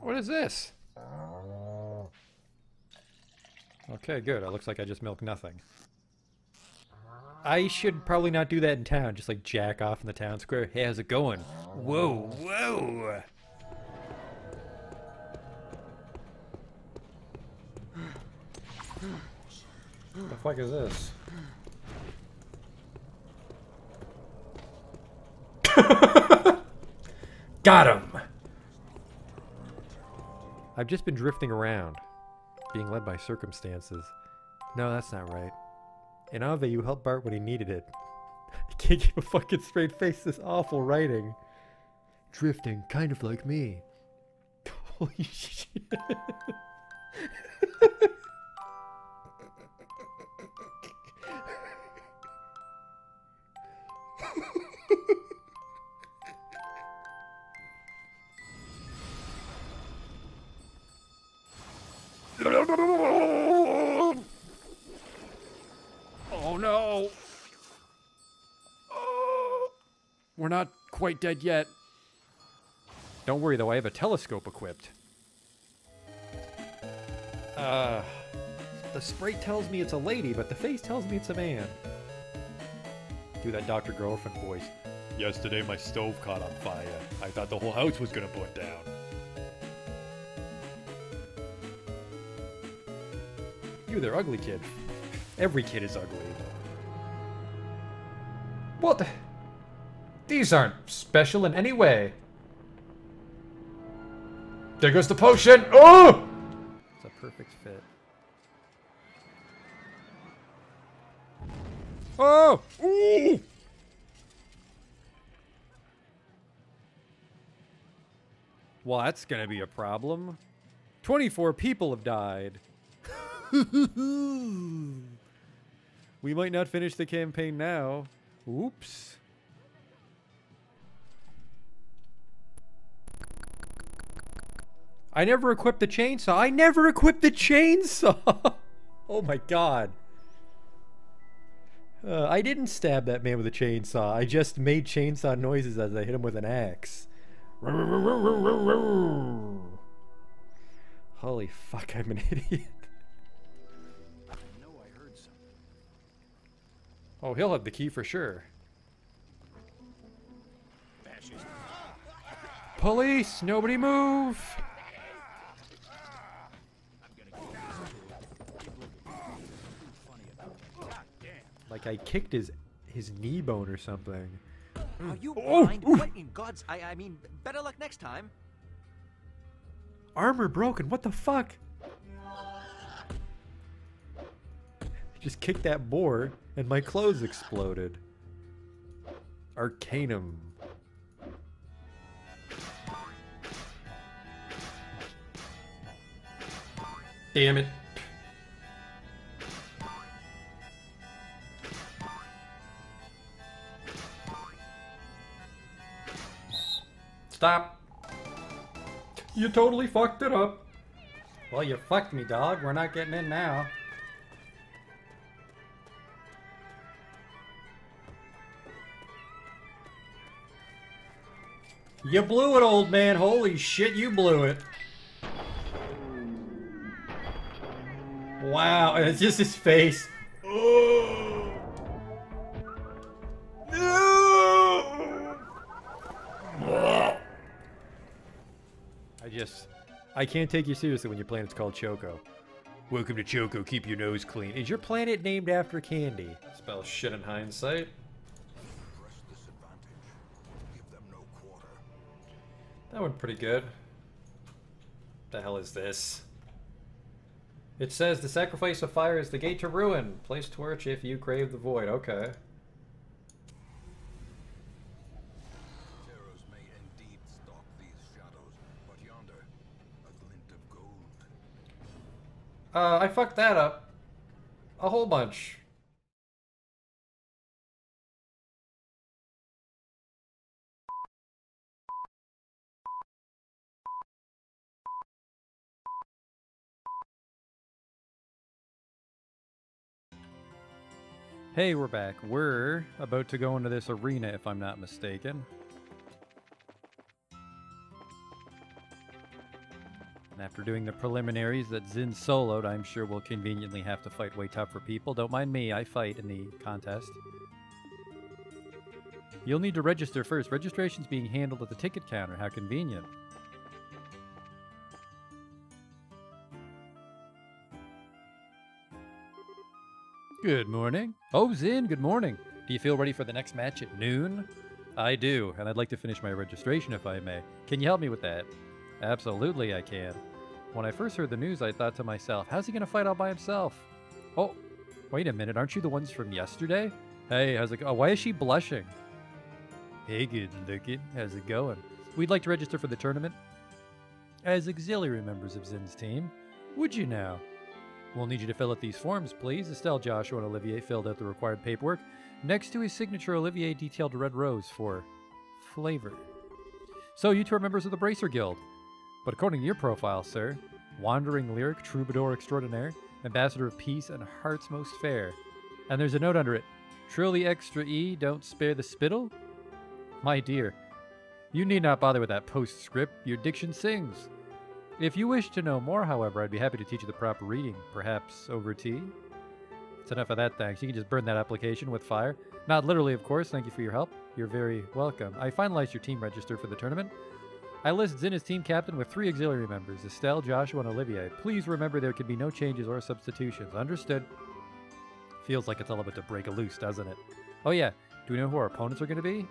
What is this? Okay, good. It looks like I just milked nothing. I should probably not do that in town. Just like jack off in the town square. Hey, how's it going? Whoa, whoa! What the fuck is this? Got him! I've just been drifting around, being led by circumstances. No, that's not right. In Ave, you helped Bart when he needed it. I can't keep a fucking straight face, this awful writing. Drifting, kind of like me. Holy shit. Oh no! Oh, we're not quite dead yet. Don't worry though, I have a telescope equipped. The sprite tells me it's a lady, but the face tells me it's a man. Do that Dr. Girlfriend voice. Yesterday my stove caught on fire. I thought the whole house was gonna burn down. You there, ugly kid. Every kid is ugly. What? These aren't special in any way. There goes the potion! Oh! It's a perfect fit. Oh! Ooh! Well, that's gonna be a problem. 24 people have died. We might not finish the campaign now. Oops. I never equipped the chainsaw. I never equipped the chainsaw! Oh my god. I didn't stab that man with a chainsaw. I just made chainsaw noises as I hit him with an axe. Holy fuck, I'm an idiot. Oh, he'll have the key for sure. Police! Nobody move! Like I kicked his knee bone or something. Are you blind? What in God's... I mean, better luck next time. Armor broken, what the fuck? Just kicked that boar and my clothes exploded. Arcanum. Damn it. Stop. You totally fucked it up. Well, you fucked me, dog. We're not getting in now. You blew it, old man. Holy shit, you blew it. Wow, and it's just his face. Oh. No! I can't take you seriously when your planet's called Choco. Welcome to Choco, keep your nose clean. Is your planet named after candy? Spell shit in hindsight. That went pretty good. The hell is this? It says the sacrifice of fire is the gate to ruin. Place torch if you crave the void. Okay. Terrors may indeed stalk these shadows, but yonder, a glint of gold. I fucked that up. A whole bunch. Hey, we're back. We're about to go into this arena, if I'm not mistaken. After doing the preliminaries that Zin soloed, I'm sure we'll conveniently have to fight way tougher people. Don't mind me, I fight in the contest. You'll need to register first. Registration's being handled at the ticket counter. How convenient. Good morning. Oh, Zin, good morning. Do you feel ready for the next match at noon? I do, and I'd like to finish my registration if I may. Can you help me with that? Absolutely, I can. When I first heard the news, I thought to myself, how's he going to fight all by himself? Oh, wait a minute. Aren't you the ones from yesterday? Hey, how's it go? Oh, why is she blushing? Hey, good looking. How's it going? We'd like to register for the tournament as auxiliary members of Zin's team. Would you now? We'll need you to fill out these forms, please. Estelle, Joshua, and Olivier filled out the required paperwork. Next to his signature, Olivier detailed a red rose for flavor. So you two are members of the Bracer Guild. But according to your profile, sir, wandering lyric, troubadour extraordinaire, ambassador of peace, and heart's most fair. And there's a note under it. Truly extra E, don't spare the spittle? My dear, you need not bother with that postscript. Your diction sings. If you wish to know more, however, I'd be happy to teach you the proper reading, perhaps over tea. It's enough of that, thanks. You can just burn that application with fire. Not literally, of course. Thank you for your help. You're very welcome. I finalized your team register for the tournament. I list Zin as team captain with 3 auxiliary members, Estelle, Joshua, and Olivier. Please remember there can be no changes or substitutions. Understood? Feels like it's all about to break a loose, doesn't it? Oh yeah, do we know who our opponents are going to be?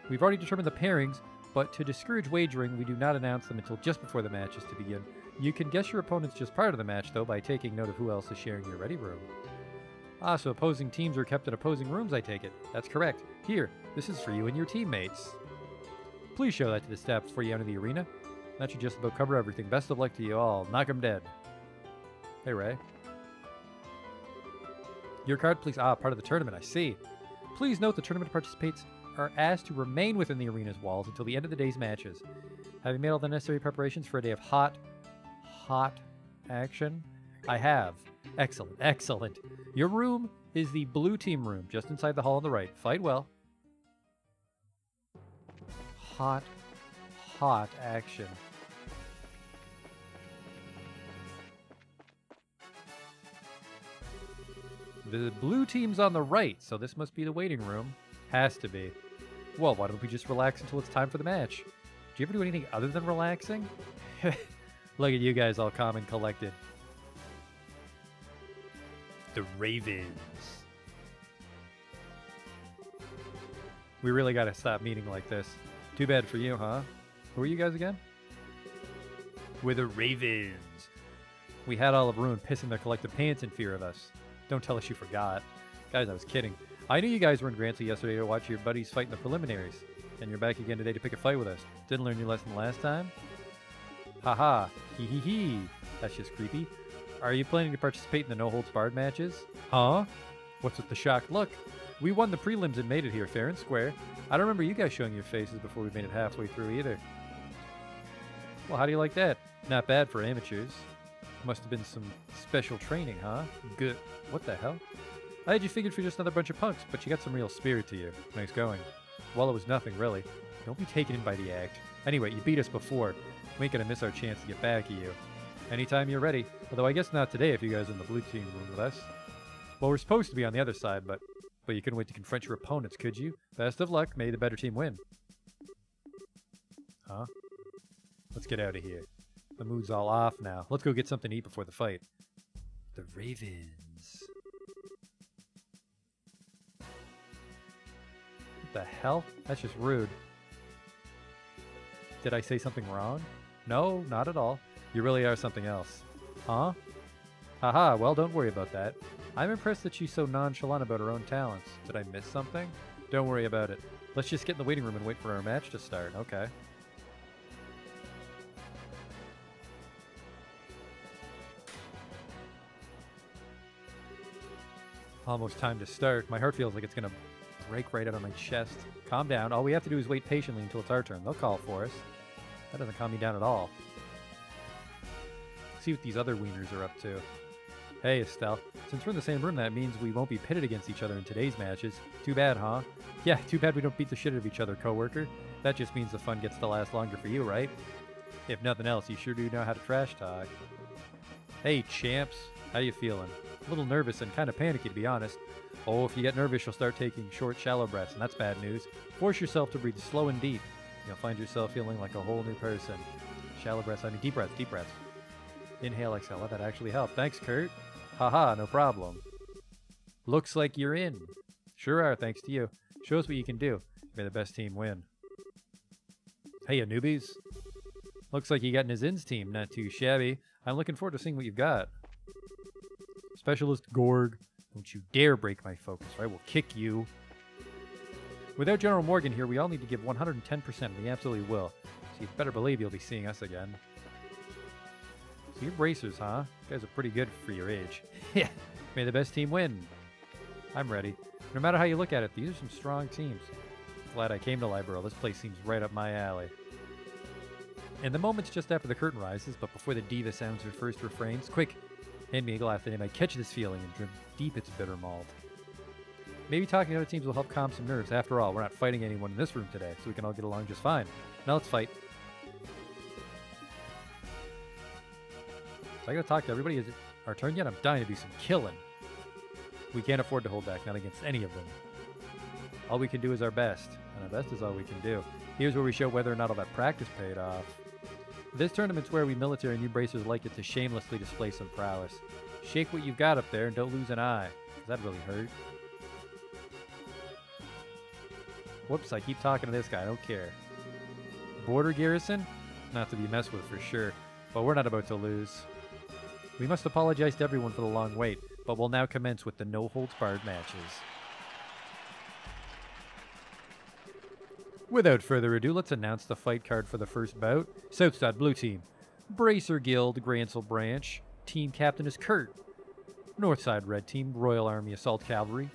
We've already determined the pairings, but to discourage wagering, we do not announce them until just before the match is to begin. You can guess your opponents just prior to the match, though, by taking note of who else is sharing your ready room. Ah, so opposing teams are kept in opposing rooms, I take it. That's correct. Here, this is for you and your teammates. Please show that to the staff before you enter the arena. That should just about cover everything. Best of luck to you all. Knock 'em dead. Hey, Ray. Your card, please. Ah, part of the tournament, I see. Please note the tournament participants are asked to remain within the arena's walls until the end of the day's matches. Have you made all the necessary preparations for a day of hot action? I have. Excellent, excellent. Your room is the blue team room, just inside the hall on the right. Fight well. Hot action. The blue team's on the right, so this must be the waiting room. Has to be. Well, why don't we just relax until it's time for the match? Do you ever do anything other than relaxing? Look at you guys all calm and collected. The Ravens. We really gotta stop meeting like this. Too bad for you, huh? Who are you guys again? We're the Ravens. We had all of Ruin pissing their collective pants in fear of us. Don't tell us you forgot. Guys, I was kidding. I knew you guys were in Grantley yesterday to watch your buddies fight in the preliminaries. And you're back again today to pick a fight with us. Didn't learn your lesson last time? Haha. Hee hee hee. That's just creepy. Are you planning to participate in the no-holds-barred matches? Huh? What's with the shocked look? We won the prelims and made it here fair and square. I don't remember you guys showing your faces before we made it halfway through either. Well, how do you like that? Not bad for amateurs. Must have been some special training, huh? Good. What the hell? I had you figured for just another bunch of punks, but you got some real spirit to you. Nice going. Well, it was nothing, really. Don't be taken in by the act. Anyway, you beat us before. We ain't gonna miss our chance to get back at you. Anytime you're ready. Although I guess not today if you guys are in the blue team room with us. Well, we're supposed to be on the other side, but you couldn't wait to confront your opponents, could you? Best of luck. May the better team win. Huh? Let's get out of here. The mood's all off now. Let's go get something to eat before the fight. The Ravens. What the hell? That's just rude. Did I say something wrong? No, not at all. You really are something else. Huh? Haha, well, don't worry about that. I'm impressed that she's so nonchalant about her own talents. Did I miss something? Don't worry about it. Let's just get in the waiting room and wait for our match to start. Okay. Almost time to start. My heart feels like it's gonna break right out of my chest. Calm down. All we have to do is wait patiently until it's our turn. They'll call for us. That doesn't calm me down at all. See what these other wieners are up to. Hey, Estelle. Since we're in the same room, that means we won't be pitted against each other in today's matches. Too bad, huh? Yeah, too bad we don't beat the shit out of each other, coworker. That just means the fun gets to last longer for you, right? If nothing else, you sure do know how to trash talk. Hey, champs. How you feeling? A little nervous and kind of panicky, to be honest. Oh, if you get nervous, you'll start taking short, shallow breaths, and that's bad news. Force yourself to breathe slow and deep. You'll find yourself feeling like a whole new person. Shallow breaths, I mean deep breaths, deep breaths. Inhale, exhale. Let that actually help. Thanks, Kurt. Haha, no problem. Looks like you're in. Sure are, thanks to you. Show us what you can do. May the best team win. Hey, you newbies. Looks like you got in his ins team. Not too shabby. I'm looking forward to seeing what you've got. Specialist Gorg. Don't you dare break my focus, or I will kick you. Without General Morgan here, we all need to give 110%, and we absolutely will. So you better believe you'll be seeing us again. So you're bracers, huh? You guys are pretty good for your age. Yeah. May the best team win. I'm ready. No matter how you look at it, these are some strong teams. Glad I came to Libero. This place seems right up my alley. And the moment's just after the curtain rises, but before the diva sounds her first refrains, quick, hand me a glass that I might catch this feeling and drink deep its bitter malt. Maybe talking to other teams will help calm some nerves. After all, we're not fighting anyone in this room today, so we can all get along just fine. Now let's fight. So I gotta talk to everybody. Is it our turn yet? I'm dying to do some killing. We can't afford to hold back, not against any of them. All we can do is our best, and our best is all we can do. Here's where we show whether or not all that practice paid off. This tournament's where we military and you bracers like it to shamelessly display some prowess. Shake what you've got up there and don't lose an eye, 'cause that really hurt. Whoops, I keep talking to this guy, I don't care. Border garrison? Not to be messed with for sure, but we're not about to lose. We must apologize to everyone for the long wait, but we'll now commence with the no-holds-barred matches. Without further ado, let's announce the fight card for the first bout. Southside Blue Team, Bracer Guild, Gransel Branch. Team Captain is Kurt. Northside Red Team, Royal Army Assault Cavalry.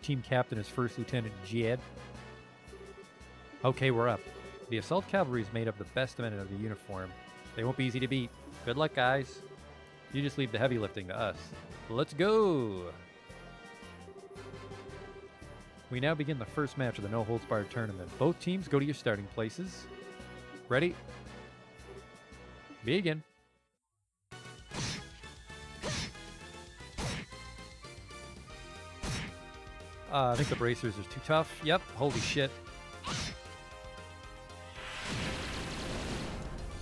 Team Captain is First Lieutenant Jed. Okay, we're up. The Assault Cavalry is made of the best men of the uniform. They won't be easy to beat. Good luck, guys. You just leave the heavy lifting to us. Let's go! We now begin the first match of the no-holds-barred tournament. Both teams go to your starting places. Ready? Begin. I think the bracers are too tough. Yep, holy shit.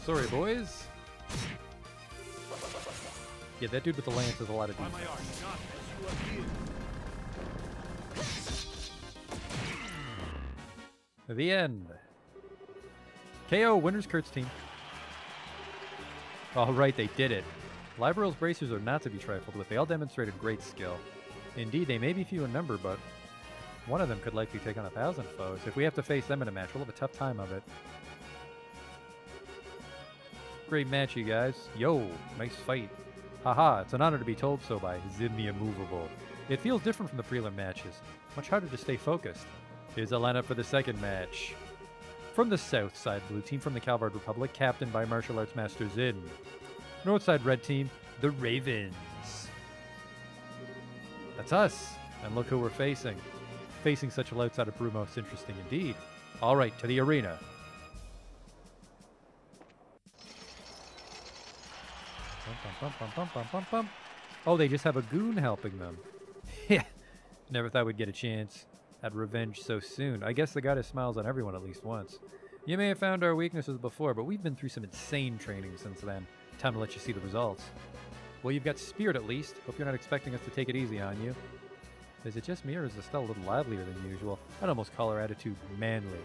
Sorry, boys. Yeah, that dude with the lance has a lot of defense. The end. KO, winners Kurt's team. All right, they did it. Libero's bracers are not to be trifled with. They all demonstrated great skill. Indeed, they may be few in number, but one of them could likely take on 1,000 foes. If we have to face them in a match, we'll have a tough time of it. Great match, you guys. Yo, nice fight. Haha, it's an honor to be told so by Zim the Immovable. It feels different from the prelim matches. Much harder to stay focused. Here's a lineup for the second match. From the South Side Blue Team from the Calvard Republic, captained by martial arts master Zin. Northside Red Team, the Ravens. That's us. And look who we're facing. Facing such a outside of brew, most interesting indeed. All right, to the arena. Bum, bum, bum, bum, bum, bum. Oh, they just have a goon helping them. Yeah, never thought we'd get a chance at revenge so soon. I guess the goddess smiles on everyone at least once. You may have found our weaknesses before, but we've been through some insane training since then. Time to let you see the results. Well, you've got spirit at least. Hope you're not expecting us to take it easy on you. Is it just me, or is Estelle a little livelier than usual? I'd almost call her attitude manly.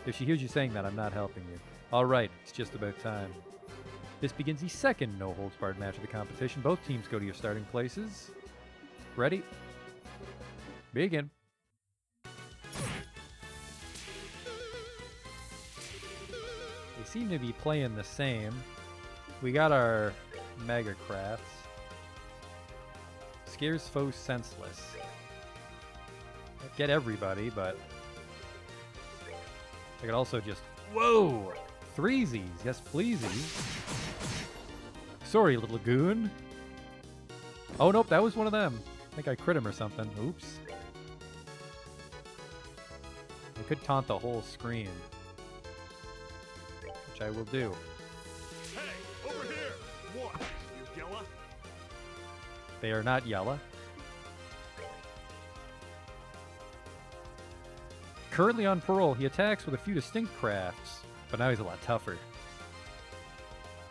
If she hears you saying that, I'm not helping you. All right, it's just about time. This begins the second no-holds-barred match of the competition. Both teams go to your starting places. Ready? Begin. They seem to be playing the same. We got our Mega Crafts. Scares foes senseless. Get everybody, but I could also just... Whoa! Threesies, yes pleasies. Sorry, little goon. Oh, nope, that was one of them. I think I crit him or something. Oops. I could taunt the whole screen, which I will do. They are not yellow. Currently on parole, he attacks with a few distinct crafts, but now he's a lot tougher.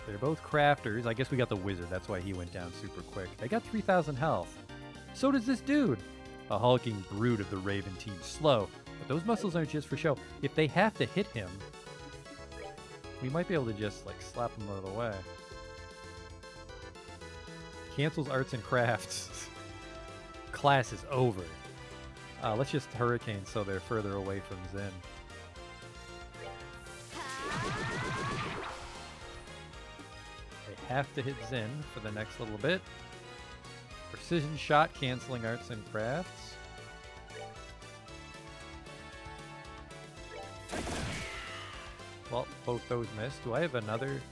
They're both crafters. I guess we got the wizard. That's why he went down super quick. They got 3,000 health. So does this dude. A hulking brute of the Raven team. Slow, but those muscles aren't just for show. If they have to hit him, we might be able to just, like, slap him out of the way. Cancels arts and crafts. Class is over. Let's just hurricane so they're further away from Zin. They have to hit Zin for the next little bit. Precision shot canceling arts and crafts. Well, both those missed. Do I have another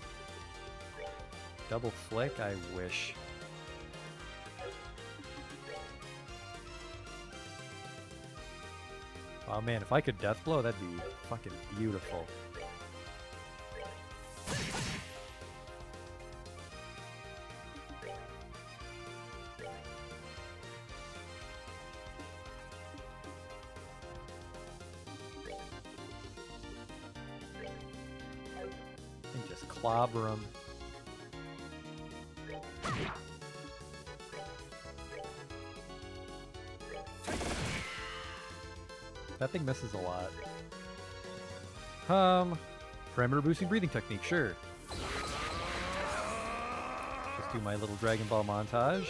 double flick? I wish. Oh man, if I could death blow, that'd be fucking beautiful. And just clobber him. That thing misses a lot. Parameter boosting breathing technique, sure. Just do my little Dragon Ball montage.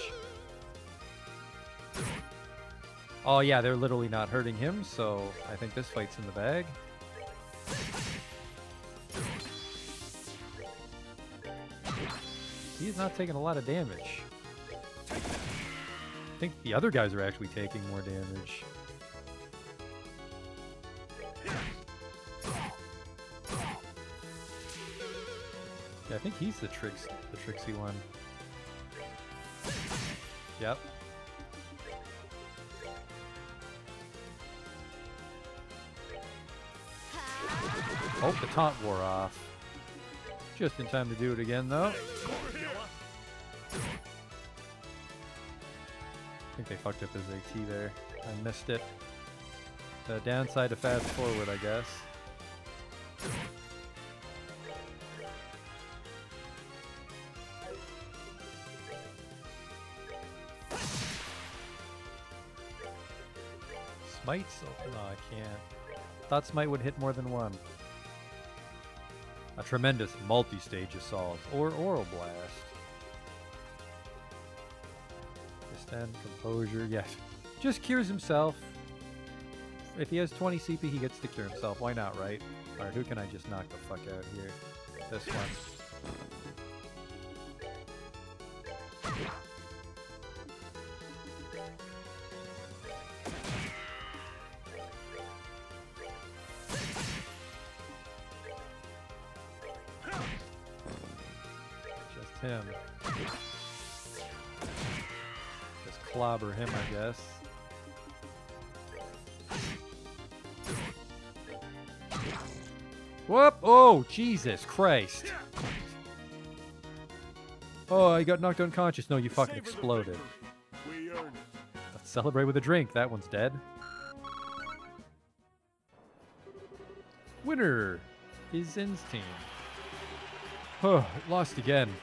Oh yeah, they're literally not hurting him, so I think this fight's in the bag. He's not taking a lot of damage. I think the other guys are actually taking more damage. Yeah, I think he's the tricksy one. Yep. Oh, the taunt wore off. Just in time to do it again, though. I think they fucked up his AT there. I missed it. The downside to fast forward, I guess. Smite? Oh, no, I can't. Thought Smite would hit more than one. A tremendous multi-stage assault, or Oral Blast. Stand composure, yes. Just cures himself. If he has 20 CP, he gets to cure himself. Why not, right? Alright, who can I just knock the fuck out here? This one. Just him. Just clobber him, I guess. Whoop! Oh, Jesus Christ. Oh, I got knocked unconscious. No, you fucking exploded. Let's celebrate with a drink. That one's dead. Winner is Zin's team. Oh, lost again.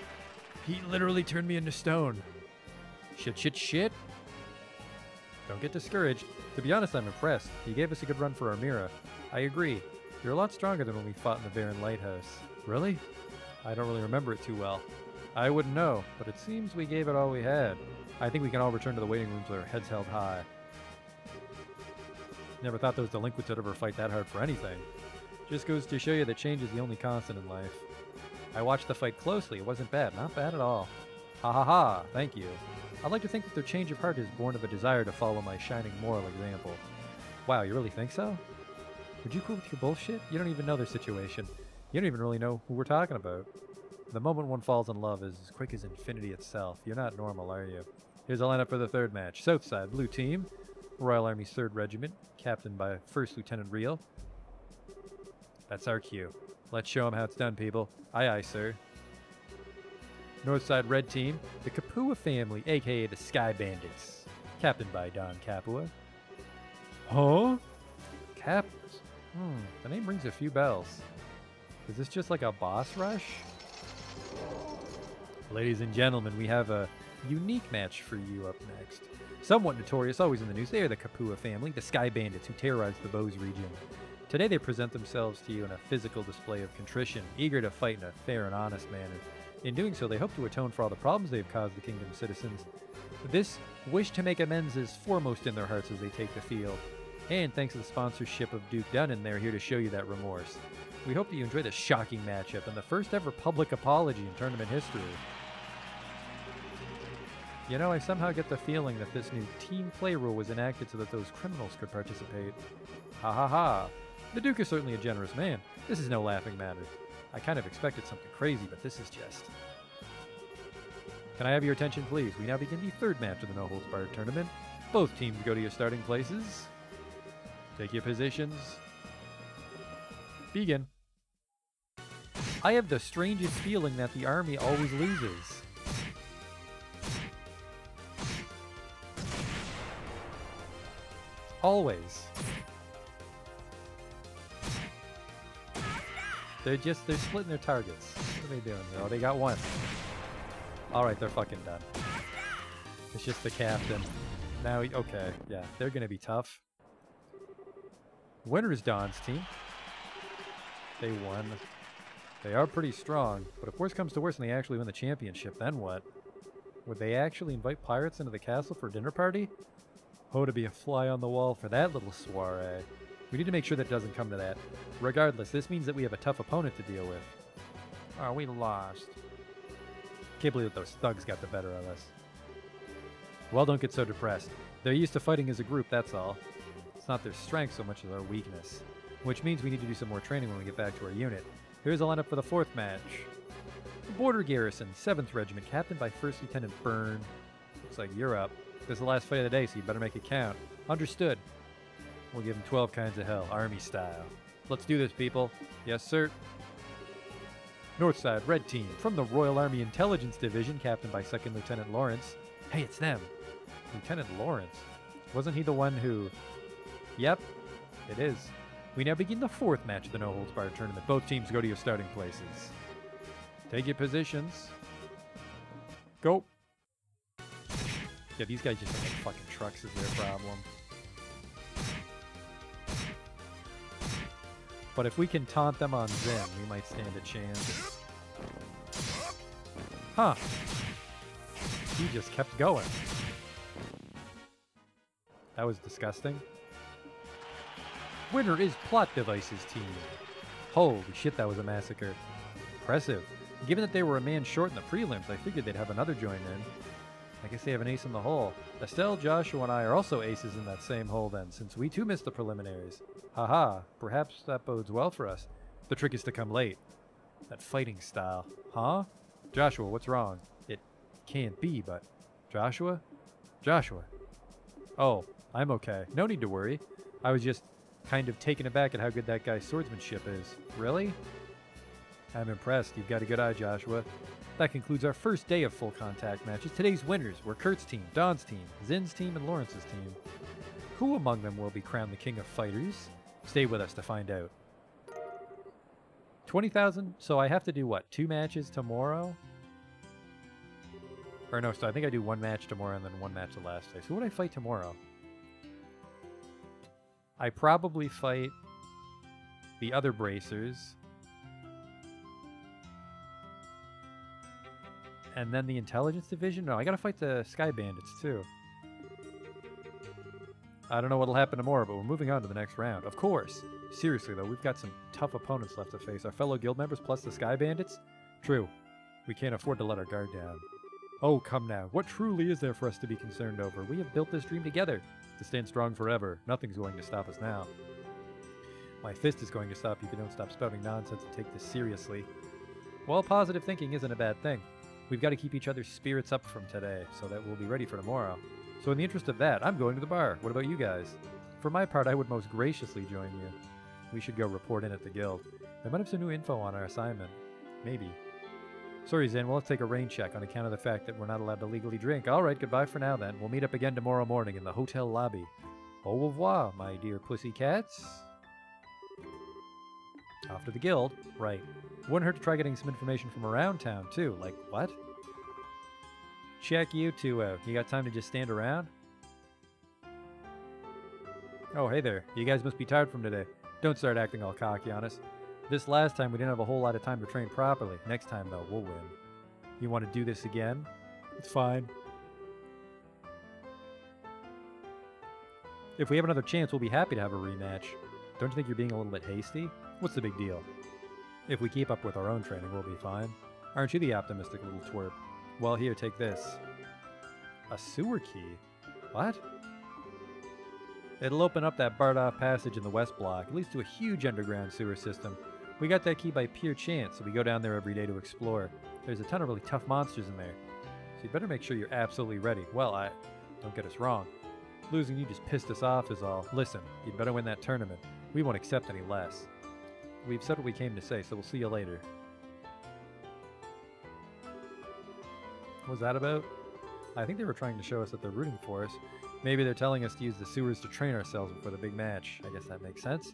He literally turned me into stone. Shit, shit, shit. Don't get discouraged. To be honest, I'm impressed. He gave us a good run for our Mira. I agree. You're a lot stronger than when we fought in the Barren Lighthouse. Really? I don't really remember it too well. I wouldn't know, but it seems we gave it all we had. I think we can all return to the waiting rooms with our heads held high. Never thought those delinquents would ever fight that hard for anything. Just goes to show you that change is the only constant in life. I watched the fight closely. It wasn't bad. Not bad at all. Ha ha ha. Thank you. I'd like to think that their change of heart is born of a desire to follow my shining moral example. Wow, you really think so? Would you quit with your bullshit? You don't even know their situation. You don't even really know who we're talking about. The moment one falls in love is as quick as infinity itself. You're not normal, are you? Here's a lineup for the third match. Southside, Blue Team, Royal Army's 3rd Regiment, captained by 1st Lieutenant Reel. That's our cue. Let's show them how it's done, people. Aye, aye, sir. Northside Red Team, the Kapua family, aka the Sky Bandits, captained by Don Capua. Huh? Capus? The name rings a few bells. Is this just like a boss rush? Ladies and gentlemen, we have a unique match for you up next. Somewhat notorious, always in the news, they are the Kapua family, the Sky Bandits who terrorize the Bose region. Today they present themselves to you in a physical display of contrition, eager to fight in a fair and honest manner. In doing so, they hope to atone for all the problems they have caused the kingdom's citizens. This wish to make amends is foremost in their hearts as they take the field. And thanks to the sponsorship of Duke Dunnan, they're here to show you that remorse. We hope that you enjoy this shocking matchup and the first ever public apology in tournament history. You know, I somehow get the feeling that this new team play rule was enacted so that those criminals could participate. Ha ha ha. The Duke is certainly a generous man. This is no laughing matter. I kind of expected something crazy, but this is just... Can I have your attention, please? We now begin the third match of the No Holds Barred tournament. Both teams go to your starting places. Take your positions. Begin. I have the strangest feeling that the army always loses. Always. They're splitting their targets. What are they doing? Oh, they got one. Alright, they're fucking done. It's just the captain. Now, okay, yeah, they're gonna be tough. Winner is Don's team. They won. They are pretty strong, but if worse comes to worse and they actually win the championship, then what? Would they actually invite pirates into the castle for a dinner party? Oh, to be a fly on the wall for that little soiree. We need to make sure that doesn't come to that. Regardless, this means that we have a tough opponent to deal with. Oh, we lost. Can't believe that those thugs got the better of us. Well, don't get so depressed. They're used to fighting as a group, that's all. It's not their strength so much as our weakness. Which means we need to do some more training when we get back to our unit. Here's a lineup for the fourth match. The Border Garrison, 7th Regiment, captained by 1st Lieutenant Byrne. Looks like you're up. This is the last fight of the day, so you better make it count. Understood. We'll give them 12 kinds of hell, army style. Let's do this, people. Yes, sir. Northside Red Team, from the Royal Army Intelligence Division, captained by 2nd Lieutenant Lawrence. Hey, it's them. Lieutenant Lawrence. Wasn't he the one who... Yep, it is. We now begin the fourth match of the No Holds Barred tournament. Both teams go to your starting places. Take your positions. Go. Yeah, these guys just have like fucking trucks is their problem. But if we can taunt them on Zen, we might stand a chance. Huh. He just kept going. That was disgusting. Winner is Plot Devices team. Holy shit, that was a massacre. Impressive. Given that they were a man short in the prelims, I figured they'd have another join in. I guess they have an ace in the hole. Estelle, Joshua, and I are also aces in that same hole then, since we too missed the preliminaries. Haha, perhaps that bodes well for us. The trick is to come late. That fighting style. Huh? Joshua, what's wrong? It can't be, but... Joshua? Joshua. Oh, I'm okay. No need to worry. I was just kind of taken aback at how good that guy's swordsmanship is. Really? I'm impressed. You've got a good eye, Joshua. That concludes our first day of full contact matches. Today's winners were Kurt's team, Don's team, Zin's team, and Lawrence's team. Who among them will be crowned the king of fighters? Stay with us to find out. 20,000? So I have to do what? 2 matches tomorrow? Or no, so I think I do 1 match tomorrow and then 1 match the last day. So who would I fight tomorrow? I probably fight the other bracers. And then the intelligence division? No, I gotta fight the Sky Bandits too. I don't know what'll happen tomorrow, but we're moving on to the next round. Of course. Seriously though, we've got some tough opponents left to face. Our fellow guild members plus the Sky Bandits? True. We can't afford to let our guard down. Oh, come now. What truly is there for us to be concerned over? We have built this dream together to stand strong forever. Nothing's going to stop us now. My fist is going to stop you if you don't stop spouting nonsense and take this seriously. Well, positive thinking isn't a bad thing. We've got to keep each other's spirits up from today so that we'll be ready for tomorrow. So in the interest of that, I'm going to the bar. What about you guys? For my part, I would most graciously join you. We should go report in at the guild. I might have some new info on our assignment. Maybe. Sorry, Zen, we'll have to take a rain check on account of the fact that we're not allowed to legally drink. Alright, goodbye for now then. We'll meet up again tomorrow morning in the hotel lobby. Au revoir, my dear pussycats. Off to the guild. Right. Wouldn't hurt to try getting some information from around town, too. Like, what? Check you two out. You got time to just stand around? Oh, hey there. You guys must be tired from today. Don't start acting all cocky on us. This last time we didn't have a whole lot of time to train properly. Next time, though, we'll win. You want to do this again? It's fine. If we have another chance, we'll be happy to have a rematch. Don't you think you're being a little bit hasty? What's the big deal? If we keep up with our own training, we'll be fine. Aren't you the optimistic little twerp? Well, here, take this. A sewer key? What? It'll open up that barred-off passage in the west block. It leads to a huge underground sewer system. We got that key by pure chance, so we go down there every day to explore. There's a ton of really tough monsters in there. So you better make sure you're absolutely ready. Well, don't get us wrong. Losing you just pissed us off is all. Listen, you'd better win that tournament. We won't accept any less. We've said what we came to say, so we'll see you later. What was that about? I think they were trying to show us that they're rooting for us. Maybe they're telling us to use the sewers to train ourselves before the big match. I guess that makes sense.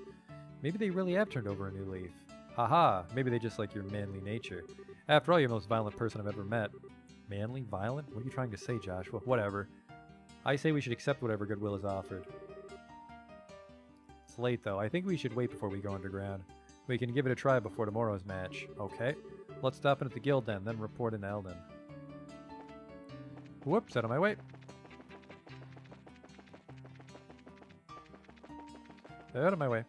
Maybe they really have turned over a new leaf. Haha, maybe they just like your manly nature. After all, you're the most violent person I've ever met. Manly? Violent? What are you trying to say, Joshua? Whatever. I say we should accept whatever goodwill is offered. It's late, though. I think we should wait before we go underground. We can give it a try before tomorrow's match. Okay. Let's stop in at the guild then report in Eldon. Whoops, out of my way. Out of my way.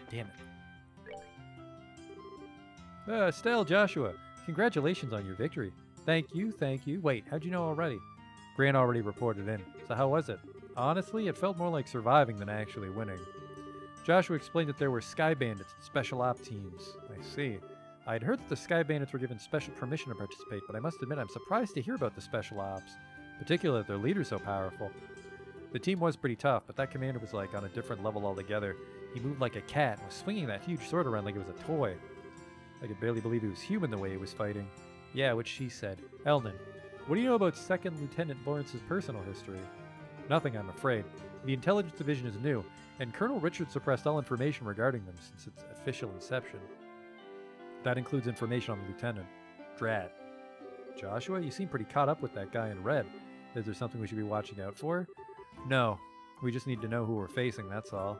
Damn it. Estelle, Joshua, congratulations on your victory. Thank you, thank you. Wait, how'd you know already? Grant already reported in. So how was it? Honestly, it felt more like surviving than actually winning. Joshua explained that there were Sky Bandits and Special Op teams. I see. I'd heard that the Sky Bandits were given special permission to participate, but I must admit I'm surprised to hear about the Special Ops, particularly that their leader's so powerful. The team was pretty tough, but that commander was like on a different level altogether. He moved like a cat and was swinging that huge sword around like it was a toy. I could barely believe he was human the way he was fighting. Yeah, which she said. Eldon, what do you know about 2nd Lieutenant Lawrence's personal history? Nothing, I'm afraid. The Intelligence Division is new, and Colonel Richard suppressed all information regarding them since its official inception. That includes information on the lieutenant. Drat. Joshua, you seem pretty caught up with that guy in red. Is there something we should be watching out for? No. We just need to know who we're facing, that's all.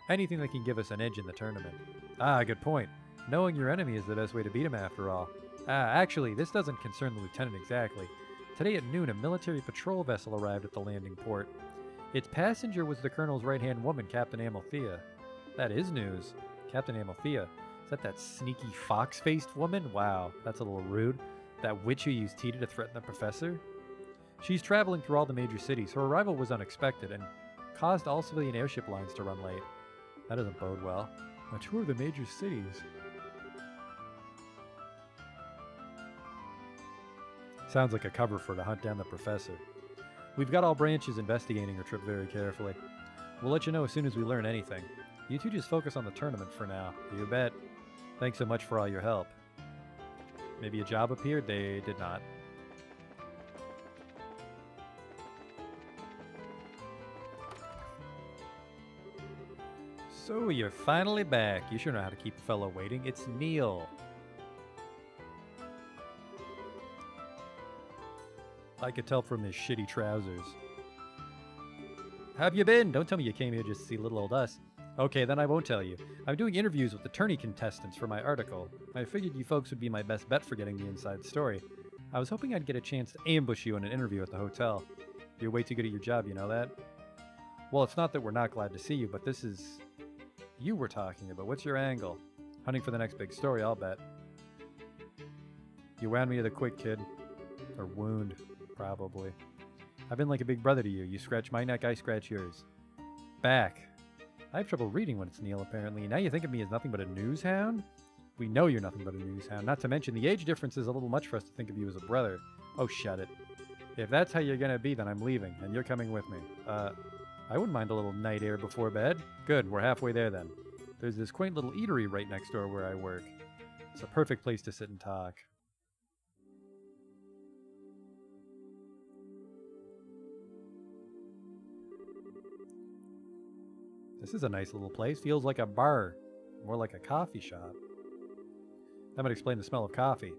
Anything that can give us an edge in the tournament. Ah, good point. Knowing your enemy is the best way to beat him after all. Actually, this doesn't concern the lieutenant exactly. Today at noon, a military patrol vessel arrived at the landing port. Its passenger was the colonel's right-hand woman, Captain Amalthea. That is news. Captain Amalthea. Is that sneaky fox-faced woman? Wow, that's a little rude. That witch who used Tita to threaten the professor? She's traveling through all the major cities. Her arrival was unexpected and caused all civilian airship lines to run late. That doesn't bode well. A tour of the major cities. Sounds like a cover for To Hunt Down the Professor. We've got all branches investigating her trip very carefully. We'll let you know as soon as we learn anything. You two just focus on the tournament for now. You bet. Thanks so much for all your help. Maybe a job appeared? They did not. So you're finally back. You sure know how to keep a fellow waiting. It's Neil. I could tell from his shitty trousers. How've you been? Don't tell me you came here just to see little old us. Okay, then I won't tell you. I'm doing interviews with the tourney contestants for my article. I figured you folks would be my best bet for getting the inside story. I was hoping I'd get a chance to ambush you in an interview at the hotel. You're way too good at your job, you know that? Well, it's not that we're not glad to see you, but this is... you we're talking about. What's your angle? Hunting for the next big story, I'll bet. You wound me to the quick, kid. Or wound, probably. I've been like a big brother to you. You scratch my neck, I scratch yours. Back. I have trouble reading when it's Neil, apparently. Now you think of me as nothing but a news hound? We know you're nothing but a news hound. Not to mention, the age difference is a little much for us to think of you as a brother. Oh, shut it. If that's how you're gonna be, then I'm leaving, and you're coming with me. I wouldn't mind a little night air before bed. Good, we're halfway there then. There's this quaint little eatery right next door where I work. It's a perfect place to sit and talk. This is a nice little place. Feels like a bar. More like a coffee shop. That might explain the smell of coffee.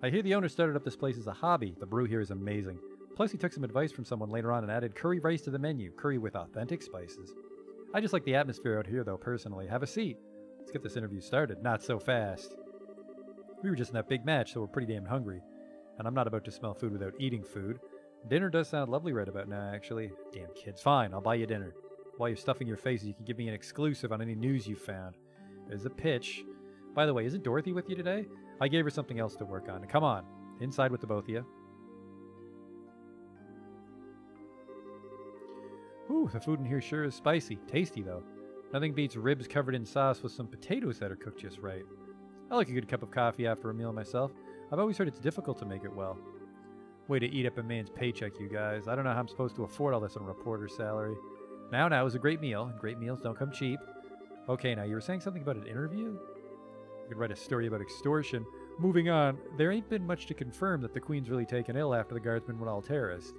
I hear the owner started up this place as a hobby. The brew here is amazing. Plus he took some advice from someone later on and added curry rice to the menu. Curry with authentic spices. I just like the atmosphere out here though, personally. Have a seat. Let's get this interview started. Not so fast. We were just in that big match, so we're pretty damn hungry. And I'm not about to smell food without eating food. Dinner does sound lovely right about now, actually. Damn kids. Fine, I'll buy you dinner. While you're stuffing your faces, you can give me an exclusive on any news you found. There's a pitch. By the way, isn't Dorothy with you today? I gave her something else to work on. Come on. Inside with the both of you. Ooh, the food in here sure is spicy. Tasty, though. Nothing beats ribs covered in sauce with some potatoes that are cooked just right. I like a good cup of coffee after a meal myself. I've always heard it's difficult to make it well. Way to eat up a man's paycheck, you guys. I don't know how I'm supposed to afford all this on a reporter's salary. Now it was a great meal, and great meals don't come cheap. Okay, now you were saying something about an interview? You could write a story about extortion. Moving on, there ain't been much to confirm that the Queen's really taken ill after the guardsmen were all terrorists.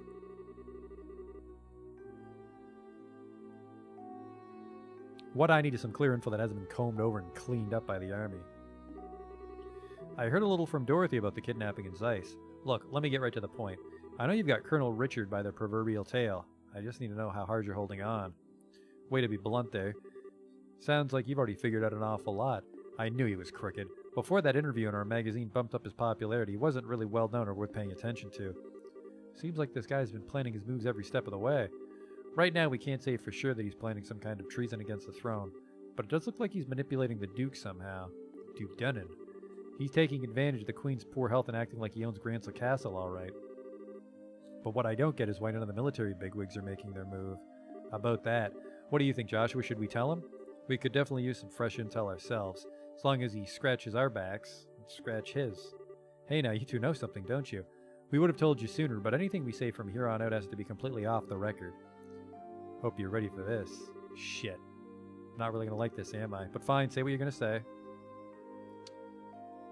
What I need is some clear info that hasn't been combed over and cleaned up by the army. I heard a little from Dorothy about the kidnapping in Zeiss. Look, let me get right to the point. I know you've got Colonel Richard by the proverbial tail. I just need to know how hard you're holding on. Way to be blunt there. Sounds like you've already figured out an awful lot. I knew he was crooked. Before that interview in our magazine bumped up his popularity, he wasn't really well known or worth paying attention to. Seems like this guy's been planning his moves every step of the way. Right now we can't say for sure that he's planning some kind of treason against the throne, but it does look like he's manipulating the Duke somehow. Duke Dunnan. He's taking advantage of the Queen's poor health and acting like he owns Gransel Castle, all right. But what I don't get is why none of the military bigwigs are making their move. How about that? What do you think, Joshua? Should we tell him? We could definitely use some fresh intel ourselves, as long as he scratches our backs and scratch his. Hey now, you two know something, don't you? We would have told you sooner, but anything we say from here on out has to be completely off the record. Hope you're ready for this. Shit. Not really gonna like this, am I? But fine, say what you're gonna say.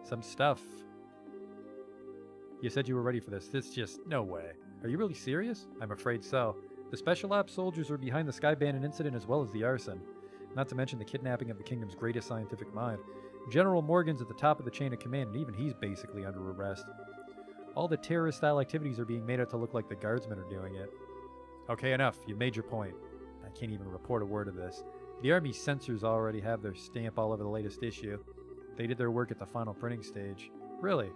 Some stuff. You said you were ready for this. This just... no way. Are you really serious? I'm afraid so. The Special Ops soldiers were behind the Sky Bandit incident as well as the arson. Not to mention the kidnapping of the kingdom's greatest scientific mind. General Morgan's at the top of the chain of command, and even he's basically under arrest. All the terrorist-style activities are being made out to look like the guardsmen are doing it. Okay, enough. You made your point. I can't even report a word of this. The Army's censors already have their stamp all over the latest issue. They did their work at the final printing stage. Really?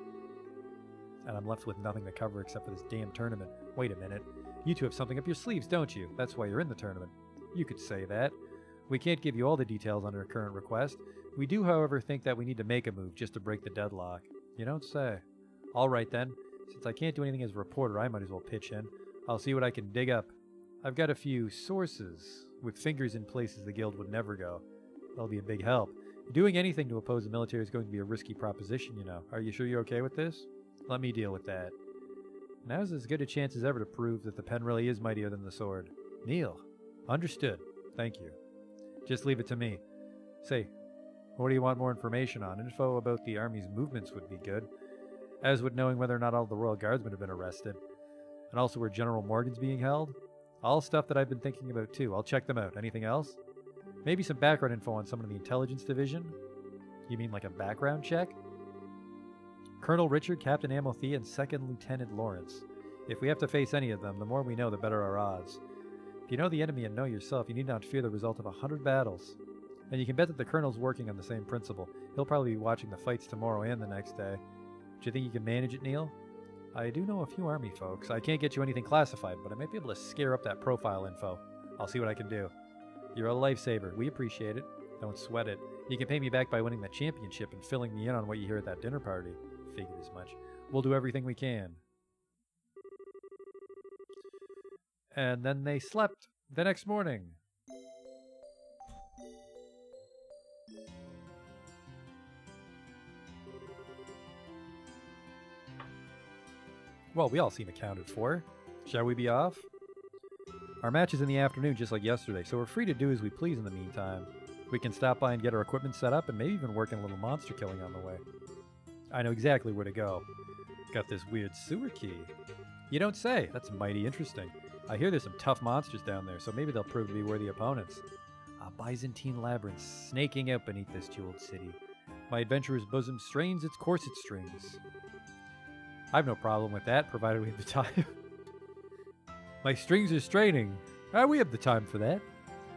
And I'm left with nothing to cover except for this damn tournament. Wait a minute. You two have something up your sleeves, don't you? That's why you're in the tournament. You could say that. We can't give you all the details under a current request. We do, however, think that we need to make a move just to break the deadlock. You don't say. All right, then. Since I can't do anything as a reporter, I might as well pitch in. I'll see what I can dig up. I've got a few sources with fingers in places the guild would never go. That'll be a big help. Doing anything to oppose the military is going to be a risky proposition, you know. Are you sure you're okay with this? Let me deal with that. Now's as good a chance as ever to prove that the pen really is mightier than the sword. Neil. Understood. Thank you. Just leave it to me. Say, what do you want more information on? Info about the army's movements would be good, as would knowing whether or not all the royal guardsmen have been arrested. And also where General Morgan's being held. All stuff that I've been thinking about too. I'll check them out. Anything else? Maybe some background info on someone in the intelligence division? You mean like a background check? Colonel Richard, Captain Amalthea, and 2nd Lieutenant Lawrence. If we have to face any of them, the more we know, the better our odds. If you know the enemy and know yourself, you need not fear the result of 100 battles. And you can bet that the Colonel's working on the same principle. He'll probably be watching the fights tomorrow and the next day. Do you think you can manage it, Neil? I do know a few army folks. I can't get you anything classified, but I might be able to scare up that profile info. I'll see what I can do. You're a lifesaver. We appreciate it. Don't sweat it. You can pay me back by winning the championship and filling me in on what you hear at that dinner party. Figured as much. We'll do everything we can. And then they slept the next morning. Well, we all seem accounted for. Shall we be off? Our match is in the afternoon just like yesterday, so we're free to do as we please in the meantime. We can stop by and get our equipment set up and maybe even work in a little monster killing on the way. I know exactly where to go. Got this weird sewer key. You don't say. That's mighty interesting. I hear there's some tough monsters down there, so maybe they'll prove to be worthy opponents. A Byzantine labyrinth snaking out beneath this jeweled city. My adventurer's bosom strains its corset strings. I've no problem with that, provided we have the time. My strings are straining. We have the time for that.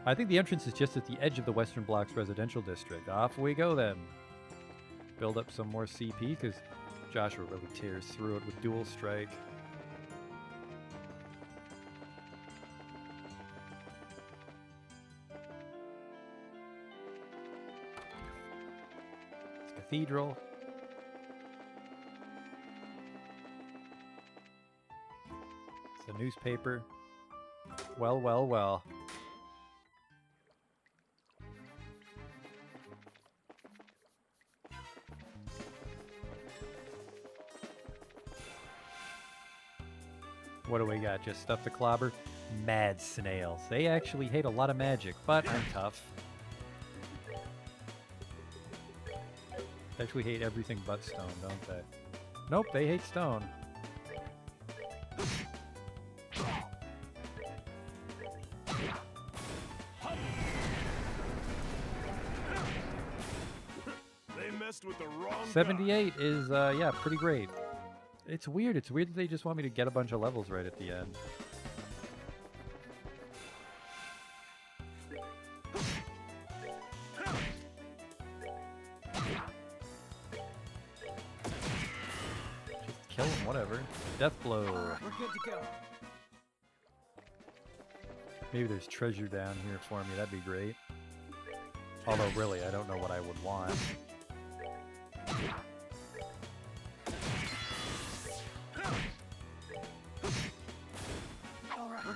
I think the entrance is just at the edge of the Western Block's residential district. Off we go then. Build up some more CP, because Joshua really tears through it with Dual Strike. It's Cathedral. It's a newspaper. Well, well, well. What do we got? Just stuff to clobber? Mad snails. They actually hate a lot of magic, but I'm tough. They actually hate everything but stone, don't they? Nope, they hate stone. They messed with the wrong 78 is, yeah, pretty great. It's weird. It's weird that they just want me to get a bunch of levels right at the end. Just kill him, whatever. Death blow. We're good to go. Maybe there's treasure down here for me. That'd be great. Although, really, I don't know what I would want.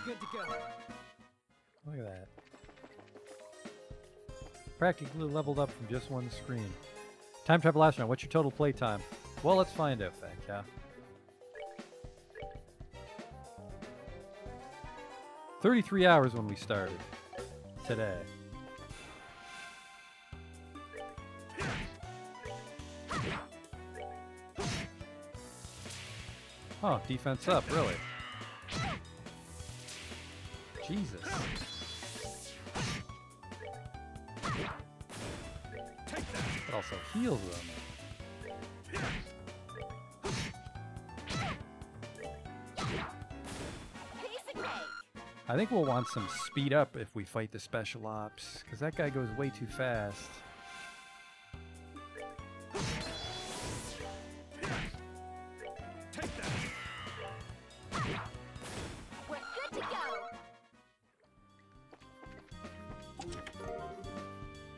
Good to go. Look at that. Practically leveled up from just one screen. Time travel astronaut, what's your total play time? Well, let's find out, Fat Cow. 33 hours when we started. Today. Oh, defense up, really? Jesus. It also heals them. I think we'll want some speed up if we fight the special ops, because that guy goes way too fast.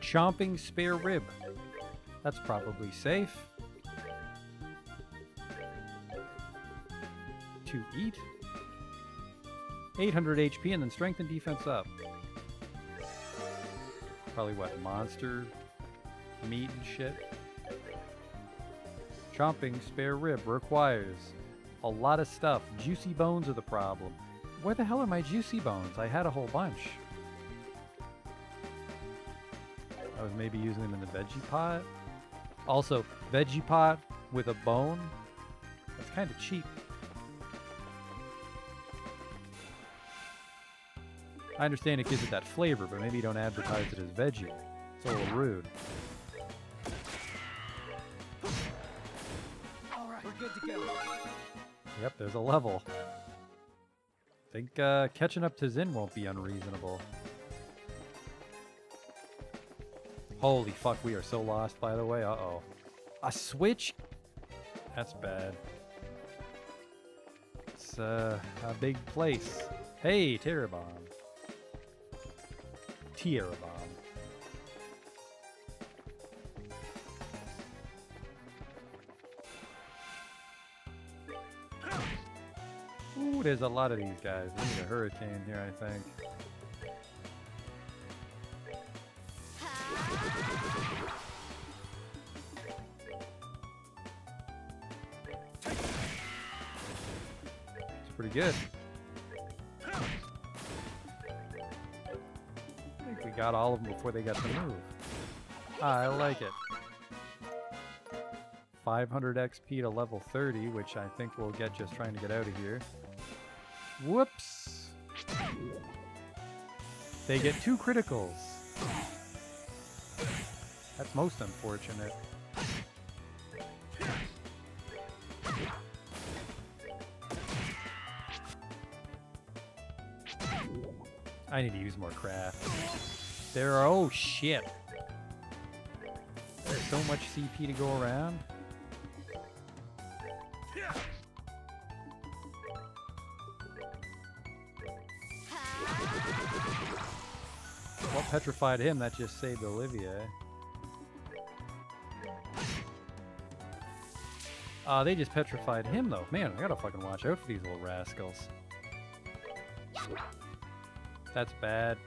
Chomping spare rib. That's probably safe. To eat. 800 HP and then strength and defense up. Probably what, monster meat and shit. Chomping spare rib requires a lot of stuff. Juicy bones are the problem. Where the hell are my juicy bones? I had a whole bunch. I was maybe using them in the veggie pot. Also, veggie pot with a bone? That's kind of cheap. I understand it gives it that flavor, but maybe you don't advertise it as veggie. It's a little rude. Alright, we're good to go. Yep, there's a level. Think catching up to Zin won't be unreasonable. Holy fuck, we are so lost, by the way. Uh-oh. A switch? That's bad. It's a big place. Hey, Terror Bomb. Terror Bomb. Ooh, there's a lot of these guys. We need a hurricane here, I think. It's pretty good. We got all of them before they got to move. I like it. 500 XP to level 30, which I think we'll get just trying to get out of here. Whoops! They get 2 criticals. That's most unfortunate. I need to use more craft. There are, oh shit. There's so much CP to go around. Well, petrified him, that just saved Olivia. They just petrified him though. Man, I gotta fucking watch out for these little rascals. That's bad.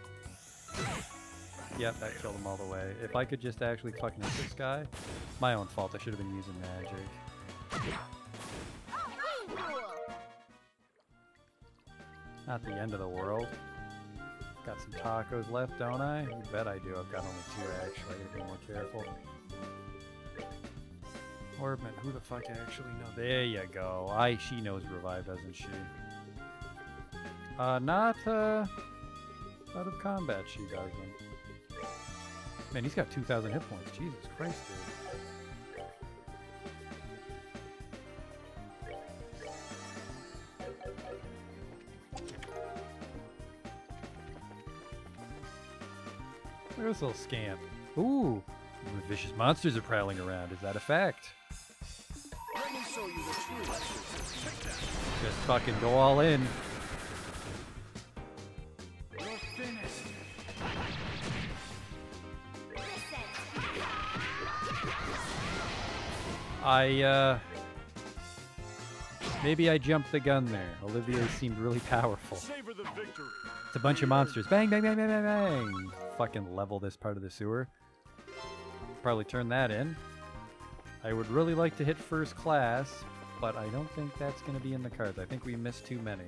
Yep, that killed him all the way. If I could just actually fucking hit this guy. My own fault, I should have been using magic. Not the end of the world. Got some tacos left, don't I? You bet I do. I've got only 2 actually. I gotta be more careful. Orbman, who the fuck actually knows? There you go. She knows revive, doesn't she? Not out of combat she doesn't. Man, he's got 2,000 hit points. Jesus Christ, dude. Look at this little scamp. Ooh, vicious monsters are prowling around. Is that a fact? Let me show you the truth. Take that. Just fucking go all in. You're finished. Maybe I jumped the gun there. Olivia seemed really powerful. Savor the victory. It's a bunch of monsters. Bang, bang, bang, bang, bang, bang. Fucking level this part of the sewer. Probably turn that in. I would really like to hit first class, but I don't think that's going to be in the cards. I think we missed too many,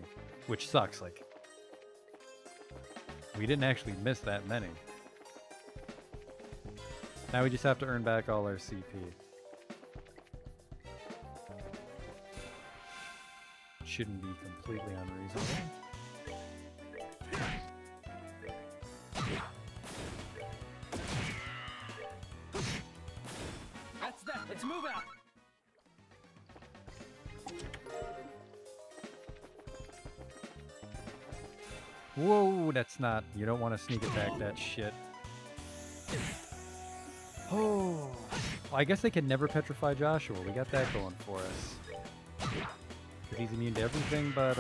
which sucks. Like, we didn't actually miss that many. Now we just have to earn back all our CP. Shouldn't be completely unreasonable. That's that. Let's move out. Whoa, that's not... You don't want to sneak attack that shit. Oh. Well, I guess they can never petrify Joshua. We got that going for us. Because he's immune to everything but,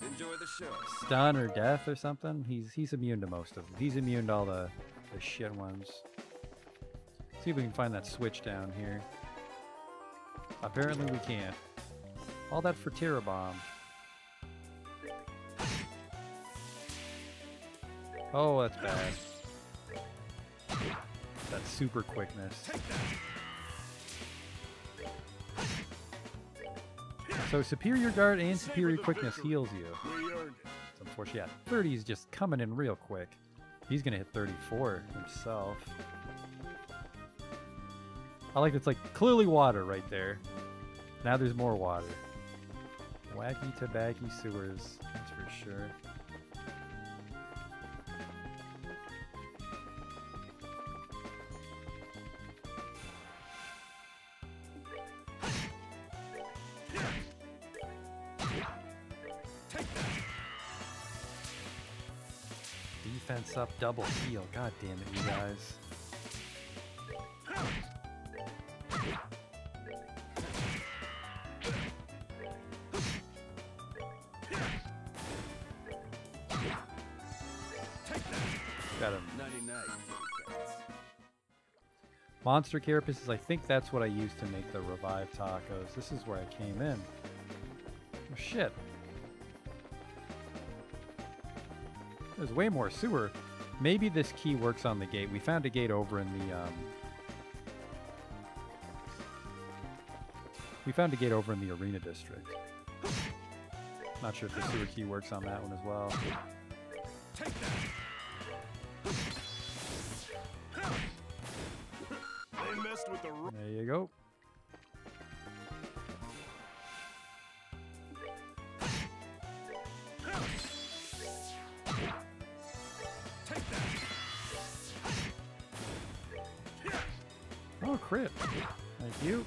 Enjoy the show. stun or death or something. He's immune to most of them. He's immune to all the shit ones. See if we can find that switch down here. Apparently we can't. All that for Terra Bomb. Oh, that's bad. That super quickness. So Superior Guard and Superior Quickness heals you. We earned it. It's unfortunate. Yeah, 30 is just coming in real quick. He's gonna hit 34 himself. I like it's like clearly water right there. Now there's more water. Wacky tobacco sewers, that's for sure. Defense up, double heal. God damn it, you guys. Got him. 99. Monster carapaces, I think that's what I used to make the revive tacos. This is where I came in. Oh shit. There's way more sewer. Maybe this key works on the gate. We found a gate over in the we found a gate over in the arena district. Not sure if the sewer key works on that one as well. Take that. with the There you go. Oh, crit. Thank you.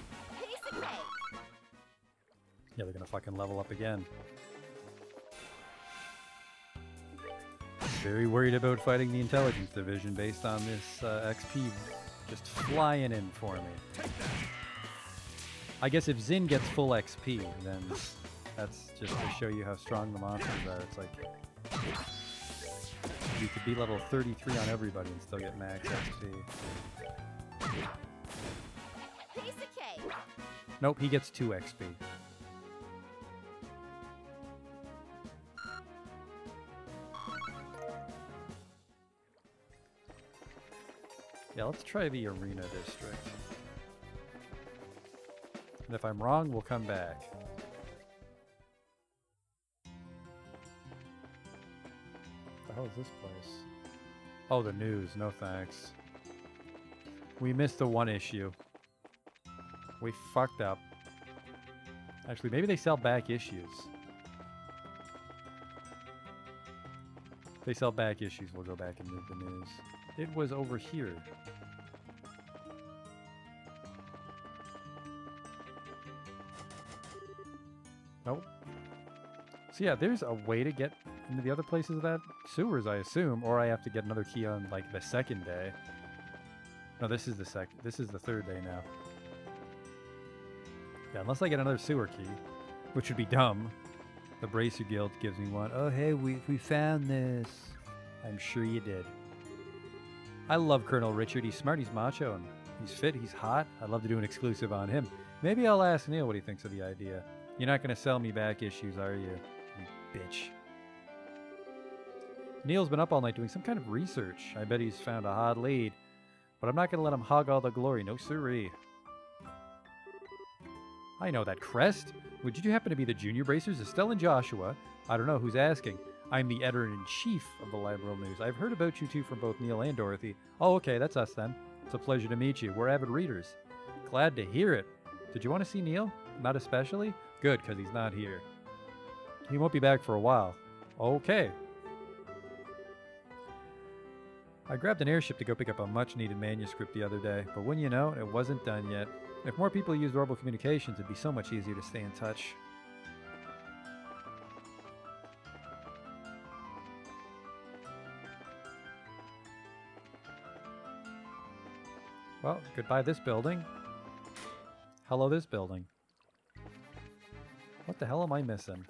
Yeah, they're gonna fucking level up again. Very worried about fighting the intelligence division based on this XP just flying in for me. I guess if Zin gets full XP, then that's just to show you how strong the monsters are. It's like you could be level 33 on everybody and still get max XP. Nope, he gets 2 XP. Yeah, let's try the arena district. And if I'm wrong, we'll come back. What the hell is this place? Oh, the news. No thanks. We missed the one issue. We fucked up. Actually, maybe they sell back issues. If they sell back issues, we'll go back and move the news. It was over here. Nope. So yeah, there's a way to get into the other places of that sewers, I assume, or I have to get another key on like the second day. No, this is the second. This is the third day now. Yeah, unless I get another sewer key, which would be dumb. The Bracer Guild gives me one. Oh, hey, we found this. I'm sure you did. I love Colonel Richard. He's smart, he's macho, and he's fit, he's hot. I'd love to do an exclusive on him. Maybe I'll ask Neil what he thinks of the idea. You're not going to sell me back issues, are you? You bitch. Neil's been up all night doing some kind of research. I bet he's found a hot lead. But I'm not going to let him hog all the glory. No siree. I know that crest. Would you happen to be the junior bracers? Estelle and Joshua? I don't know who's asking. I'm the editor-in-chief of the Liberal News. I've heard about you two from both Neil and Dorothy. Oh, okay, that's us then. It's a pleasure to meet you. We're avid readers. Glad to hear it. Did you want to see Neil? Not especially? Good, because he's not here. He won't be back for a while. Okay. I grabbed an airship to go pick up a much-needed manuscript the other day, but wouldn't you know, it wasn't done yet. If more people used verbal communications, it'd be so much easier to stay in touch. Well, goodbye this building. Hello this building. What the hell am I missing?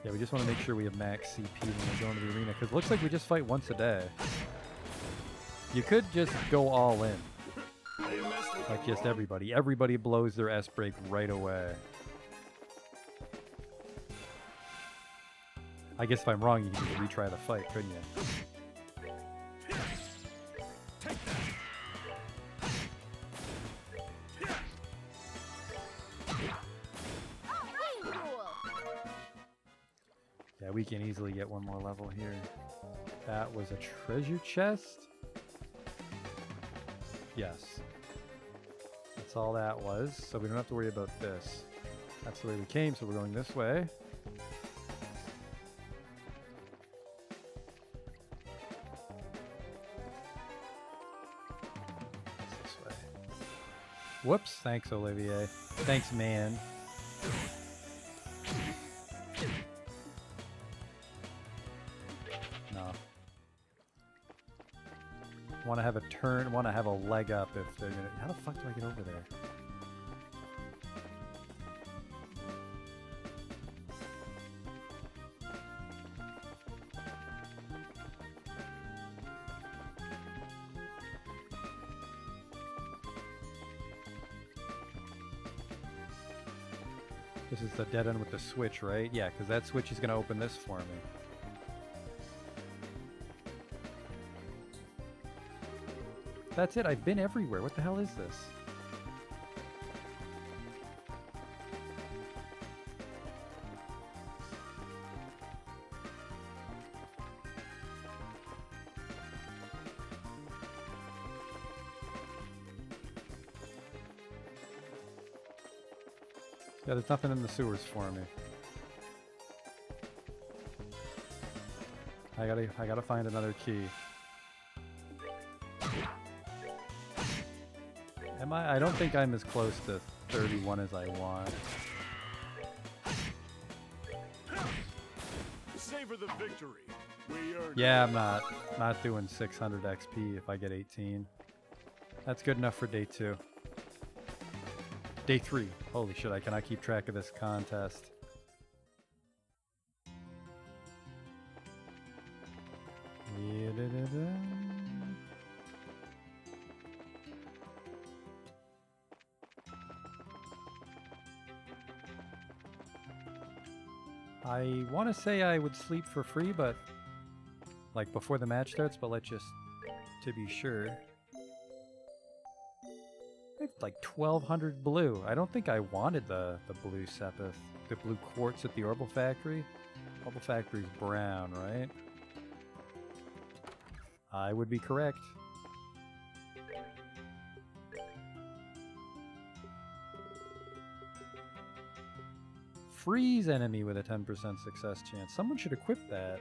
Yeah, we just want to make sure we have max CP when we go into the arena, because it looks like we just fight once a day. You could just go all in. Like just everybody. Everybody blows their S-break right away. I guess if I'm wrong, you can just retry the fight, couldn't you? Yeah, we can easily get one more level here. That was a treasure chest? Yes. That's all that was, so we don't have to worry about this. That's the way we came, so we're going this way. This way. Whoops, thanks Olivier. Thanks, man. Want to have a turn, want to have a leg up if they're gonna... How the fuck do I get over there? This is the dead end with the switch, right? Yeah, because that switch is going to open this for me. That's it, I've been everywhere. What the hell is this? Yeah, there's nothing in the sewers for me. I gotta find another key. Am I? I don't think I'm as close to 31 as I want. Savor the victory. We earned Yeah, I'm not doing 600 XP if I get 18. That's good enough for day 2. Day 3. Holy shit, I cannot keep track of this contest. I want to say I would sleep for free, but like before the match starts, but let's just to be sure. It's like 1200 blue. I don't think I wanted the blue sepith, the blue quartz at the Orbital Factory. Orbital Factory's brown, right? I would be correct. Freeze enemy with a 10% success chance. Someone should equip that.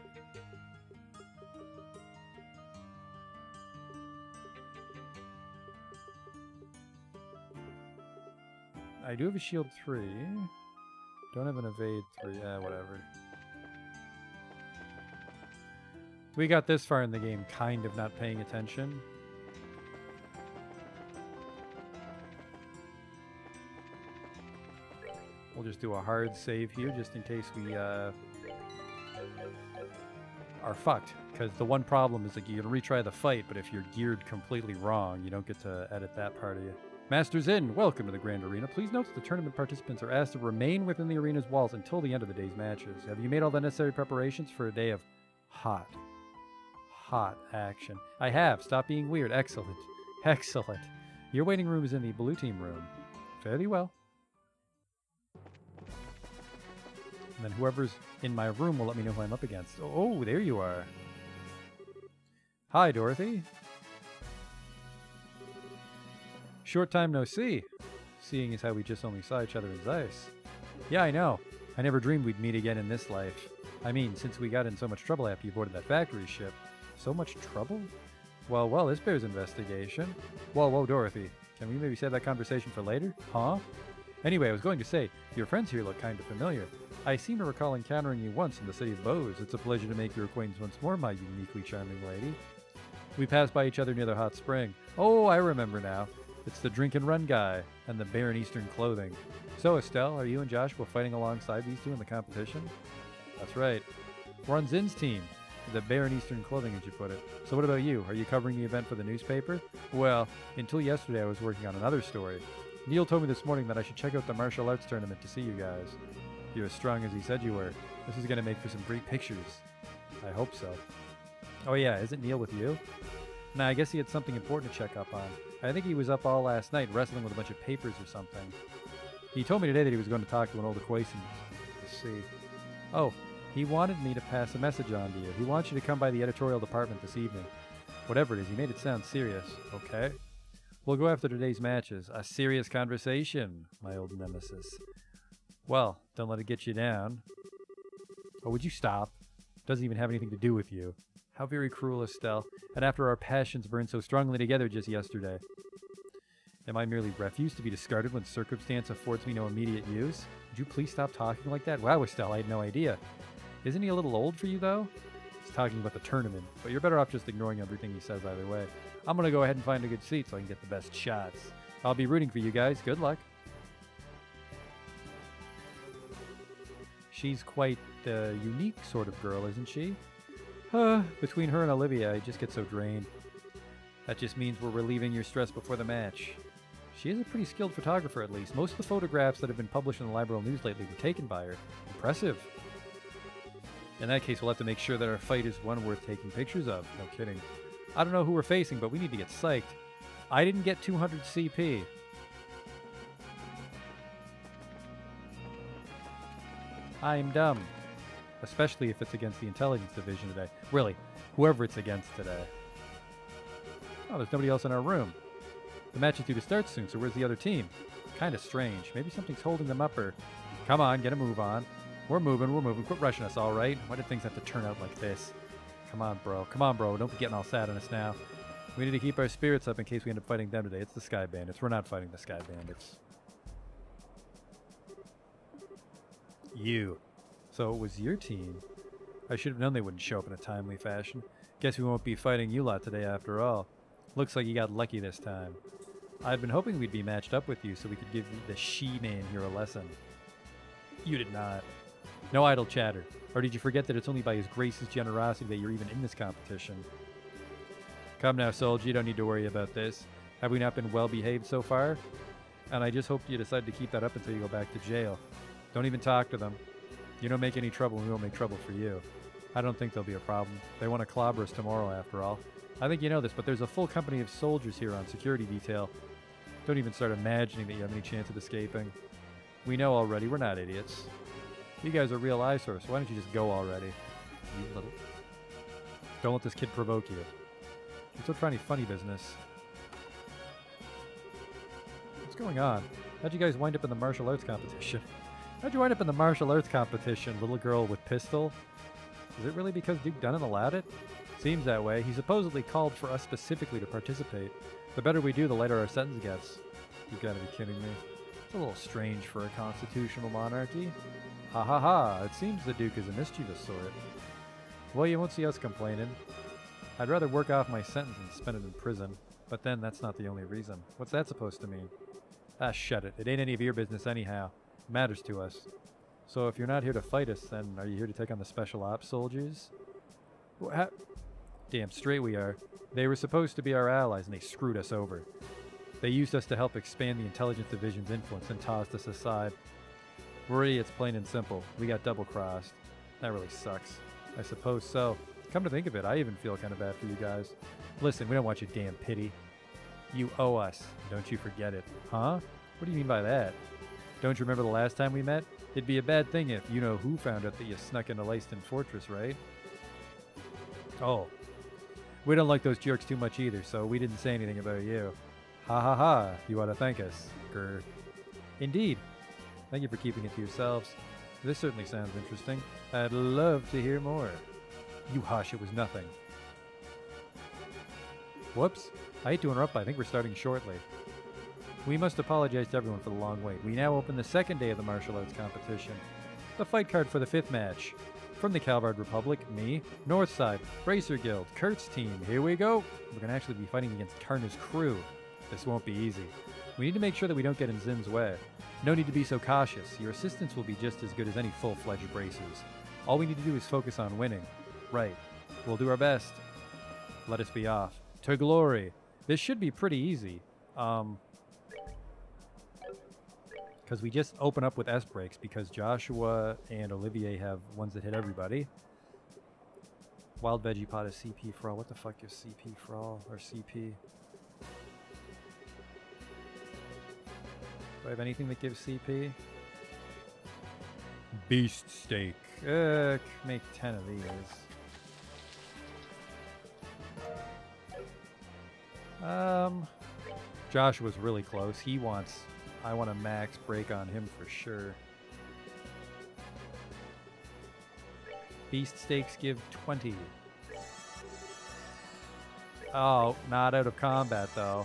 I do have a shield 3. Don't have an evade 3. Whatever. We got this far in the game kind of not paying attention. We'll just do a hard save here just in case we are fucked. Because the one problem is that you can retry the fight, but if you're geared completely wrong, you don't get to edit that part of you. Masters in, welcome to the Grand Arena. Please note that the tournament participants are asked to remain within the arena's walls until the end of the day's matches. Have you made all the necessary preparations for a day of hot action? I have. Stop being weird. Excellent. Excellent. Your waiting room is in the blue team room. Fairly well. And then whoever's in my room will let me know who I'm up against. Oh, there you are. Hi, Dorothy. Short time no see. Seeing as how we just only saw each other in Zeiss. Yeah, I know. I never dreamed we'd meet again in this life. I mean, since we got in so much trouble after you boarded that factory ship. So much trouble? Well, this bears investigation. Whoa, Dorothy. Can we maybe save that conversation for later? Huh? Anyway, I was going to say, your friends here look kind of familiar. I seem to recall encountering you once in the city of Bose. It's a pleasure to make your acquaintance once more, my uniquely charming lady. We passed by each other near the hot spring. Oh, I remember now. It's the drink and run guy and the Baron Eastern clothing. So, Estelle, are you and Joshua fighting alongside these two in the competition? That's right. We're on Zin's team. The Baron Eastern clothing, as you put it. So what about you? Are you covering the event for the newspaper? Well, until yesterday I was working on another story. Neil told me this morning that I should check out the martial arts tournament to see you guys. You're as strong as he said you were. This is going to make for some great pictures. I hope so. Oh yeah, isn't Neil with you? Nah, I guess he had something important to check up on. I think he was up all last night wrestling with a bunch of papers or something. He told me today that he was going to talk to an old acquaintance. Let's see. Oh, he wanted me to pass a message on to you. He wants you to come by the editorial department this evening. Whatever it is, he made it sound serious. Okay. We'll go after today's matches. A serious conversation, my old nemesis. Well, don't let it get you down. Oh, would you stop? Doesn't even have anything to do with you. How very cruel, Estelle. And after our passions burned so strongly together just yesterday. Am I merely refuse to be discarded when circumstance affords me no immediate use? Would you please stop talking like that? Wow, Estelle, I had no idea. Isn't he a little old for you, though? He's talking about the tournament, but you're better off just ignoring everything he says either way. I'm going to go ahead and find a good seat so I can get the best shots. I'll be rooting for you guys. Good luck. She's quite a unique sort of girl, isn't she? Between her and Olivia, I just get so drained. That just means we're relieving your stress before the match. She is a pretty skilled photographer, at least. Most of the photographs that have been published in the Liberal News lately were taken by her. Impressive. In that case, we'll have to make sure that our fight is one worth taking pictures of. No kidding. I don't know who we're facing, but we need to get psyched. I didn't get 200 CP. I'm dumb. Especially if it's against the Intelligence Division today. Really, whoever it's against today. Oh, there's nobody else in our room. The match is due to start soon, so where's the other team? Kind of strange. Maybe something's holding them up or... Come on, get a move on. We're moving, we're moving. Quit rushing us, all right? Why did things have to turn out like this? Come on, bro. Come on, bro. Don't be getting all sad on us now. We need to keep our spirits up in case we end up fighting them today. It's the Sky Bandits. We're not fighting the Sky Bandits. You. So it was your team. I should have known they wouldn't show up in a timely fashion. Guess we won't be fighting you lot today after all. Looks like you got lucky this time. I'd been hoping we'd be matched up with you so we could give the she-man here a lesson. You did not. No idle chatter. Or did you forget that it's only by his grace's generosity that you're even in this competition? Come now, soldier, you don't need to worry about this. Have we not been well behaved so far? And I just hope you decide to keep that up until you go back to jail. Don't even talk to them. You don't make any trouble and we won't make trouble for you. I don't think there'll be a problem. They want to clobber us tomorrow after all. I think you know this, but there's a full company of soldiers here on security detail. Don't even start imagining that you have any chance of escaping. We know already, we're not idiots. You guys are real eyesores, so why don't you just go already? You little... Don't let this kid provoke you. You're still trying funny business. What's going on? How'd you guys wind up in the martial arts competition? How'd you wind up in the martial arts competition, little girl with pistol? Is it really because Duke Dunnan allowed it? Seems that way. He supposedly called for us specifically to participate. The better we do, the lighter our sentence gets. You've got to be kidding me. It's a little strange for a constitutional monarchy. Ha ha ha, it seems the Duke is a mischievous sort. Well, you won't see us complaining. I'd rather work off my sentence and spend it in prison. But then that's not the only reason. What's that supposed to mean? Ah, shut it. It ain't any of your business anyhow. It matters to us. So if you're not here to fight us, then are you here to take on the special ops soldiers? Damn straight we are. They were supposed to be our allies and they screwed us over. They used us to help expand the intelligence division's influence and tossed us aside. We're idiots, plain and simple. We got double-crossed. That really sucks. I suppose so. Come to think of it, I even feel kind of bad for you guys. Listen, we don't want your damn pity. You owe us. Don't you forget it. Huh? What do you mean by that? Don't you remember the last time we met? It'd be a bad thing if you-know-who found out that you snuck into Leiston Fortress, right? Oh. We don't like those jerks too much either, so we didn't say anything about you. Ha ha ha, you ought to thank us. Grr. Indeed. Thank you for keeping it to yourselves. This certainly sounds interesting. I'd love to hear more. You hush, it was nothing. Whoops. I hate to interrupt, but I think we're starting shortly. We must apologize to everyone for the long wait. We now open the second day of the martial arts competition. The fight card for the 5th match. From the Calvard Republic, me, Northside, Bracer Guild, Kurt's team. Here we go. We're going to actually be fighting against Karna's crew. This won't be easy. We need to make sure that we don't get in Zin's way. No need to be so cautious. Your assistants will be just as good as any full-fledged bracers. All we need to do is focus on winning. Right. We'll do our best. Let us be off. To glory. This should be pretty easy. Because we just open up with S-breaks because Joshua and Olivier have ones that hit everybody. Wild Veggie Pot is CP for all. What the fuck is CP for all? Or CP? Do I have anything that gives CP? Beast Steak. Make 10 of these. Joshua's really close. He wants... I want a max break on him for sure. Beast Steaks give 20. Oh, not out of combat though.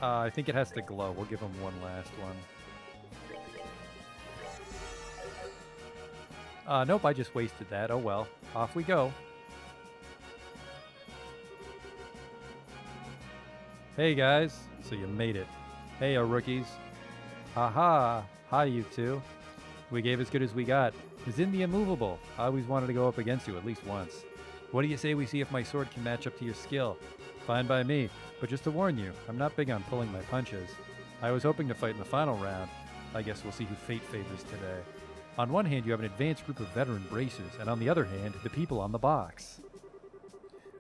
I think it has to glow. We'll give him one last one. Nope, I just wasted that. Oh well. Off we go. Hey guys, so you made it. Hey, rookies. Haha, hi you two. We gave as good as we got. Zin the immovable. I always wanted to go up against you at least once. What do you say we see if my sword can match up to your skill? Fine by me, but just to warn you, I'm not big on pulling my punches. I was hoping to fight in the final round. I guess we'll see who fate favors today. On one hand, you have an advanced group of veteran bracers, and on the other hand, the people on the box.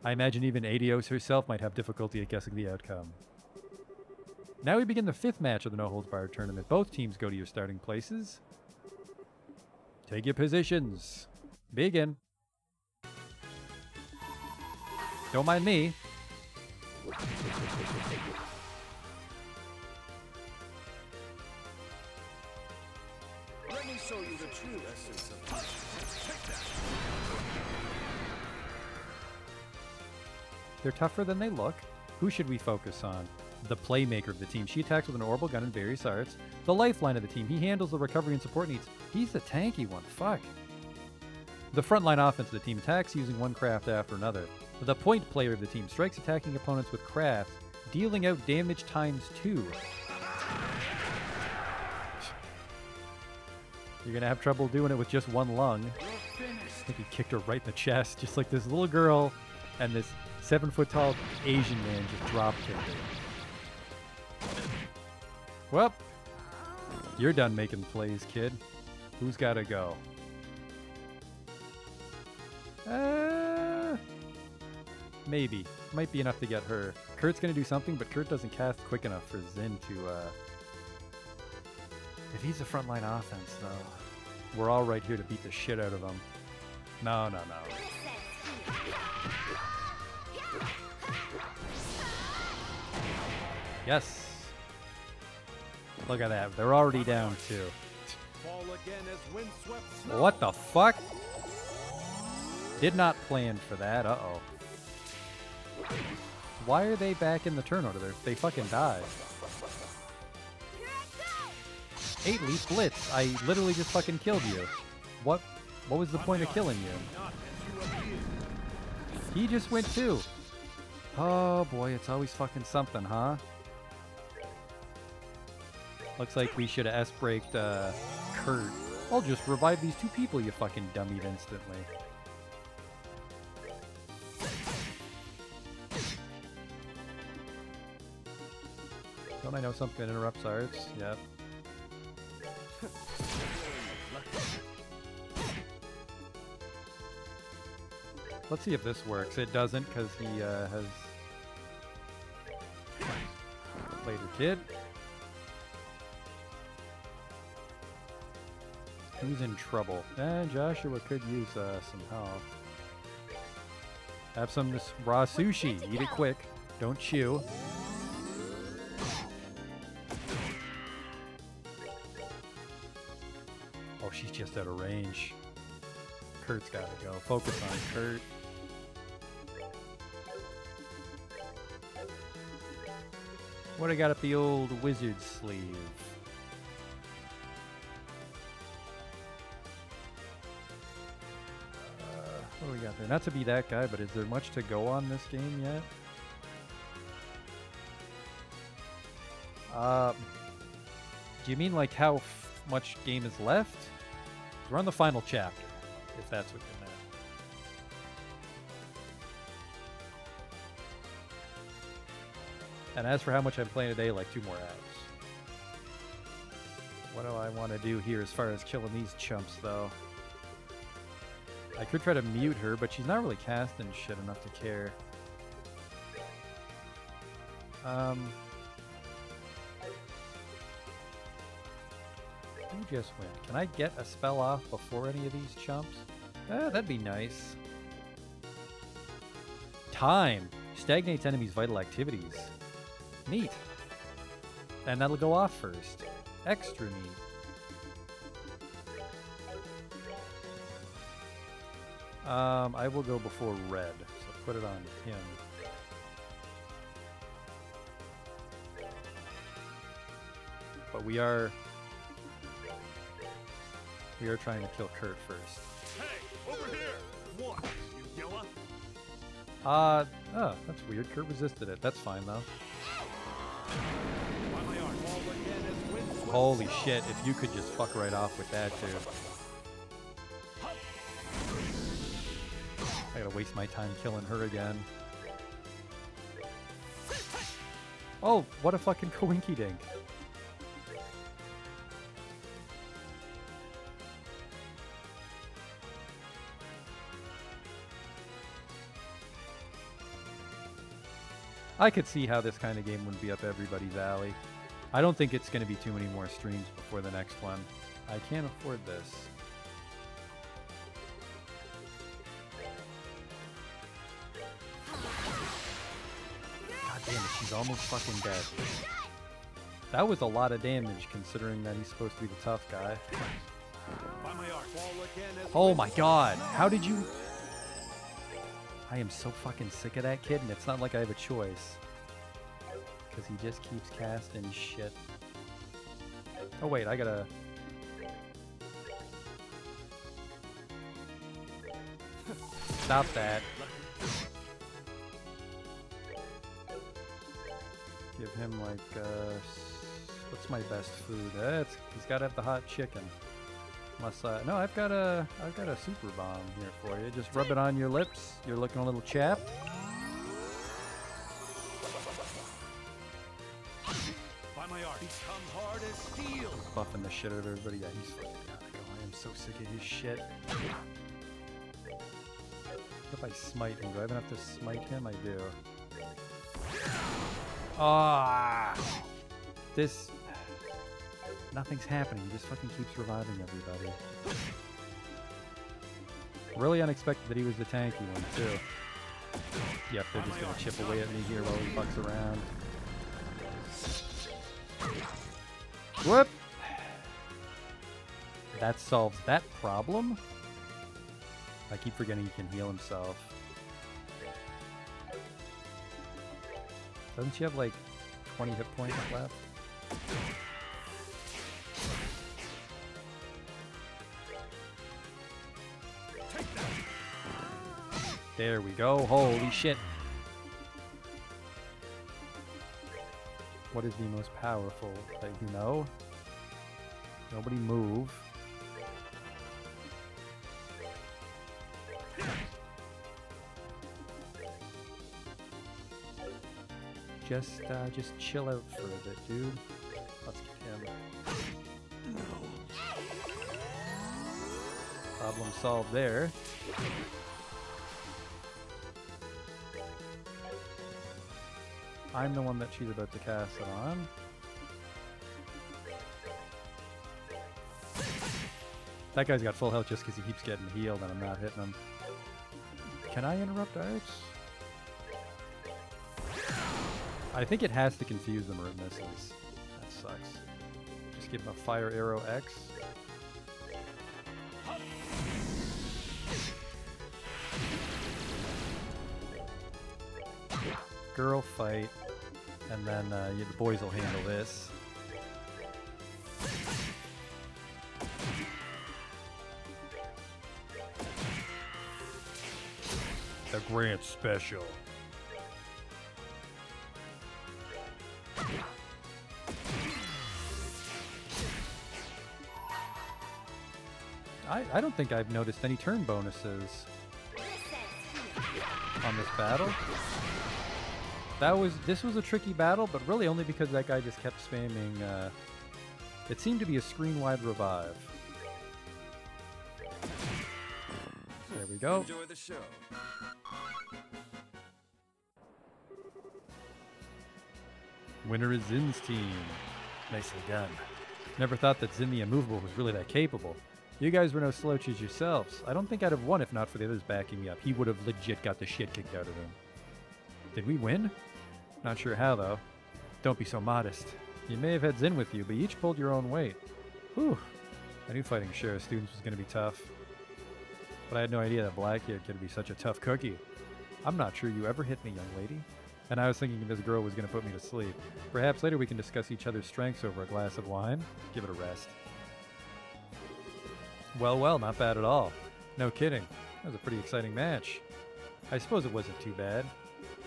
I imagine even Adios herself might have difficulty at guessing the outcome. Now we begin the 5th match of the No Holds Barred tournament. Both teams go to your starting places. Take your positions. Begin. Don't mind me. show you the true essence of power. They're tougher than they look. Who should we focus on? The playmaker of the team. She attacks with an orbital gun and various arts. The lifeline of the team. He handles the recovery and support needs. He's the tanky one. Fuck. The frontline offense of the team attacks using one craft after another. The point player of the team strikes attacking opponents with crafts, dealing out damage times 2. You're gonna have trouble doing it with just one lung. I think he kicked her right in the chest, just like this little girl and this 7-foot-tall Asian man just drop kicked her. Well, you're done making plays, kid. Who's gotta go? Maybe. Might be enough to get her. Kurt's gonna do something, but Kurt doesn't cast quick enough for Zin to, If he's a frontline offense, though, we're all right here to beat the shit out of him. No, no, no. Yes. Look at that. They're already down, too. Fall again as windswept snow. What the fuck? Did not plan for that. Uh-oh. Why are they back in the turn order? They fucking died. 8 leaf blitz. I literally just fucking killed you. What was the point of killing you? He just went too. Oh boy, it's always fucking something, huh? Looks like we should have S-braked Kurt. I'll just revive these 2 people you fucking dummied instantly. Don't I know something interrupts arts? Yep. Let's see if this works. It doesn't because he has... Later, kid. Who's in trouble? Joshua could use some help. Have some raw sushi. Eat it quick. Don't chew. Oh, she's just out of range. Kurt's gotta go. Focus on Kurt. What I got up the old wizard sleeve? What do we got there? Not to be that guy, but is there much to go on this game yet? Do you mean like how much game is left? We're on the final chapter, if that's what you meant. And as for how much I'm playing today, like 2 more hours. What do I want to do here as far as killing these chumps, though? I could try to mute her, but she's not really casting shit enough to care. Who just went? Can I get a spell off before any of these chumps? That'd be nice. Time. Stagnates enemies' vital activities. Neat. And that'll go off first. Extra neat. I will go before red, so put it on him. But we are trying to kill Kurt first. Hey, over here! What? You yella? Oh, that's weird. Kurt resisted it. That's fine though. By my arm. Fall again as windswept Holy snow. shit, if you could just fuck right off with that, dude. I gotta waste my time killing her again. Oh, what a fucking coinky dink. I could see how this kind of game wouldn't be up everybody's alley. I don't think it's going to be too many more streams before the next one. I can't afford this. God damn it, she's almost fucking dead. That was a lot of damage considering that he's supposed to be the tough guy. By my art. Fall again as Oh my god. How did you... I am so fucking sick of that kid, and it's not like I have a choice. Because he just keeps casting shit. Oh wait, I gotta... Stop that. Give him like, what's my best food? He's gotta have the hot chicken. Unless, no, I've got a super bomb here for you. Just rub it on your lips. You're looking a little chapped. by my art. Become hard as steel. Buffing the shit out of everybody. Yeah, he's fucking gotta go. I am so sick of his shit. What if I smite him? Do I even have to smite him? I do. Ah! This... Nothing's happening. He just fucking keeps reviving everybody. Really unexpected that he was the tanky one, too. Yep, they're just gonna chip away at me here while he fucks around. Whoop! That solves that problem. I keep forgetting he can heal himself. Doesn't she have like 20 hit points left? There we go. Holy shit. What is the most powerful that you know? Nobody move. Just chill out for a bit, dude. Let's get him. Problem solved there. I'm the one that she's about to cast it on. That guy's got full health just because he keeps getting healed and I'm not hitting him. Can I interrupt arts? I think it has to confuse them or it misses. That sucks. Just give him a fire arrow X. Girl fight, and then yeah, the boys will handle this. The Grand Special. I don't think I've noticed any turn bonuses on this battle. This was a tricky battle, but really only because that guy just kept spamming, it seemed to be a screen-wide revive. There we go. Enjoy the show. Winner is Zin's team. Nicely done. Never thought that Zin the Immovable was really that capable. You guys were no slouches yourselves. I don't think I'd have won if not for the others backing me up. He would have legit got the shit kicked out of him. Did we win? Not sure how, though. Don't be so modest. You may have had Zin with you, but you each pulled your own weight. Whew. I knew fighting sheriff students was going to be tough. But I had no idea that Blackhead could be such a tough cookie. I'm not sure you ever hit me, young lady. And I was thinking this girl was going to put me to sleep. Perhaps later we can discuss each other's strengths over a glass of wine. Give it a rest. Well, well, not bad at all. No kidding. That was a pretty exciting match. I suppose it wasn't too bad.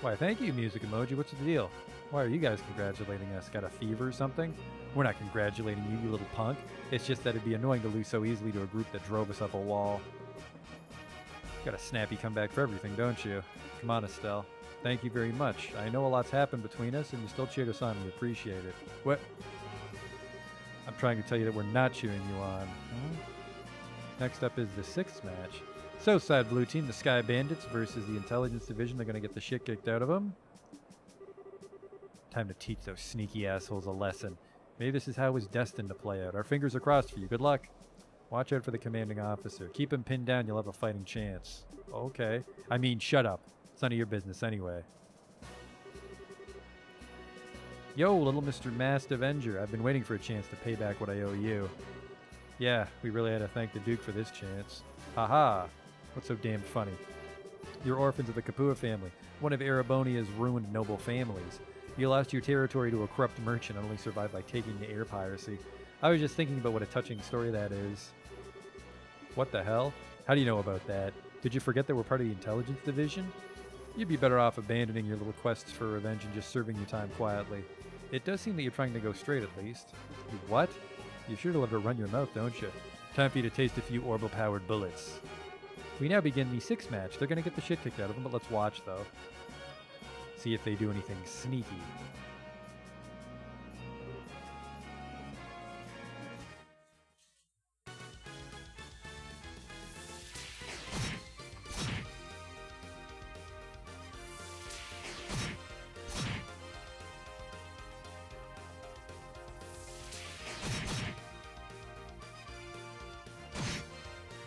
Why, thank you, Music Emoji. What's the deal? Why are you guys congratulating us? Got a fever or something? We're not congratulating you, you little punk. It's just that it'd be annoying to lose so easily to a group that drove us up a wall. Got a snappy comeback for everything, don't you? Come on, Estelle. Thank you very much. I know a lot's happened between us, and you still cheered us on. We appreciate it. What? I'm trying to tell you that we're not cheering you on. Hmm? Next up is the 6th match. Southside Blue Team, the Sky Bandits versus the Intelligence Division. They're going to get the shit kicked out of them. Time to teach those sneaky assholes a lesson. Maybe this is how it was destined to play out. Our fingers are crossed for you. Good luck. Watch out for the commanding officer. Keep him pinned down. You'll have a fighting chance. Okay. I mean, shut up. It's none of your business anyway. Yo, little Mr. Masked Avenger. I've been waiting for a chance to pay back what I owe you. Yeah, we really had to thank the Duke for this chance. Haha. What's so damn funny? You're orphans of the Kapua family, one of Erebonia's ruined noble families. You lost your territory to a corrupt merchant and only survived by taking to air piracy. I was just thinking about what a touching story that is. What the hell? How do you know about that? Did you forget that we're part of the intelligence division? You'd be better off abandoning your little quests for revenge and just serving your time quietly. It does seem that you're trying to go straight at least. You what? You sure to love to run your mouth, don't you? Time for you to taste a few orbital-powered bullets. We now begin the 6th match. They're going to get the shit kicked out of them, but let's watch, though. See if they do anything sneaky.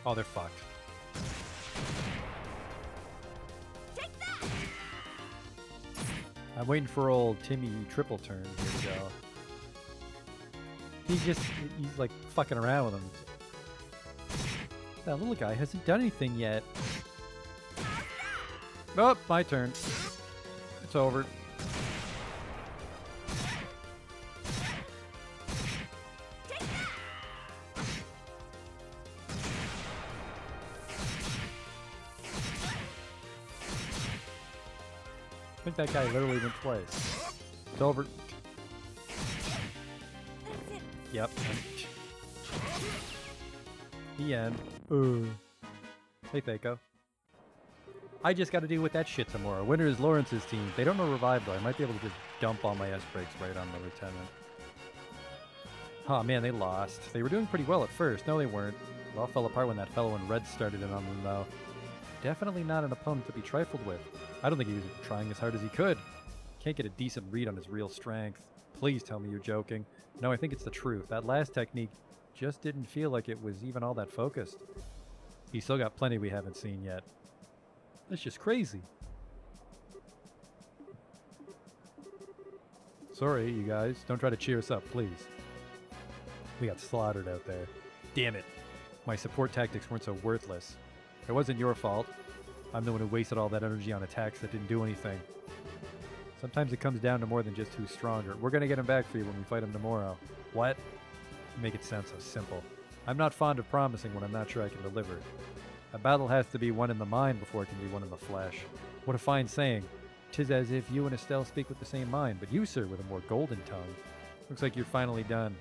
Oh, they're fucked. I'm waiting for old Timmy triple turn. Here we go. He's like fucking around with him. That little guy hasn't done anything yet. Oh, my turn. It's over. I think that guy literally went twice. It's over. Yep. The end. Hey, Fako. I just got to deal with that shit tomorrow. Winner is Lawrence's team. They don't know Revive, though. I might be able to just dump all my S-breaks right on the Lieutenant. Oh, man, they lost. They were doing pretty well at first. No, they weren't. It all fell apart when that fellow in red started in on them, though. Definitely not an opponent to be trifled with. I don't think he was trying as hard as he could. Can't get a decent read on his real strength. Please tell me you're joking. No, I think it's the truth. That last technique just didn't feel like it was even all that focused. He's still got plenty we haven't seen yet. That's just crazy. Sorry, you guys. Don't try to cheer us up, please. We got slaughtered out there. Damn it. My support tactics weren't so worthless. It wasn't your fault. I'm the one who wasted all that energy on attacks that didn't do anything. Sometimes it comes down to more than just who's stronger. We're gonna get him back for you when we fight him tomorrow. What? You make it sound so simple. I'm not fond of promising when I'm not sure I can deliver. A battle has to be won in the mind before it can be won in the flesh. What a fine saying. 'Tis as if you and Estelle speak with the same mind, but you, sir, with a more golden tongue. Looks like you're finally done.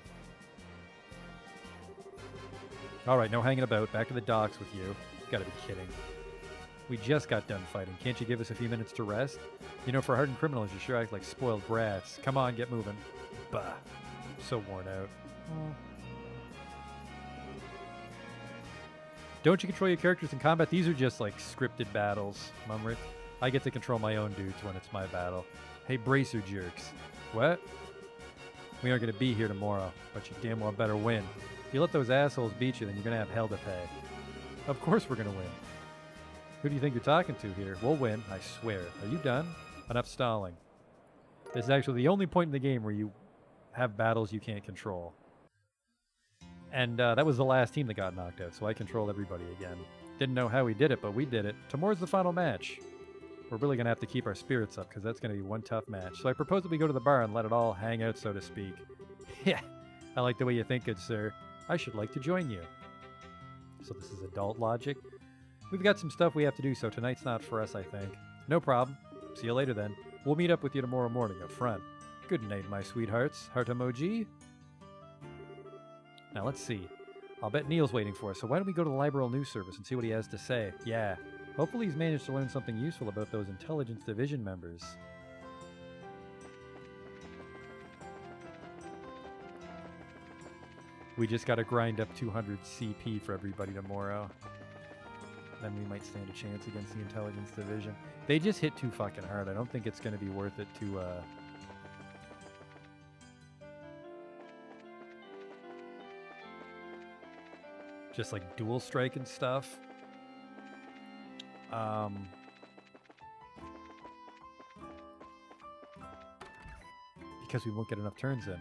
Alright, no hanging about. Back to the docks with you. You gotta be kidding. We just got done fighting. Can't you give us a few minutes to rest? You know, for hardened criminals, you sure act like spoiled brats. Come on, get moving. Bah. I'm so worn out. Don't you control your characters in combat? These are just like scripted battles, Mumrick. I get to control my own dudes when it's my battle. Hey, bracer jerks. What? We aren't going to be here tomorrow, but you damn well better win. If you let those assholes beat you, then you're going to have hell to pay. Of course we're going to win. Who do you think you're talking to here? We'll win, I swear. Are you done? Enough stalling. This is actually the only point in the game where you have battles you can't control. And that was the last team that got knocked out, so I control everybody again. Didn't know how we did it, but we did it. Tomorrow's the final match. We're really going to have to keep our spirits up, because that's going to be one tough match. So I propose that we go to the bar and let it all hang out, so to speak. Yeah, I like the way you think, good sir. I should like to join you. So this is adult logic. We've got some stuff we have to do, so tonight's not for us, I think. No problem. See you later, then. We'll meet up with you tomorrow morning up front. Good night, my sweethearts. Heart emoji. Now, let's see. I'll bet Neil's waiting for us, so why don't we go to the Liberal News Service and see what he has to say? Yeah. Hopefully he's managed to learn something useful about those Intelligence Division members. We just gotta grind up 200 CP for everybody tomorrow. Then we might stand a chance against the Intelligence Division. They just hit too fucking hard. I don't think it's gonna be worth it to, just like dual strike and stuff. Because we won't get enough turns in.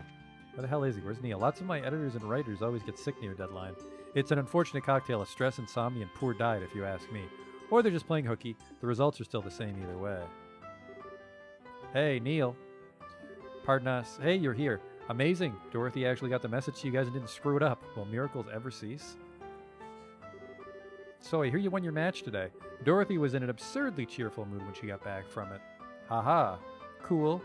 Where the hell is he? Where's Neil? Lots of my editors and writers always get sick near deadline. It's an unfortunate cocktail of stress, insomnia, and poor diet, if you ask me. Or they're just playing hooky. The results are still the same either way. Hey, Neil. Pardon us. Hey, you're here. Amazing. Dorothy actually got the message to you guys and didn't screw it up. Will miracles ever cease? So I hear you won your match today. Dorothy was in an absurdly cheerful mood when she got back from it. Haha. Cool.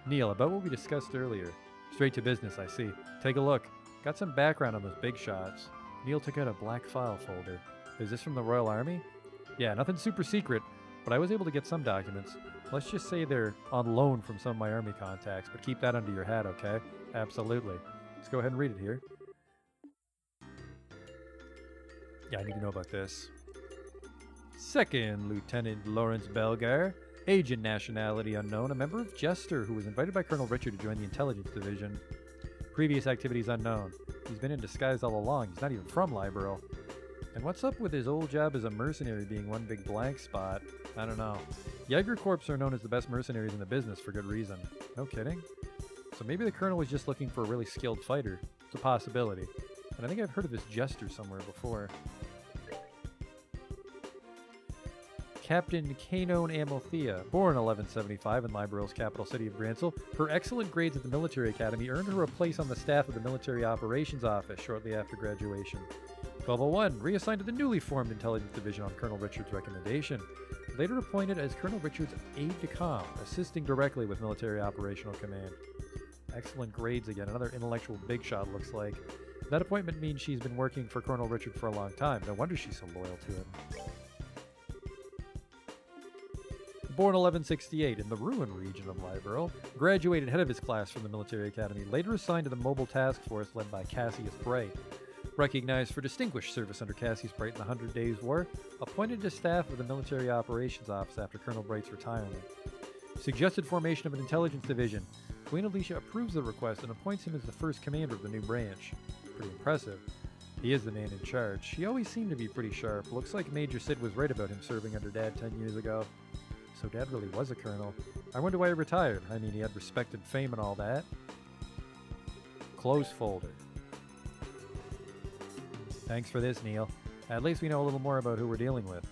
Neil, about what we discussed earlier. Straight to business, I see. Take a look. Got some background on those big shots. Neil took out a black file folder. Is this from the Royal Army? Yeah, nothing super secret, but I was able to get some documents. Let's just say they're on loan from some of my Army contacts, but keep that under your hat, okay? Absolutely. Let's go ahead and read it here. Yeah, I need to know about this. Second Lieutenant Lawrence Belgar, agent nationality unknown, a member of Jester who was invited by Colonel Richard to join the Intelligence Division. Previous activities unknown. He's been in disguise all along. He's not even from Liberal. And what's up with his old job as a mercenary being one big blank spot? I don't know. Jaeger Corps are known as the best mercenaries in the business for good reason. No kidding? So maybe the Colonel was just looking for a really skilled fighter. It's a possibility. And I think I've heard of this Jester somewhere before. Captain Kanone Amalthea, born 1175 in Liberal's capital city of Gransel, her excellent grades at the military academy earned her a place on the staff of the military operations office shortly after graduation. 1201, reassigned to the newly formed intelligence division on Colonel Richard's recommendation. Later appointed as Colonel Richard's aide-de-camp, assisting directly with military operational command. Excellent grades again, another intellectual big shot looks like. That appointment means she's been working for Colonel Richard for a long time. No wonder she's so loyal to him. Born 1168 in the Ruin region of Liberal, graduated head of his class from the military academy, later assigned to the mobile task force led by Cassius Bright. Recognized for distinguished service under Cassius Bright in the 100 Days War, appointed to staff of the military operations office after Colonel Bright's retirement. Suggested formation of an intelligence division. Queen Alicia approves the request and appoints him as the first commander of the new branch. Pretty impressive. He is the man in charge. He always seemed to be pretty sharp. Looks like Major Sid was right about him serving under Dad 10 years ago. So Dad really was a colonel. I wonder why he retired. I mean, he had respect and fame and all that. Close folder. Thanks for this, Neil. At least we know a little more about who we're dealing with.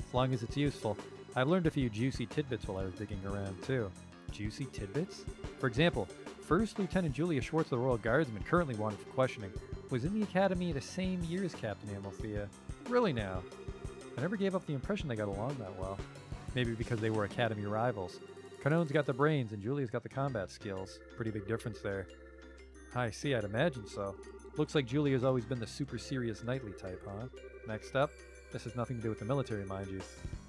As long as it's useful. I've learned a few juicy tidbits while I was digging around, too. Juicy tidbits? For example, First Lieutenant Julia Schwartz, the Royal Guardsman, currently wanted for questioning, was in the academy the same year as Captain Amalthea. Really now? I never gave up the impression they got along that well. Maybe because they were academy rivals. Canone's got the brains and Julia's got the combat skills. Pretty big difference there. I see, I'd imagine so. Looks like Julia's always been the super serious knightly type, huh? Next up, this has nothing to do with the military, mind you.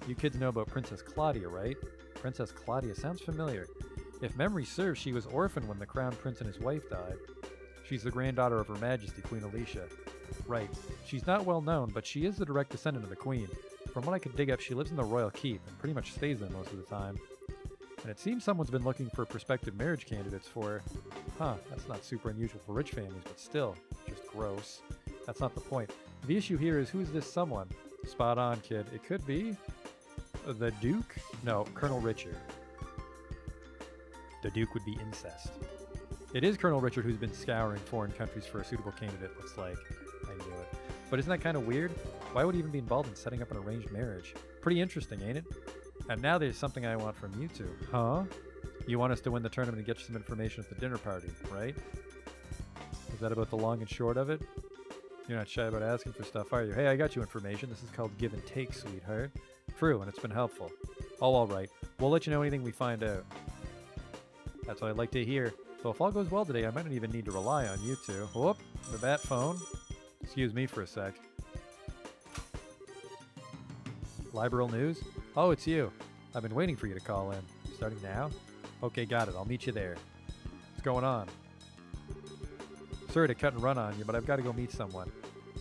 You kids know about Princess Claudia, right? Princess Claudia sounds familiar. If memory serves, she was orphaned when the Crown Prince and his wife died. She's the granddaughter of Her Majesty, Queen Alicia. Right. She's not well known, but she is the direct descendant of the Queen. From what I could dig up, she lives in the Royal Keep and pretty much stays there most of the time. And it seems someone's been looking for prospective marriage candidates for her. Huh, that's not super unusual for rich families, but still, just gross. That's not the point. The issue here is who's this someone? Spot on, kid. It could be... the Duke? No, Colonel Richard. The Duke would be incest. It is Colonel Richard who's been scouring foreign countries for a suitable candidate, looks like. I knew it. But isn't that kind of weird? Why would he even be involved in setting up an arranged marriage? Pretty interesting, ain't it? And now there's something I want from you two. Huh? You want us to win the tournament and get you some information at the dinner party, right? Is that about the long and short of it? You're not shy about asking for stuff, are you? Hey, I got you information. This is called give and take, sweetheart. True, and it's been helpful. Oh, all right. We'll let you know anything we find out. That's what I'd like to hear. So if all goes well today, I might not even need to rely on you two. Whoop, the bat phone. Excuse me for a sec. Liberal news? Oh, it's you. I've been waiting for you to call in. Starting now? Okay, got it. I'll meet you there. What's going on? Sorry to cut and run on you, but I've got to go meet someone.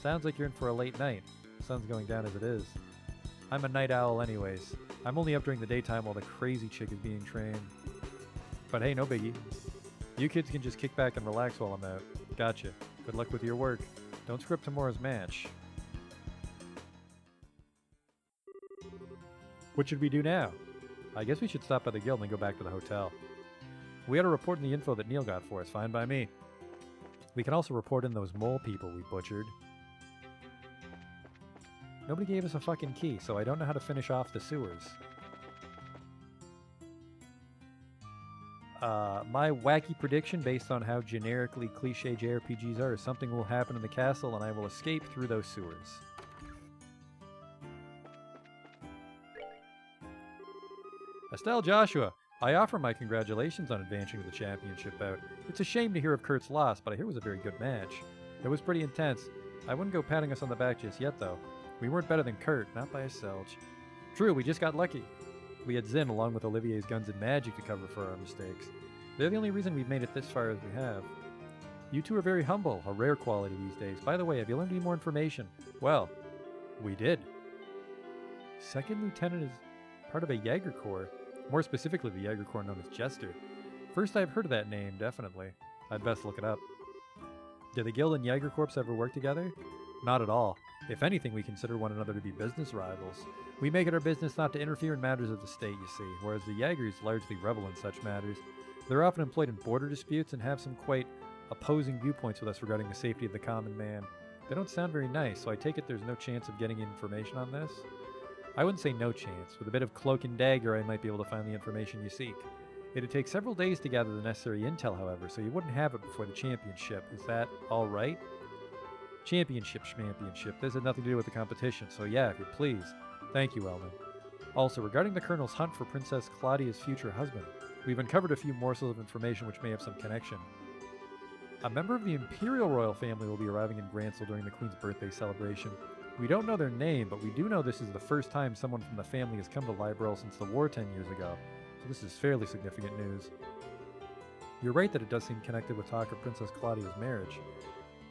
Sounds like you're in for a late night. Sun's going down as it is. I'm a night owl anyways. I'm only up during the daytime while the crazy chick is being trained. But hey, no biggie. You kids can just kick back and relax while I'm out. Gotcha. Good luck with your work. Don't screw up tomorrow's match. What should we do now? I guess we should stop by the guild and go back to the hotel. We ought to report in the info that Neil got for us. Fine by me. We can also report in those mole people we butchered. Nobody gave us a fucking key, so I don't know how to finish off the sewers. My wacky prediction based on how generically cliche JRPGs are is something will happen in the castle and I will escape through those sewers. Estelle Joshua, I offer my congratulations on advancing to the championship bout. It's a shame to hear of Kurt's loss, but I hear it was a very good match. It was pretty intense. I wouldn't go patting us on the back just yet, though. We weren't better than Kurt, not by a selge. True, we just got lucky. We had Zin along with Olivier's guns and magic to cover for our mistakes. They're the only reason we've made it this far as we have. You two are very humble, a rare quality these days. By the way, have you learned any more information? Well, we did. Second Lieutenant is part of a Jaeger Corps. More specifically, the Jaeger Corps known as Jester. First I've heard of that name, definitely. I'd best look it up. Did the Guild and Jaeger Corps ever work together? Not at all. If anything, we consider one another to be business rivals. We make it our business not to interfere in matters of the state, you see, whereas the Jaegers largely revel in such matters. They're often employed in border disputes and have some quite opposing viewpoints with us regarding the safety of the common man. They don't sound very nice, so I take it there's no chance of getting information on this? I wouldn't say no chance. With a bit of cloak and dagger, I might be able to find the information you seek. It'd take several days to gather the necessary intel, however, so you wouldn't have it before the championship. Is that all right? Championship. This had nothing to do with the competition, so yeah, if you please. Thank you, Elman. Also, regarding the Colonel's hunt for Princess Claudia's future husband, we've uncovered a few morsels of information which may have some connection. A member of the Imperial Royal family will be arriving in Gransel during the Queen's birthday celebration. We don't know their name, but we do know this is the first time someone from the family has come to Liberl since the war 10 years ago, so this is fairly significant news. You're right that it does seem connected with talk of Princess Claudia's marriage.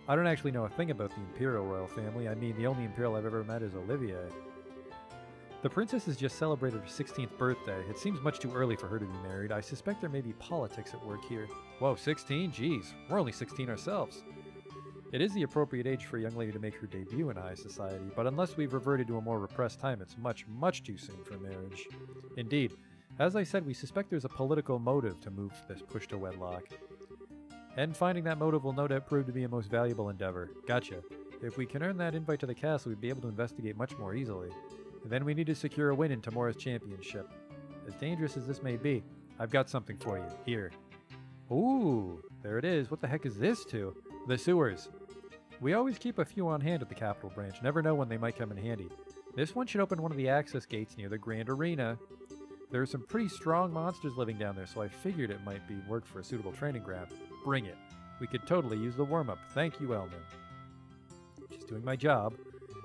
I don't actually know a thing about the Imperial Royal family. I mean, the only Imperial I've ever met is Olivier. The princess has just celebrated her 16th birthday. It seems much too early for her to be married. I suspect there may be politics at work here. Whoa, 16? Jeez, we're only 16 ourselves. It is the appropriate age for a young lady to make her debut in high society, but unless we've reverted to a more repressed time, it's much, much too soon for marriage. Indeed, as I said, we suspect there's a political motive to move this push to wedlock. And finding that motive will no doubt prove to be a most valuable endeavor. Gotcha. If we can earn that invite to the castle, we'd be able to investigate much more easily. And then we need to secure a win in tomorrow's championship. As dangerous as this may be, I've got something for you. Here. Ooh, there it is. What the heck is this to? The sewers. We always keep a few on hand at the Capital Branch. Never know when they might come in handy. This one should open one of the access gates near the Grand Arena. There are some pretty strong monsters living down there, so I figured it might be work for a suitable training ground. Bring it. We could totally use the warm-up. Thank you, Elman. Just doing my job.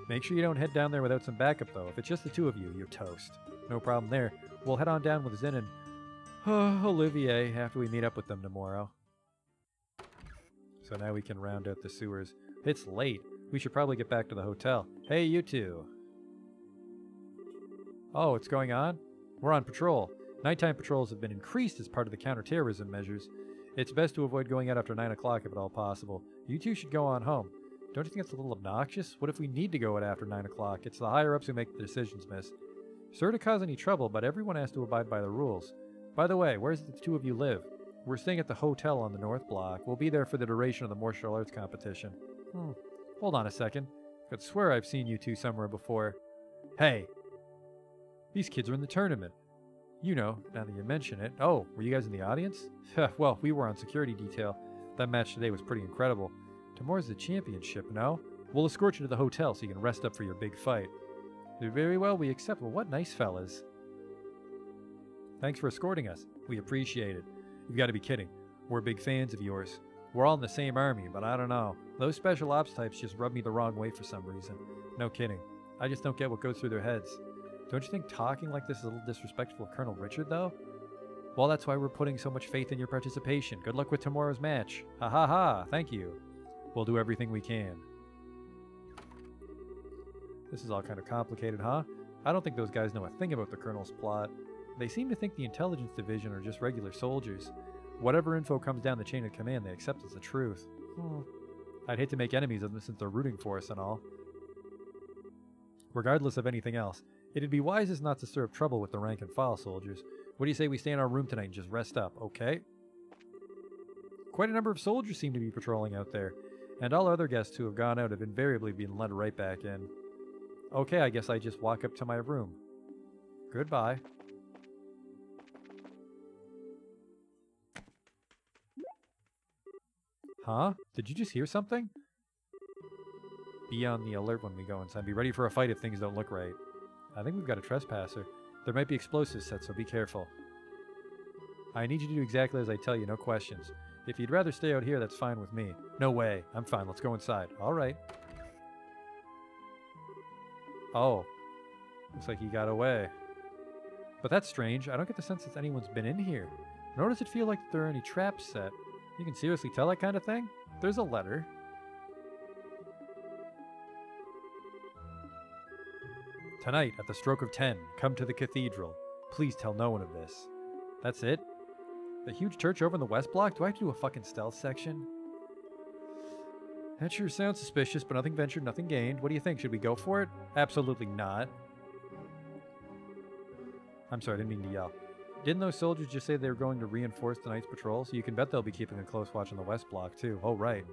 Make sure you don't head down there without some backup, though. If it's just the two of you, you're toast. No problem there. We'll head on down with Zin and Olivier after we meet up with them tomorrow. So now we can round out the sewers. It's late. We should probably get back to the hotel. Hey, you two. Oh, what's going on? We're on patrol. Nighttime patrols have been increased as part of the counterterrorism measures. It's best to avoid going out after 9 o'clock if at all possible. You two should go on home. Don't you think it's a little obnoxious? What if we need to go out after 9 o'clock? It's the higher-ups who make the decisions, miss. Sorry to cause any trouble, but everyone has to abide by the rules. By the way, where's the two of you live? We're staying at the hotel on the North Block. We'll be there for the duration of the martial arts competition. Hold on a second. I could swear I've seen you two somewhere before. Hey! These kids are in the tournament. You know, now that you mention it. Oh, were you guys in the audience? Well, we were on security detail. That match today was pretty incredible. Tomorrow's the championship, no? We'll escort you to the hotel so you can rest up for your big fight. Very well, we accept. Well, what nice fellas. Thanks for escorting us. We appreciate it. You've got to be kidding. We're big fans of yours. We're all in the same army, but I don't know. Those special ops types just rub me the wrong way for some reason. No kidding. I just don't get what goes through their heads. Don't you think talking like this is a little disrespectful of Colonel Richard, though? Well, that's why we're putting so much faith in your participation. Good luck with tomorrow's match. Ha ha ha, thank you. We'll do everything we can. This is all kind of complicated, huh? I don't think those guys know a thing about the Colonel's plot. They seem to think the intelligence division are just regular soldiers. Whatever info comes down the chain of command, they accept as the truth. I'd hate to make enemies of them since they're rooting for us and all. Regardless of anything else, it'd be wisest not to stir up trouble with the rank and file soldiers. What do you say we stay in our room tonight and just rest up, okay? Quite a number of soldiers seem to be patrolling out there, and all other guests who have gone out have invariably been let right back in. Okay, I guess I just walk up to my room. Goodbye. Huh? Did you just hear something? Be on the alert when we go inside. Be ready for a fight if things don't look right. I think we've got a trespasser. There might be explosives set, so be careful. I need you to do exactly as I tell you, no questions. If you'd rather stay out here, that's fine with me. No way. I'm fine. Let's go inside. All right. Oh. Looks like he got away. But that's strange. I don't get the sense that anyone's been in here. Nor does it feel like there are any traps set. You can seriously tell that kind of thing? There's a letter. Tonight, at the stroke of 10, come to the cathedral. Please tell no one of this. That's it? The huge church over in the west block? Do I have to do a fucking stealth section? That sure sounds suspicious, but nothing ventured, nothing gained. What do you think? Should we go for it? Absolutely not. I'm sorry, I didn't mean to yell. Didn't those soldiers just say they were going to reinforce tonight's patrol? So you can bet they'll be keeping a close watch on the west block, too. Oh, right.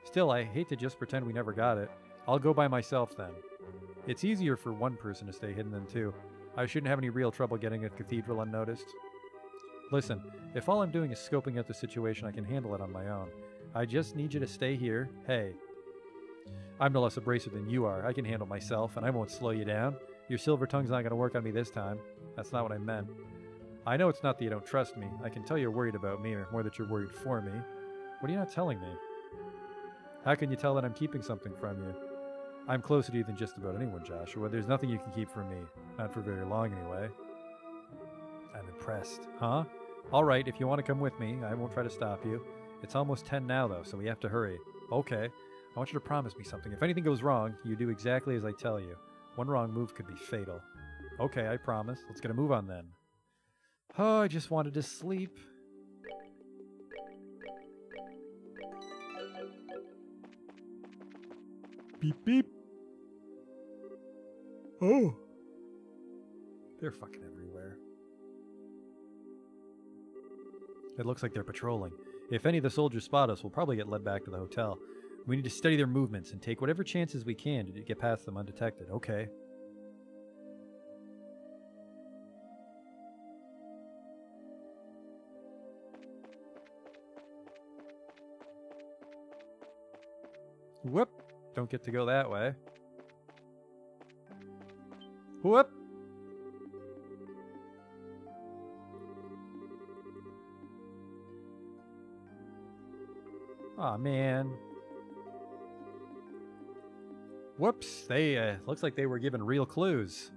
Still, I hate to just pretend we never got it. I'll go by myself, then. It's easier for one person to stay hidden than two. I shouldn't have any real trouble getting a cathedral unnoticed. Listen, if all I'm doing is scoping out the situation, I can handle it on my own. I just need you to stay here. Hey. I'm no less abrasive than you are. I can handle myself, and I won't slow you down. Your silver tongue's not going to work on me this time. That's not what I meant. I know it's not that you don't trust me. I can tell you're worried about me, or more that you're worried for me. What are you not telling me? How can you tell that I'm keeping something from you? I'm closer to you than just about anyone, Joshua. There's nothing you can keep from me. Not for very long, anyway. I'm impressed. Huh? All right, if you want to come with me, I won't try to stop you. It's almost 10 now, though, so we have to hurry. Okay. I want you to promise me something. If anything goes wrong, you do exactly as I tell you. One wrong move could be fatal. Okay, I promise. Let's get a move on, then. Oh, I just wanted to sleep. Beep, beep. Oh. They're fucking everywhere. It looks like they're patrolling. If any of the soldiers spot us, we'll probably get led back to the hotel. We need to study their movements and take whatever chances we can to get past them undetected. Okay. Whoop. Don't get to go that way. Whoop. Aw, man. Whoops. They, looks like they were given real clues.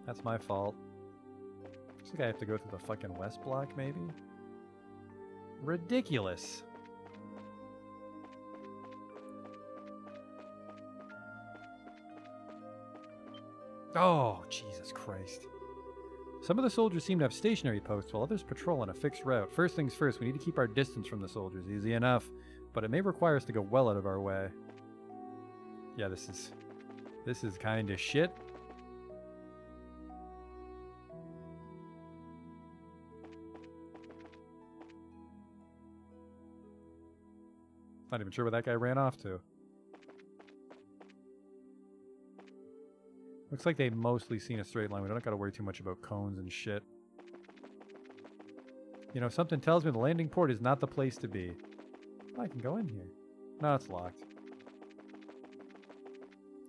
That's my fault. Looks like I have to go through the fucking west block, maybe? Ridiculous. Oh, Jesus Christ. Some of the soldiers seem to have stationary posts, while others patrol on a fixed route. First things first, we need to keep our distance from the soldiers. Easy enough, but it may require us to go well out of our way. Yeah, this is kind of shit. Not even sure where that guy ran off to. Looks like they've mostly seen a straight line. We don't gotta worry too much about cones and shit. You know, something tells me the landing port is not the place to be. I can go in here. No, it's locked.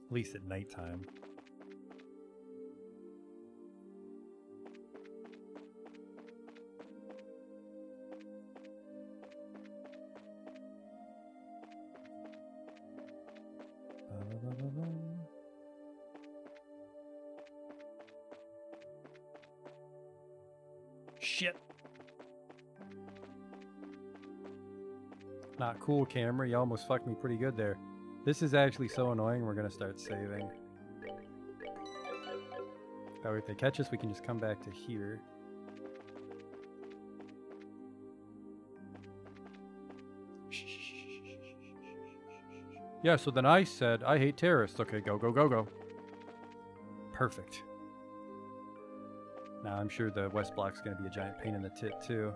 At least at nighttime. Shit. Not cool, camera. You almost fucked me pretty good there. This is actually so annoying, we're gonna start saving. That way if they catch us, we can just come back to here. Yeah, so then I said, I hate terrorists. Okay, go, go, go, go. Perfect. Now I'm sure the west block's gonna be a giant pain in the tit, too.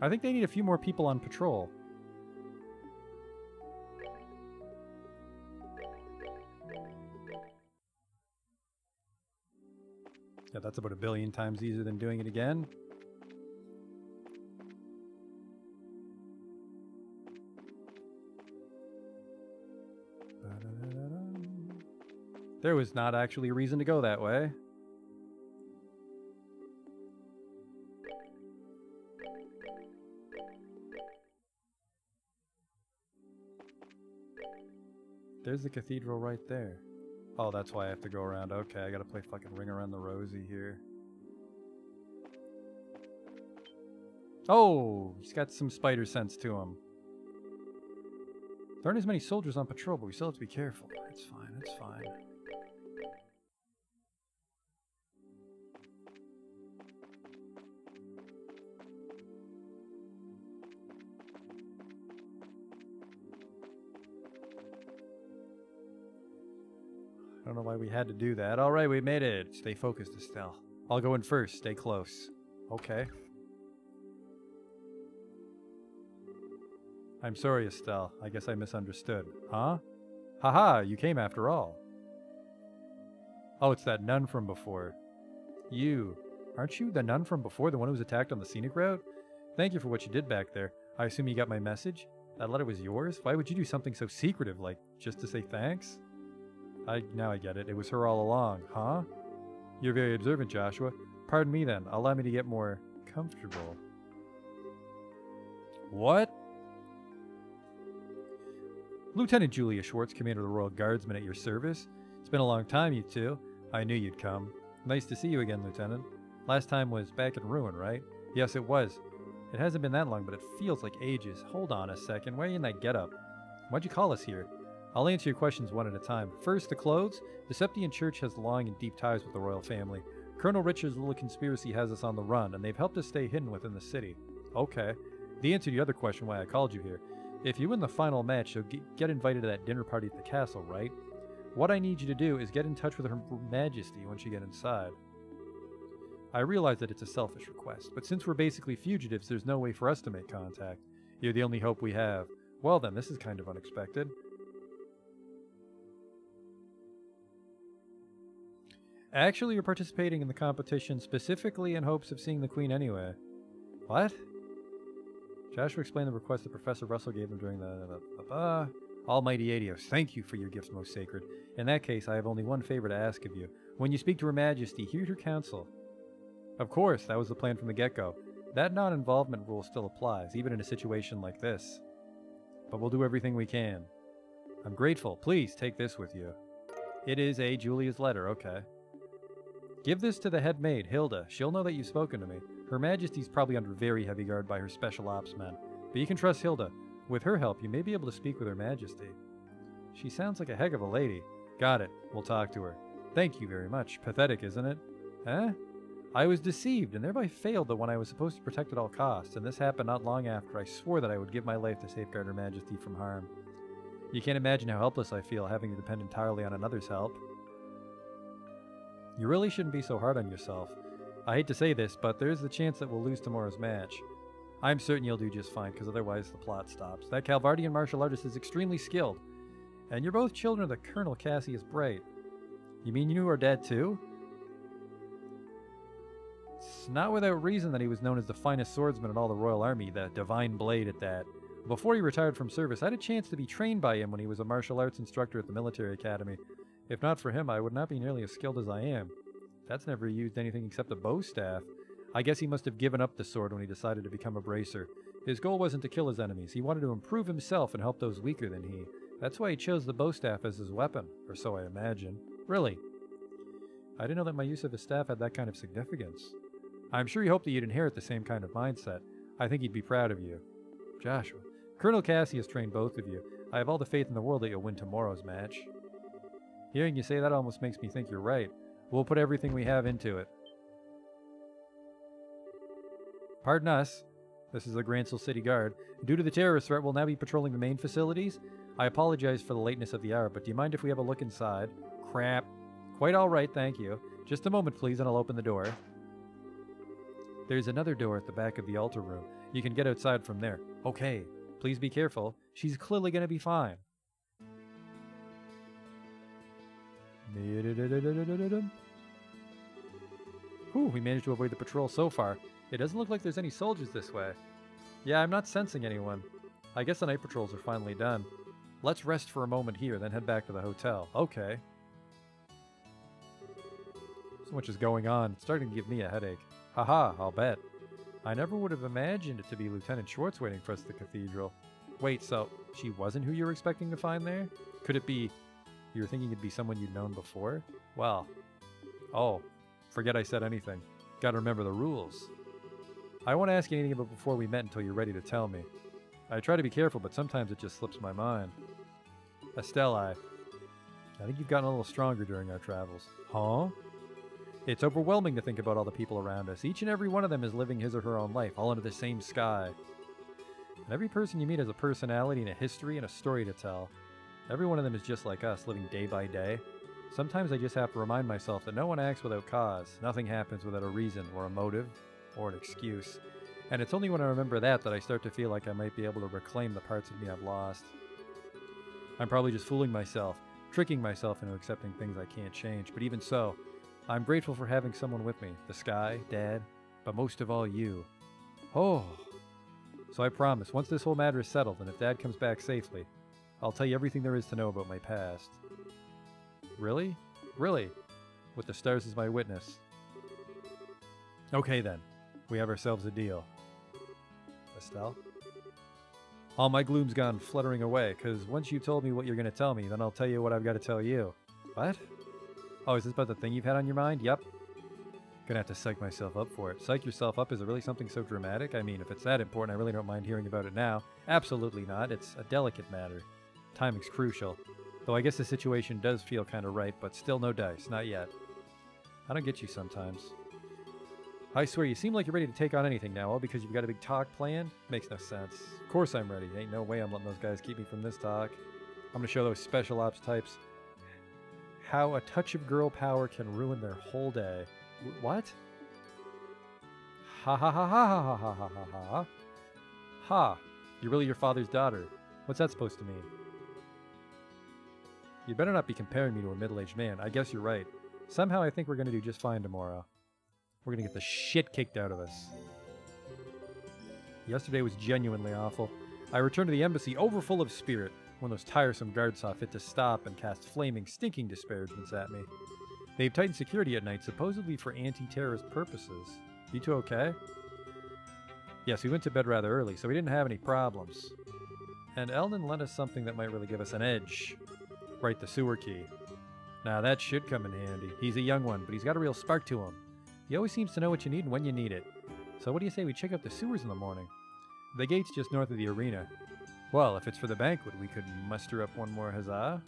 I think they need a few more people on patrol. Yeah, that's about 1 billion times easier than doing it again. There was not actually a reason to go that way. There's the cathedral right there. Oh, that's why I have to go around. Okay, I gotta play fucking Ring Around the Rosie here. Oh, he's got some spider sense to him. There aren't as many soldiers on patrol, but we still have to be careful. It's fine, it's fine. I don't know why we had to do that. All right, we made it. Stay focused, Estelle. I'll go in first. Stay close. Okay. I'm sorry, Estelle. I guess I misunderstood. Huh? Haha, you came after all. Oh, it's that nun from before. You. Aren't you the nun from before, the one who was attacked on the scenic route? Thank you for what you did back there. I assume you got my message? That letter was yours? Why would you do something so secretive, like just to say thanks? Now I get it. It was her all along, huh? You're very observant, Joshua. Pardon me then. Allow me to get more comfortable. What? Lieutenant Julia Schwartz, Commander of the Royal Guardsmen, at your service. It's been a long time, you two. I knew you'd come. Nice to see you again, Lieutenant. Last time was back in Ruin, right? Yes, it was. It hasn't been that long, but it feels like ages. Hold on a second. Why are you in that getup? Why'd you call us here? I'll answer your questions one at a time. First, the clothes. The Septian Church has long and deep ties with the royal family. Colonel Richard's little conspiracy has us on the run, and they've helped us stay hidden within the city. Okay. The answer to your other question, why I called you here. If you win the final match, you'll get invited to that dinner party at the castle, right? What I need you to do is get in touch with Her Majesty once you get inside. I realize that it's a selfish request, but since we're basically fugitives, there's no way for us to make contact. You're the only hope we have. Well then, this is kind of unexpected. Actually, you're participating in the competition specifically in hopes of seeing the Queen anyway. What? Joshua explained the request that Professor Russell gave him during the... Almighty Adios, thank you for your gifts, most sacred. In that case, I have only one favor to ask of you. When you speak to Her Majesty, hear her counsel. Of course, that was the plan from the get-go. That non-involvement rule still applies, even in a situation like this. But we'll do everything we can. I'm grateful. Please, take this with you. It is a Julia's letter, okay. Give this to the head maid, Hilda. She'll know that you've spoken to me. Her Majesty's probably under very heavy guard by her special ops men. But you can trust Hilda. With her help, you may be able to speak with Her Majesty. She sounds like a heck of a lady. Got it. We'll talk to her. Thank you very much. Pathetic, isn't it? Eh? I was deceived, and thereby failed the one I was supposed to protect at all costs, and this happened not long after I swore that I would give my life to safeguard Her Majesty from harm. You can't imagine how helpless I feel, having to depend entirely on another's help. You really shouldn't be so hard on yourself. I hate to say this, but there is the chance that we'll lose tomorrow's match. I'm certain you'll do just fine, because otherwise the plot stops. That Calvardian martial artist is extremely skilled. And you're both children of the Colonel Cassius Bright. You mean you knew our dad too? It's not without reason that he was known as the finest swordsman in all the Royal Army, the Divine Blade at that. Before he retired from service, I had a chance to be trained by him when he was a martial arts instructor at the military academy. If not for him, I would not be nearly as skilled as I am. That's never used anything except a bow staff. I guess he must have given up the sword when he decided to become a bracer. His goal wasn't to kill his enemies. He wanted to improve himself and help those weaker than he. That's why he chose the bow staff as his weapon, or so I imagine. Really. I didn't know that my use of his staff had that kind of significance. I'm sure he hoped that you'd inherit the same kind of mindset. I think he'd be proud of you. Joshua. Colonel Cassius trained both of you. I have all the faith in the world that you'll win tomorrow's match. Hearing you say that almost makes me think you're right. We'll put everything we have into it. Pardon us. This is the Gransel City Guard. Due to the terrorist threat, we'll now be patrolling the main facilities. I apologize for the lateness of the hour, but do you mind if we have a look inside? Crap. Quite all right, thank you. Just a moment, please, and I'll open the door. There's another door at the back of the altar room. You can get outside from there. Okay, please be careful. She's clearly gonna be fine. Whew, we managed to avoid the patrol so far. It doesn't look like there's any soldiers this way. Yeah, I'm not sensing anyone. I guess the night patrols are finally done. Let's rest for a moment here, then head back to the hotel. Okay. So much is going on. It's starting to give me a headache. Haha, I'll bet. I never would have imagined it to be Lieutenant Schwartz waiting for us at the cathedral. Wait, so she wasn't who you were expecting to find there? Could it be you were thinking it'd be someone you'd known before? Well. Oh, forget I said anything. Gotta remember the rules. I won't ask you anything about before we met until you're ready to tell me. I try to be careful, but sometimes it just slips my mind. Estelle, I think you've gotten a little stronger during our travels. Huh? It's overwhelming to think about all the people around us. Each and every one of them is living his or her own life, all under the same sky. And every person you meet has a personality and a history and a story to tell. Every one of them is just like us, living day by day. Sometimes I just have to remind myself that no one acts without cause. Nothing happens without a reason, or a motive, or an excuse. And it's only when I remember that I start to feel like I might be able to reclaim the parts of me I've lost. I'm probably just fooling myself, tricking myself into accepting things I can't change, but even so, I'm grateful for having someone with me. The sky, Dad, but most of all you. Oh. So I promise, once this whole matter is settled, and if Dad comes back safely, I'll tell you everything there is to know about my past. Really? Really? With the stars as my witness. Okay then, we have ourselves a deal. Estelle? All my gloom's gone fluttering away, because once you've told me what you're going to tell me, then I'll tell you what I've got to tell you. What? Oh, is this about the thing you've had on your mind? Yep. Gonna have to psych myself up for it. Psych yourself up? Is it really something so dramatic? I mean, if it's that important, I really don't mind hearing about it now. Absolutely not. It's a delicate matter. Timing's crucial. Though I guess the situation does feel kind of right, but still no dice. Not yet. I don't get you sometimes. I swear, you seem like you're ready to take on anything now, all because you've got a big talk planned? Makes no sense. Of course I'm ready. Ain't no way I'm letting those guys keep me from this talk. I'm gonna show those special ops types how a touch of girl power can ruin their whole day. What? Ha ha ha ha ha ha ha ha ha ha. Ha! You're really your father's daughter. What's that supposed to mean? You better not be comparing me to a middle-aged man. I guess you're right. Somehow I think we're gonna do just fine tomorrow. We're gonna get the shit kicked out of us. Yesterday was genuinely awful. I returned to the embassy overfull of spirit when those tiresome guards saw fit to stop and cast flaming, stinking disparagements at me. They've tightened security at night, supposedly for anti-terrorist purposes. You two okay? Yes, we went to bed rather early, so we didn't have any problems. And Eldon lent us something that might really give us an edge. Right, the sewer key. Now that should come in handy. He's a young one, but he's got a real spark to him. He always seems to know what you need and when you need it. So what do you say we check out the sewers in the morning? The gate's just north of the arena. Well, if it's for the banquet, we could muster up one more huzzah.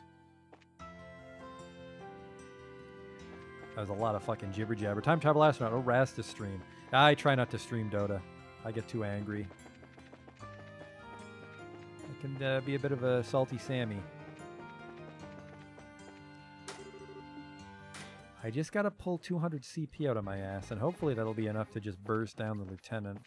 That was a lot of fucking jibber jabber. Time travel astronaut. Oh, Rasta stream. I try not to stream Dota. I get too angry. I can be a bit of a salty Sammy. I just gotta pull 200 CP out of my ass, and hopefully that'll be enough to just burst down the lieutenant.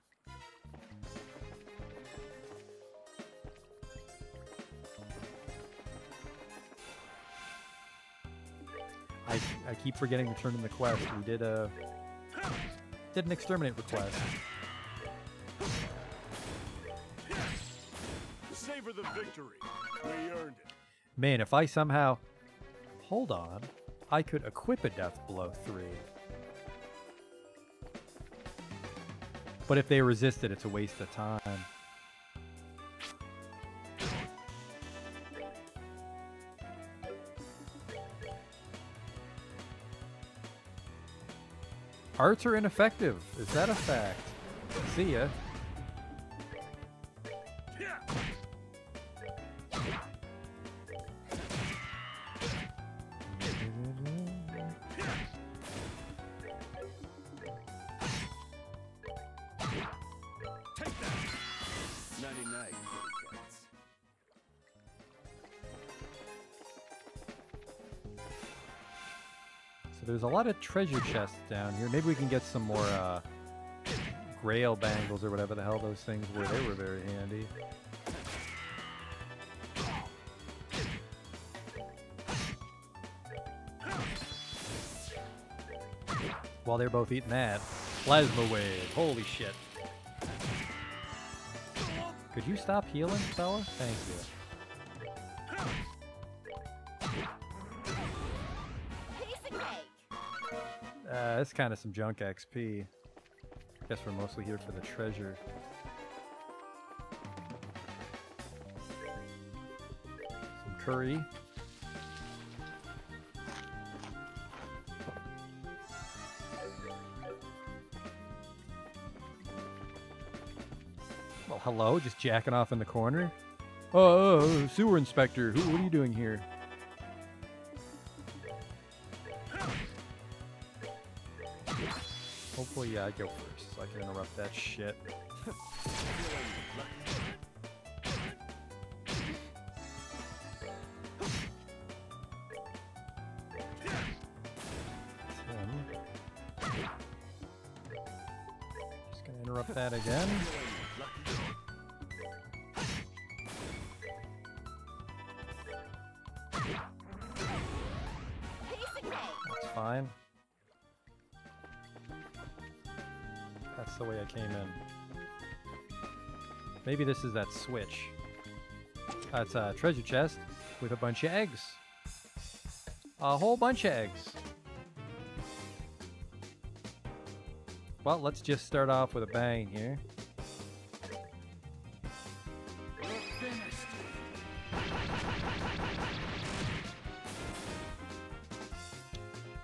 I keep forgetting to turn in the quest. We did an exterminate request. Savor the victory. We earned it. Man, if I somehow... Hold on. I could equip a Death Blow 3. But if they resist it, it's a waste of time. Arts are ineffective. Is that a fact? See ya. There's a lot of treasure chests down here. Maybe we can get some more grail bangles or whatever the hell those things were. They were very handy. While they're both eating that, plasma wave. Holy shit. Could you stop healing, fella? Thank you. That's kind of some junk XP. Guess we're mostly here for the treasure. Some curry. Well, hello, just jacking off in the corner. Oh, sewer inspector, what are you doing here? Hopefully, I go first so I can interrupt that shit. Just gonna interrupt that again. That's fine. That's the way I came in. Maybe this is that switch. It's a treasure chest with a bunch of eggs. A whole bunch of eggs. Well, let's just start off with a bang here.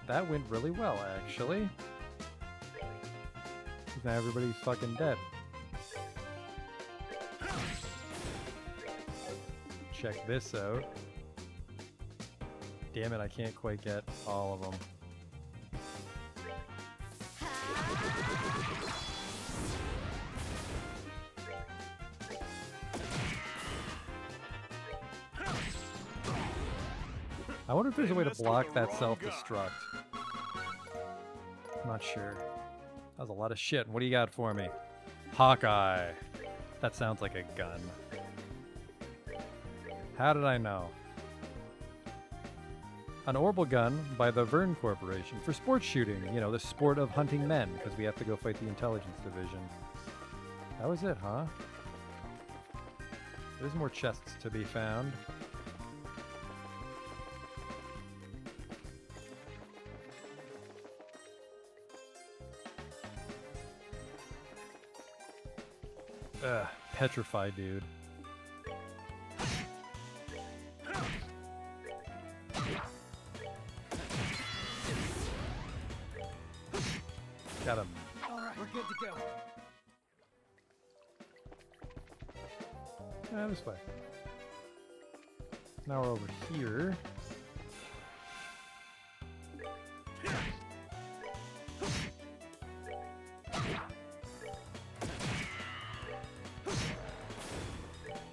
That went really well, actually. Now everybody's fucking dead. Check this out. Damn it, I can't quite get all of them. I wonder if there's a way to block that self-destruct. I'm not sure. That was a lot of shit. What do you got for me? Hawkeye. That sounds like a gun. How did I know? An orbital gun by the Verne Corporation for sports shooting. You know, the sport of hunting men, because we have to go fight the intelligence division. That was it, huh? There's more chests to be found. Ugh, petrified, dude. Got him. All right, we're good to go. Yeah, this way. Now we're over here.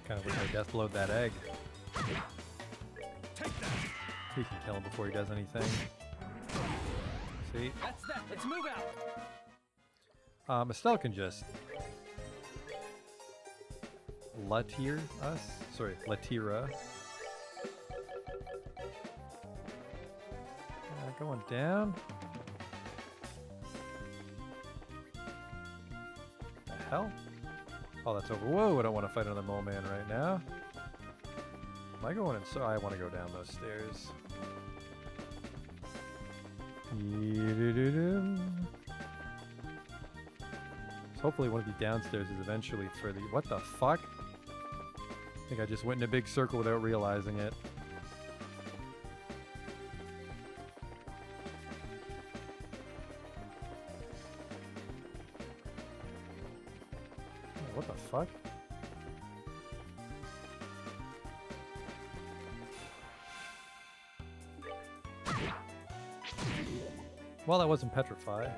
Kind of wish I death load that egg. We can kill him before he does anything. See? That's that. Let's move out. Estelle can just Latir us? Sorry, Latira. Going down. The hell? Oh, that's over. Whoa, I don't want to fight another mole man right now. Am I going inside? I want to go down those stairs. So hopefully one of the downstairs is eventually for the... What the fuck? I think I just went in a big circle without realizing it. What the fuck? Well, that wasn't petrify.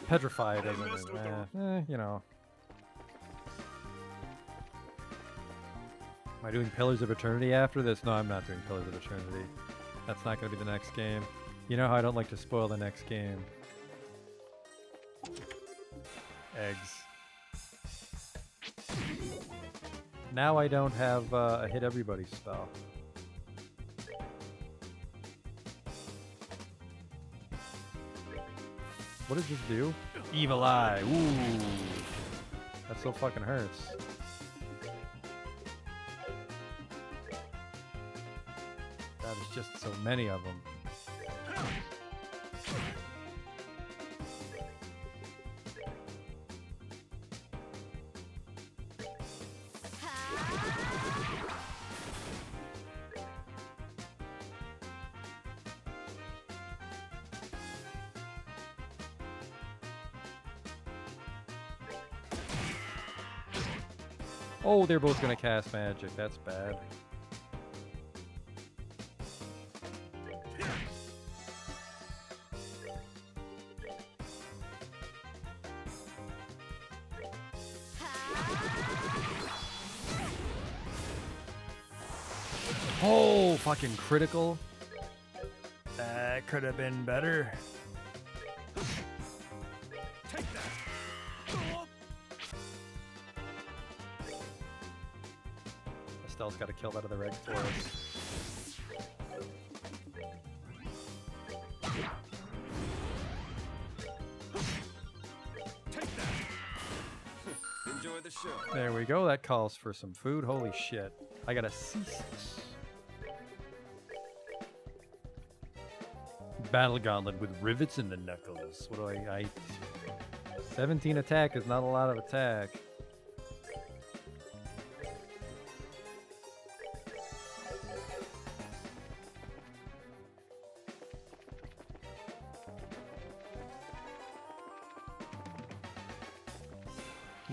Petrify doesn't, you know. Am I doing Pillars of Eternity after this? No, I'm not doing Pillars of Eternity. That's not going to be the next game. You know how I don't like to spoil the next game. Eggs. Now I don't have a hit everybody spell. What does this do? Evil Eye. Ooh. That so fucking hurts. That is just so many of them. Oh, they're both gonna cast magic. That's bad. Oh, fucking critical. That could have been better. Estelle's got to kill that other egg for us. Enjoy the show. There we go. That calls for some food. Holy shit. I got a C6. Battle Gauntlet with rivets in the knuckles. What do I 17 attack is not a lot of attack.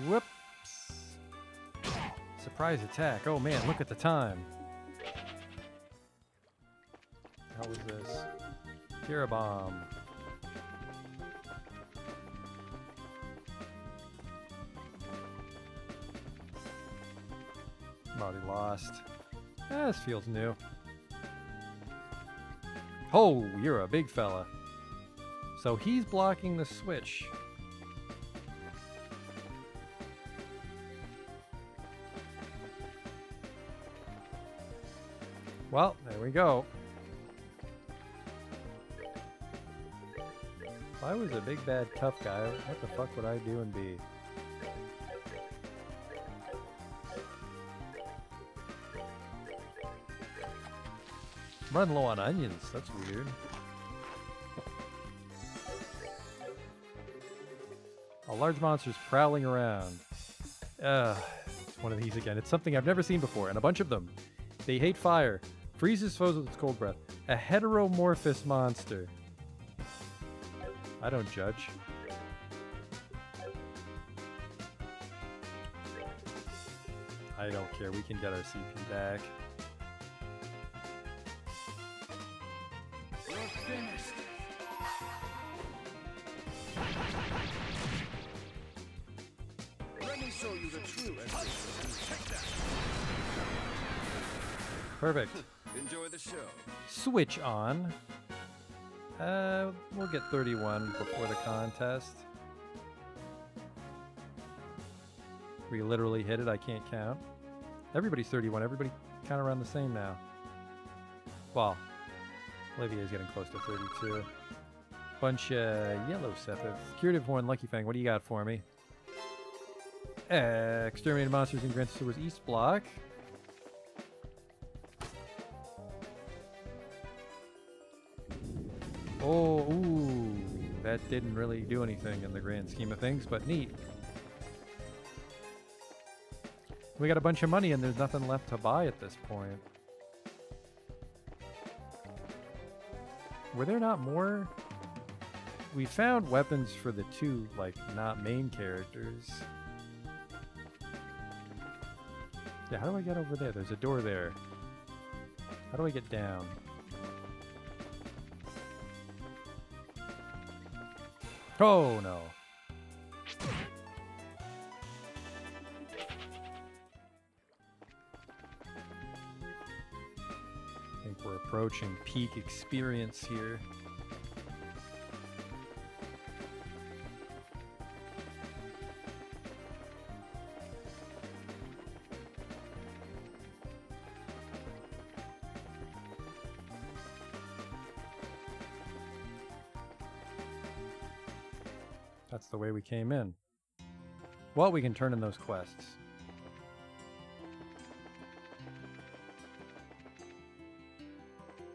Whoops. Surprise attack. Oh man, look at the time. How was this? Cure bomb. I'm already lost. Ah, this feels new. Oh, you're a big fella. So he's blocking the switch. Well, there we go. If I was a big bad tough guy, what the fuck would I do and be? I'm running low on onions, that's weird. A large monster's prowling around. It's one of these again. It's something I've never seen before, and a bunch of them. They hate fire. Freezes foes with its cold breath. A heteromorphous monster. I don't judge. I don't care. We can get our CP back. You're finished. Let me show you the true essence. Take that. Perfect. Enjoy the show. Switch on. We'll get 31 before the contest. We literally hit it. I can't count. Everybody's 31. Everybody kind of around the same now. Well, Olivier's getting close to 32. Bunch of yellow sepith. Curative Horn, Lucky Fang. What do you got for me? Exterminated monsters in Grand Sewer's East Block. Oh, ooh, that didn't really do anything in the grand scheme of things, but neat. We got a bunch of money and there's nothing left to buy at this point. Were there not more? We found weapons for the two, like, not main characters. Yeah, how do I get over there? There's a door there. How do I get down? Oh, no. I think we're approaching peak experience here. That's the way we came in. Well, we can turn in those quests.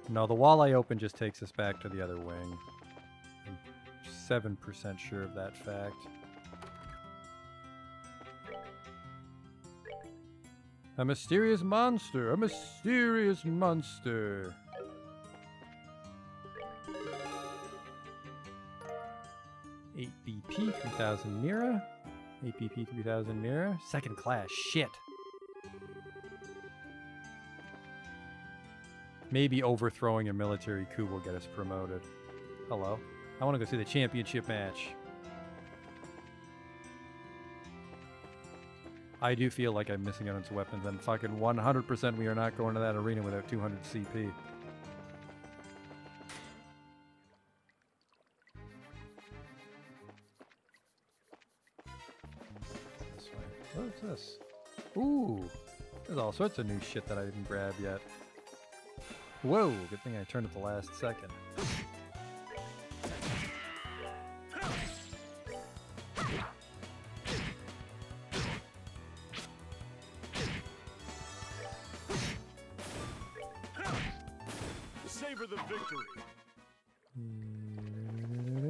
No, the wall I opened just takes us back to the other wing. I'm 7% sure of that fact. A mysterious monster! A mysterious monster! BP 3000 Mira. APP 3000 Mira. Second class. Shit. Maybe overthrowing a military coup will get us promoted. Hello. I want to go see the championship match. I do feel like I'm missing out on some weapons, and fucking 100% we are not going to that arena without 200 CP. This way. What's this? Ooh! There's all sorts of new shit that I didn't grab yet. Whoa! Good thing I turned at the last second. Savor the victory.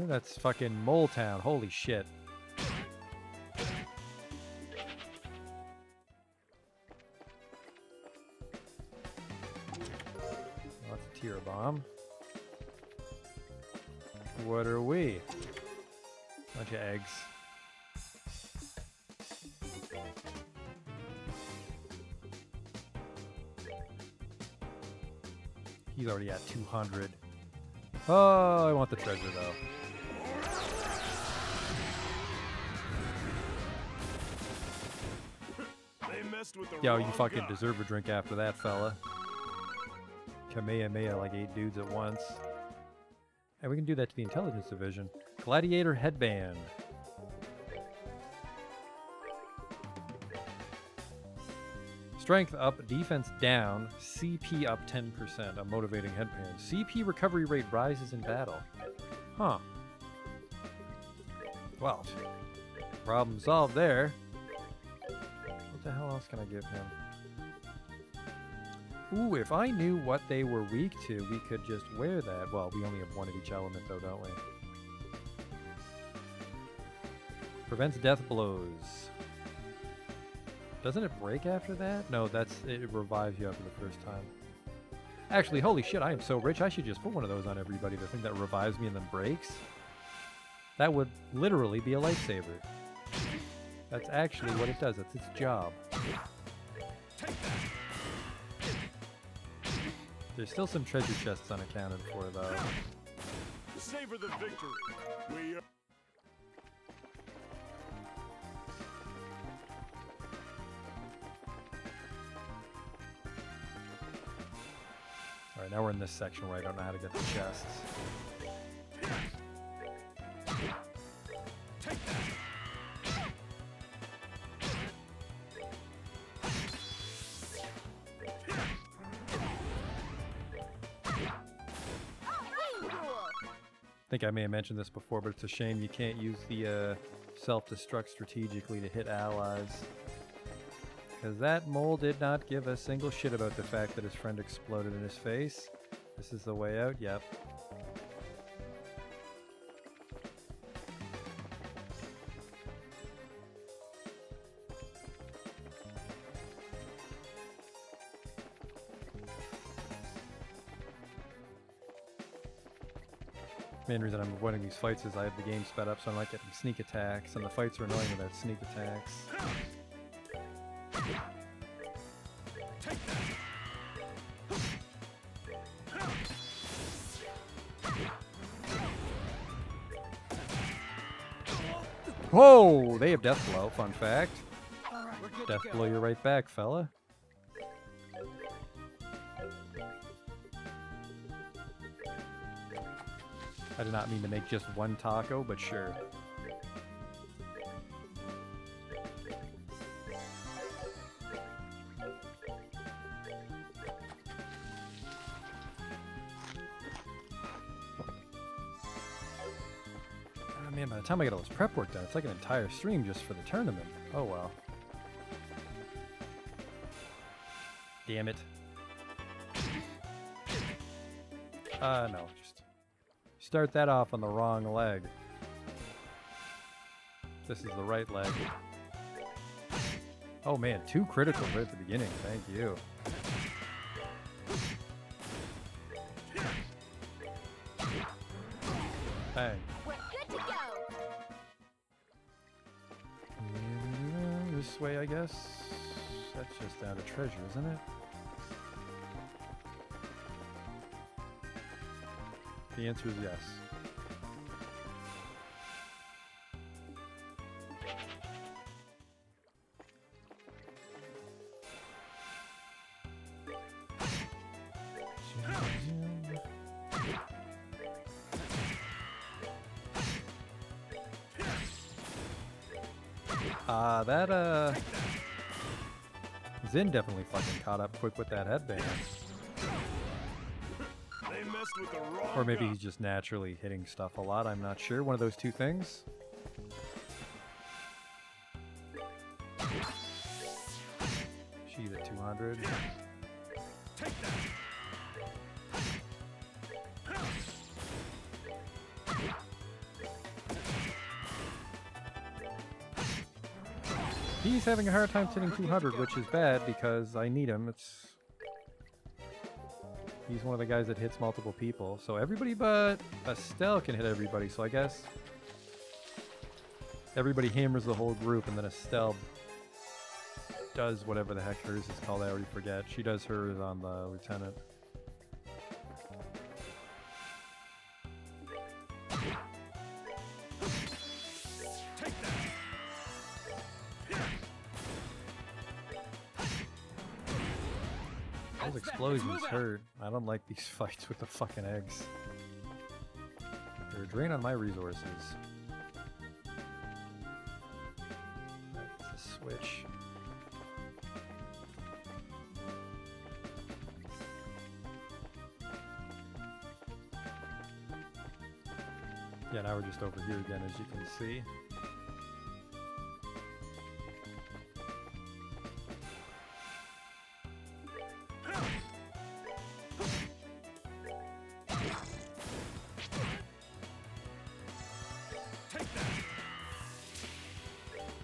That's fucking Mole Town. Holy shit. That's a tier bomb. What are we? Bunch of eggs. He's already at 200. Oh, I want the treasure though. They messed with the Yo, you wrong fucking guy. deserve a drink after that, fella. Kamehameha like 8 dudes at once. And we can do that to the intelligence division. Gladiator headband. Strength up, defense down, CP up 10%, a motivating headband. CP recovery rate rises in battle. Huh. Well, problem solved there. What the hell else can I give him? Ooh, if I knew what they were weak to, we could just wear that. Well, we only have one of each element though, don't we? Prevents death blows. Doesn't it break after that? No, it revives you after the first time. Actually, holy shit, I am so rich, I should just put one of those on everybody, the thing that revives me and then breaks. That would literally be a lifesaver. That's actually what it does, that's its job. There's still some treasure chests unaccounted for, though. Savor the victory. We are... Alright, now we're in this section where I don't know how to get the chests. I think I may have mentioned this before, but it's a shame you can't use the self-destruct strategically to hit allies. Because that mole did not give a single shit about the fact that his friend exploded in his face. This is the way out? Yep. Main reason I'm avoiding these fights is I have the game sped up so I'm not getting sneak attacks, and the fights are annoying without sneak attacks. Whoa! They have death blow, fun fact. Death blow you right back, fella. I did not mean to make just one taco, but sure. Man, by the time I get all this prep work done, it's like an entire stream just for the tournament. Oh well. Damn it. No, just start that off on the wrong leg. This is the right leg. Oh man, 2 criticals right at the beginning. Thank you. Bang. We're good to go. This way, I guess. That's just down to treasure, isn't it? The answer is yes. That Zin definitely fucking caught up quick with that headband. They messed with the wrong Or maybe guy. he's just naturally hitting stuff a lot, I'm not sure. One of those two things. She's at 200. Take that. He's having a hard time hitting 200, which is bad because I need him. He's one of the guys that hits multiple people. So everybody but Estelle can hit everybody. So I guess everybody hammers the whole group, and then Estelle does whatever the heck hers is called. I already forget. She does hers on the lieutenant. Take that. Those explosions hurt. I don't like these fights with the fucking eggs. They're a drain on my resources. That's a switch. Yeah, now we're just over here again, as you can see.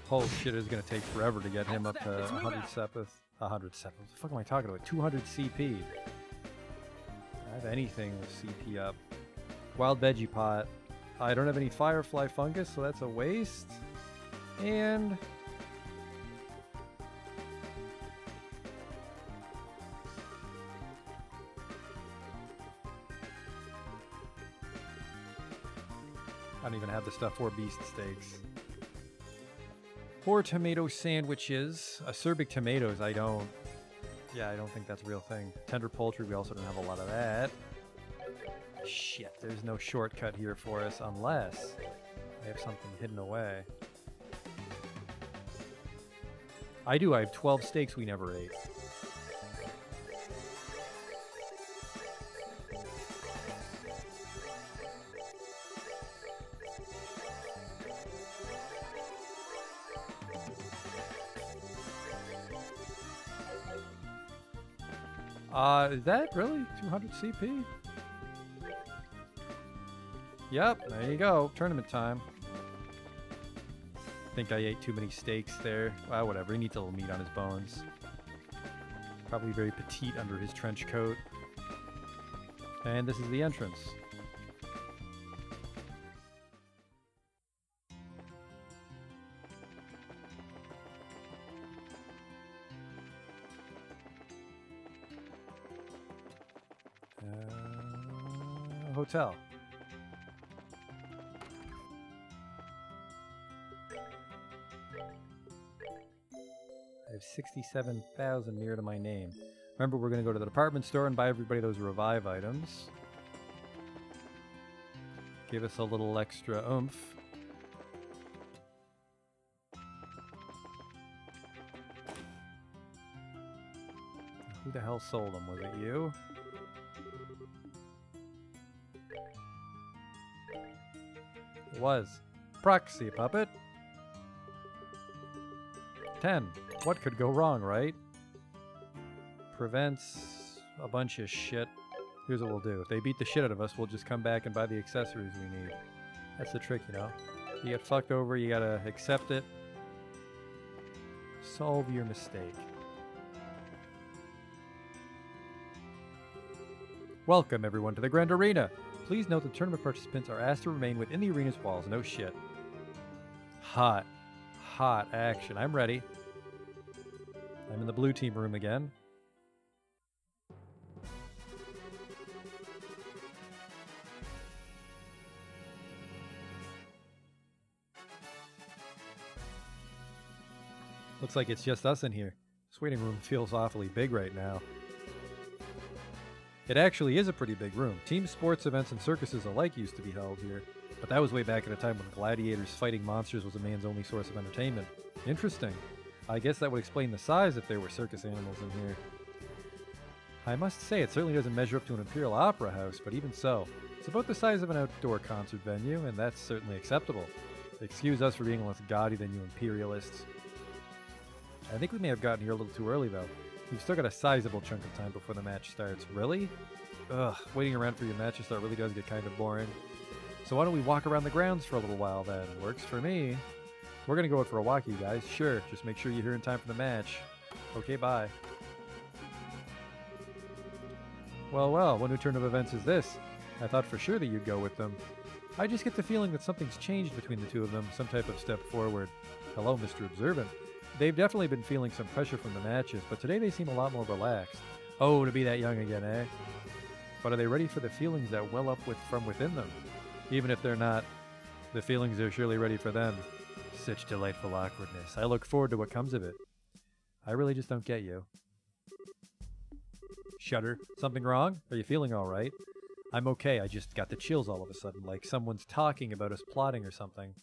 Holy shit, it's gonna take forever to get him up to 100 sepith. 100 sepith. What the fuck am I talking about? 200 CP. I have anything with CP up. Wild veggie pot. I don't have any firefly fungus, so that's a waste. And I don't even have the stuff for beast steaks. Or tomato sandwiches. Acerbic tomatoes, I don't think that's a real thing. Tender poultry, we also don't have a lot of that. Shit, there's no shortcut here for us unless I have something hidden away. I do, I have 12 steaks we never ate. Is that really 200 CP? Yep, there you go. Tournament time. Think I ate too many steaks there. Well, whatever. He needs a little meat on his bones. Probably very petite under his trench coat. And this is the entrance. Hotel. I have 67,000 near to my name. Remember, we're going to go to the department store and buy everybody those revive items. Give us a little extra oomph. Who the hell sold them? Was it you? It was. Proxy puppet. 10. What could go wrong, right? Prevents a bunch of shit. Here's what we'll do. If they beat the shit out of us, we'll just come back and buy the accessories we need. That's the trick, you know? You get fucked over, you gotta accept it. Solve your mistake. Welcome, everyone, to the Grand Arena. Please note that tournament participants are asked to remain within the arena's walls. No shit. Hot. Hot action. I'm ready. I'm in the blue team room again. Looks like it's just us in here. This waiting room feels awfully big right now. It actually is a pretty big room. Team sports events and circuses alike used to be held here. But that was way back at a time when gladiators fighting monsters was a man's only source of entertainment. Interesting. I guess that would explain the size if there were circus animals in here. I must say, it certainly doesn't measure up to an Imperial Opera House, but even so, it's about the size of an outdoor concert venue, and that's certainly acceptable. Excuse us for being less gaudy than you imperialists. I think we may have gotten here a little too early, though. We've still got a sizable chunk of time before the match starts. Really? Ugh, waiting around for your match to start really does get kind of boring. So why don't we walk around the grounds for a little while then? Works for me. We're gonna go out for a walk, you guys. Sure, just make sure you're here in time for the match. Okay, bye. Well, well, what new turn of events is this? I thought for sure that you'd go with them. I just get the feeling that something's changed between the two of them, some type of step forward. Hello, Mr. Observant. They've definitely been feeling some pressure from the matches, but today they seem a lot more relaxed. Oh, to be that young again, eh? But are they ready for the feelings that well up from within them? Even if they're not, the feelings are surely ready for them. Such delightful awkwardness. I look forward to what comes of it. I really just don't get you. Shudder. Something wrong? Are you feeling alright? I'm okay, I just got the chills all of a sudden, like someone's talking about us plotting or something.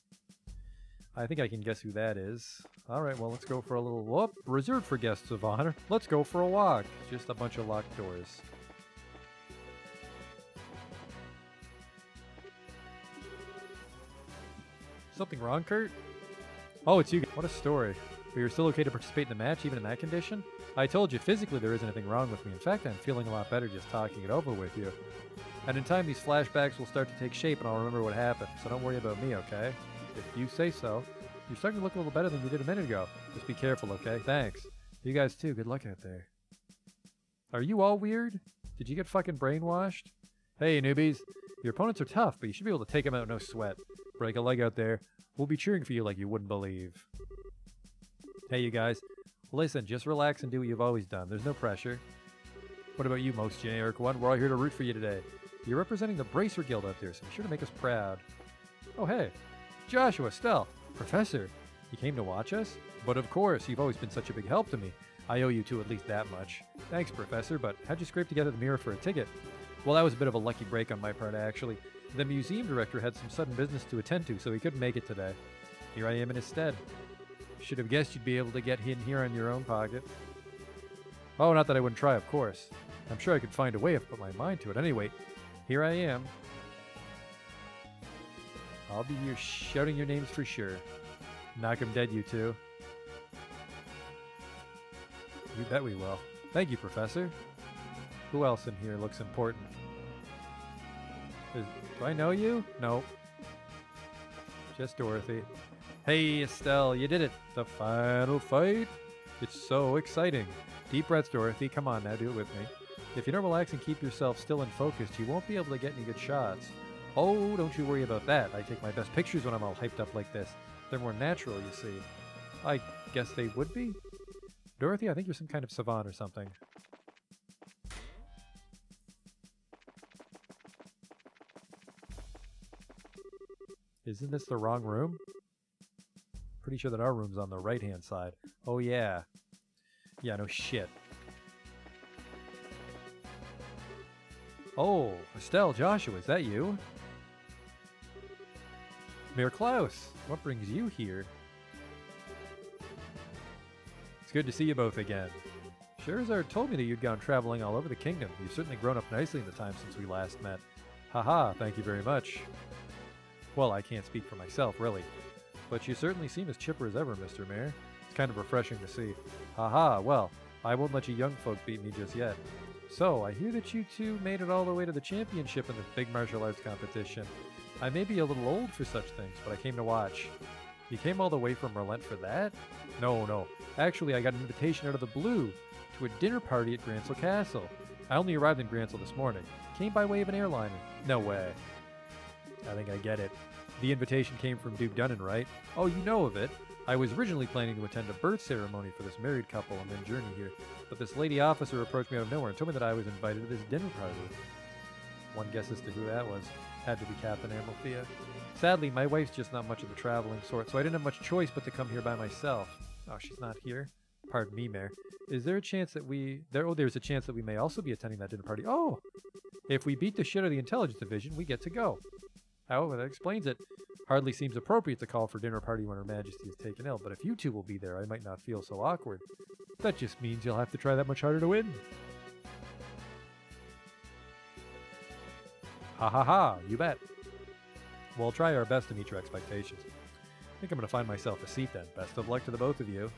I think I can guess who that is. Alright, well, let's go for a little whoop. Reserved for guests of honor. Let's go for a walk. Just a bunch of locked doors. Something wrong, Kurt? Oh, it's you. What a story. But you're still okay to participate in the match, even in that condition? I told you, physically there isn't anything wrong with me. In fact, I'm feeling a lot better just talking it over with you. And in time, these flashbacks will start to take shape and I'll remember what happened. So don't worry about me, okay? If you say so. You're starting to look a little better than you did a minute ago. Just be careful, okay? Thanks. You guys too. Good luck out there. Are you all weird? Did you get fucking brainwashed? Hey, newbies. Your opponents are tough, but you should be able to take them out no sweat. Break a leg out there. We'll be cheering for you like you wouldn't believe. Hey, you guys. Listen, just relax and do what you've always done. There's no pressure. What about you, most generic one? We're all here to root for you today. You're representing the Bracer Guild out there, so be sure to make us proud. Oh, hey. Joshua, Stell. Professor, you came to watch us? But of course, you've always been such a big help to me. I owe you two at least that much. Thanks, Professor, but how'd you scrape together the mirror for a ticket? Well, that was a bit of a lucky break on my part, actually. The museum director had some sudden business to attend to, so he couldn't make it today. Here I am in his stead. Should have guessed you'd be able to get in here on your own pocket. Oh, not that I wouldn't try, of course. I'm sure I could find a way if I put my mind to it. Anyway, here I am. I'll be here shouting your names for sure. Knock 'em dead, you two. You bet we will. Thank you, Professor. Who else in here looks important? Do I know you? No. Just Dorothy. Hey, Estelle, you did it. The final fight. It's so exciting. Deep breaths, Dorothy. Come on now, do it with me. If you don't relax and keep yourself still and focused, you won't be able to get any good shots. Oh, don't you worry about that. I take my best pictures when I'm all hyped up like this. They're more natural, you see. I guess they would be? Dorothy, I think you're some kind of savant or something. Isn't this the wrong room? Pretty sure that our room's on the right-hand side. Oh, yeah. Yeah, no shit. Oh, Estelle, Joshua, is that you? Mayor Klaus, what brings you here? It's good to see you both again. Scherzard told me that you'd gone traveling all over the kingdom. You've certainly grown up nicely in the time since we last met. Haha, thank you very much. Well, I can't speak for myself, really. But you certainly seem as chipper as ever, Mr. Mayor. It's kind of refreshing to see. Haha, well, I won't let you young folk beat me just yet. So, I hear that you two made it all the way to the championship in the big martial arts competition. I may be a little old for such things, but I came to watch. You came all the way from Relent for that? No. Actually, I got an invitation out of the blue to a dinner party at Gransel Castle. I only arrived in Gransel this morning. Came by way of an airliner. No way. I think I get it. The invitation came from Duke Dunnan, right? Oh, you know of it. I was originally planning to attend a birth ceremony for this married couple and then journey here, but this lady officer approached me out of nowhere and told me that I was invited to this dinner party. One guess as to who that was. Had to be Captain Amalthea. Sadly, my wife's just not much of the traveling sort, so I didn't have much choice but to come here by myself. Oh, she's not here? Pardon me, Mayor. Is there a chance that there's a chance that we may also be attending that dinner party. Oh! If we beat the shit out of the intelligence division, we get to go. However, that explains it. Hardly seems appropriate to call for dinner party when Her Majesty is taken ill, but if you two will be there, I might not feel so awkward. That just means you'll have to try that much harder to win. Ha ha ha, you bet. We'll try our best to meet your expectations. I think I'm going to find myself a seat then. Best of luck to the both of you.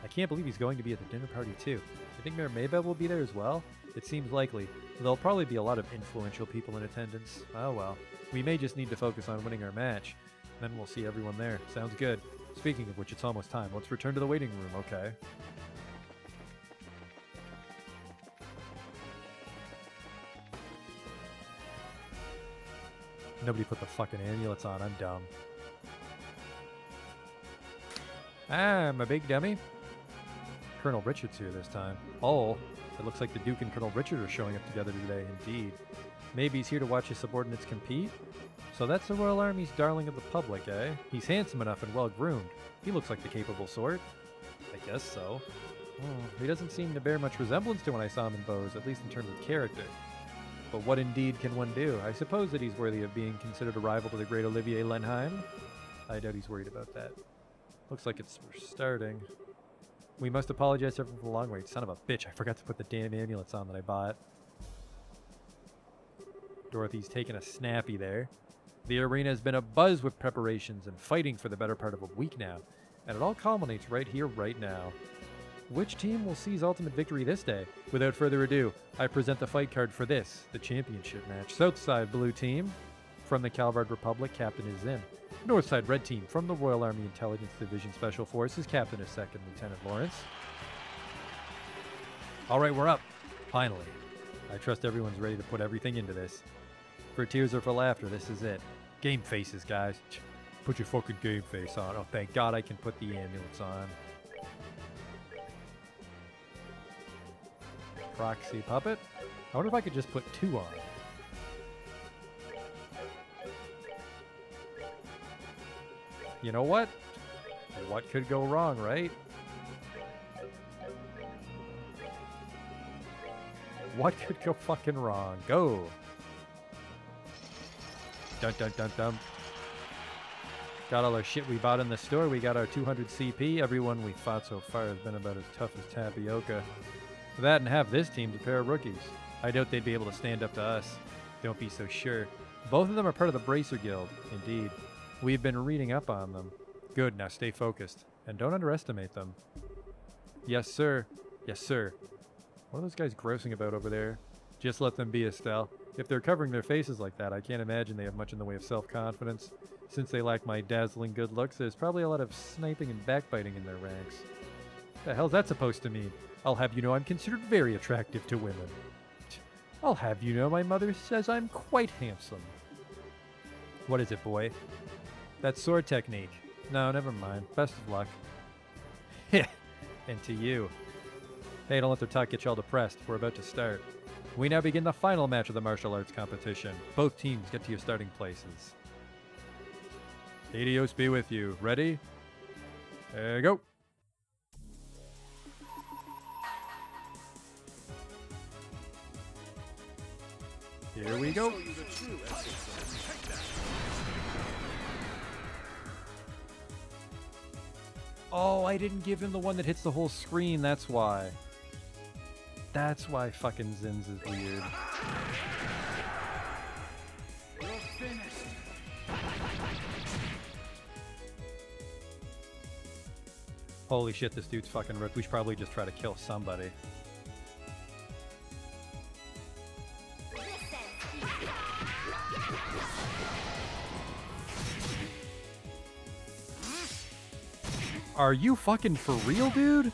I can't believe he's going to be at the dinner party too. You think Mayor Maybell will be there as well? It seems likely. There'll probably be a lot of influential people in attendance. Oh well. We may just need to focus on winning our match. Then we'll see everyone there. Sounds good. Speaking of which, it's almost time. Let's return to the waiting room, okay? Nobody put the fucking amulets on. I'm dumb. I'm a big dummy. Colonel Richard's here this time. Oh, it looks like the Duke and Colonel Richard are showing up together today, indeed. Maybe he's here to watch his subordinates compete? So that's the Royal Army's darling of the public, eh? He's handsome enough and well-groomed. He looks like the capable sort. I guess so. He doesn't seem to bear much resemblance to when I saw him in Bose, at least in terms of character. But what indeed can one do? I suppose that he's worthy of being considered a rival to the great Olivier Lenheim. I doubt he's worried about that. Looks like we're starting. We must apologize to everyone for the long wait. Son of a bitch, I forgot to put the damn amulets on that I bought. Dorothy's taking a snappy there. The arena has been abuzz with preparations and fighting for the better part of a week now. And it all culminates right here, right now. Which team will seize ultimate victory this day? Without further ado, I present the fight card for this, the championship match. Southside Blue Team, from the Calvard Republic, Captain is Zin. Northside Red Team, from the Royal Army Intelligence Division Special Forces, Captain is Second Lieutenant Lawrence. Alright, we're up. Finally. I trust everyone's ready to put everything into this. For tears or for laughter, this is it. Game faces, guys. Put your fucking game face on. Oh, thank God I can put the amulets on. Proxy puppet. I wonder if I could just put 2 on. You know what? What could go wrong, right? What could go fucking wrong? Go! Dun dun dun dun. Got all our shit we bought in the store. We got our 200 CP. Everyone we fought so far has been about as tough as tapioca. That and half this team's a pair of rookies. I doubt they'd be able to stand up to us. Don't be so sure. Both of them are part of the Bracer Guild. Indeed. We've been reading up on them. Good, now stay focused. And don't underestimate them. Yes, sir. Yes, sir. What are those guys grousing about over there? Just let them be, Estelle. If they're covering their faces like that, I can't imagine they have much in the way of self-confidence. Since they lack my dazzling good looks, there's probably a lot of sniping and backbiting in their ranks. The hell's that supposed to mean? I'll have you know I'm considered very attractive to women. I'll have you know my mother says I'm quite handsome. What is it, boy? That sword technique. No, never mind. Best of luck. And to you. Hey, don't let their talk get you all depressed. We're about to start. We now begin the final match of the martial arts competition. Both teams get to your starting places. Adios be with you. Ready? There you go. Here we go. Oh, I didn't give him the one that hits the whole screen, that's why. That's why fucking Zin's is weird. Holy shit, this dude's fucking ripped. We should probably just try to kill somebody. Are you fucking for real, dude?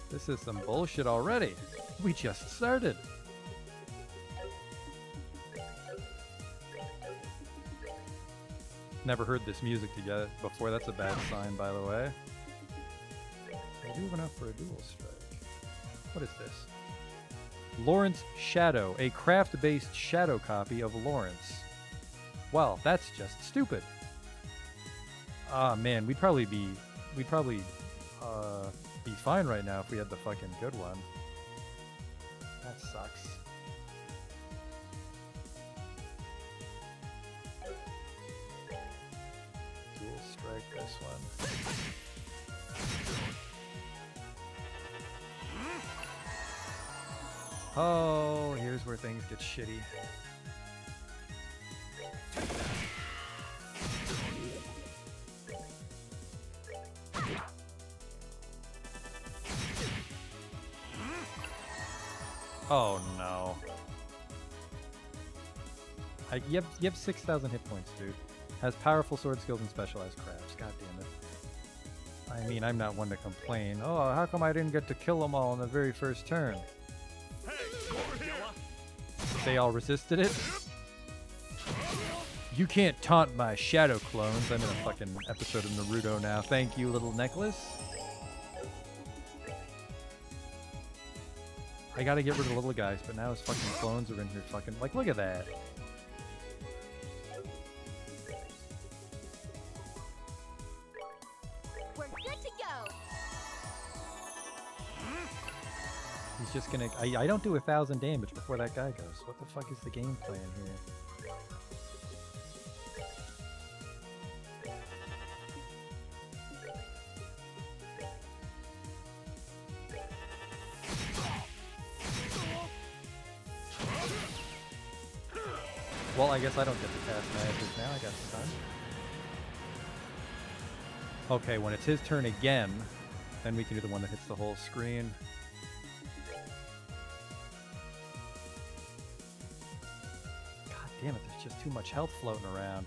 This is some bullshit already. We just started. Never heard this music together before. That's a bad sign, by the way. I do enough for a dual strike. What is this? Lawrence Shadow, a craft-based shadow copy of Lawrence. Well, that's just stupid. Ah, man, we'd probably be fine right now if we had the fucking good one. That sucks. Dual strike this one. Oh, here's where things get shitty. Oh no. You have 6,000 hit points, dude. Has powerful sword skills and specialized crafts. God damn it. I mean, I'm not one to complain. Oh, how come I didn't get to kill them all in the very first turn? They all resisted it? You can't taunt my shadow clones. I'm in a fucking episode of Naruto now. Thank you, little necklace. I gotta get rid of the little guys, but now his fucking clones are in here fucking... Like, look at that. We're good to go. He's just gonna... I don't do 1,000 damage before that guy goes. What the fuck is the game plan here? Well, I guess I don't get to cast magic now. I got stun. Okay, when it's his turn again, then we can do the one that hits the whole screen. God damn it, there's just too much health floating around.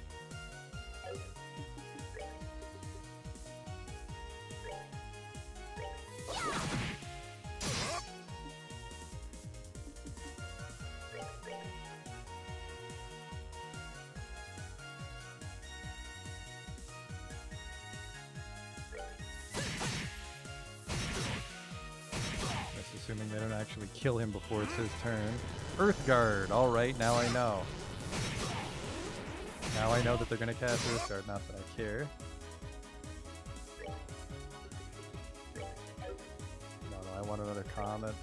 Assuming they don't actually kill him before it's his turn. Earthguard! Alright, now I know. Now I know that they're gonna cast Earthguard, not that I care. No, I want another comet.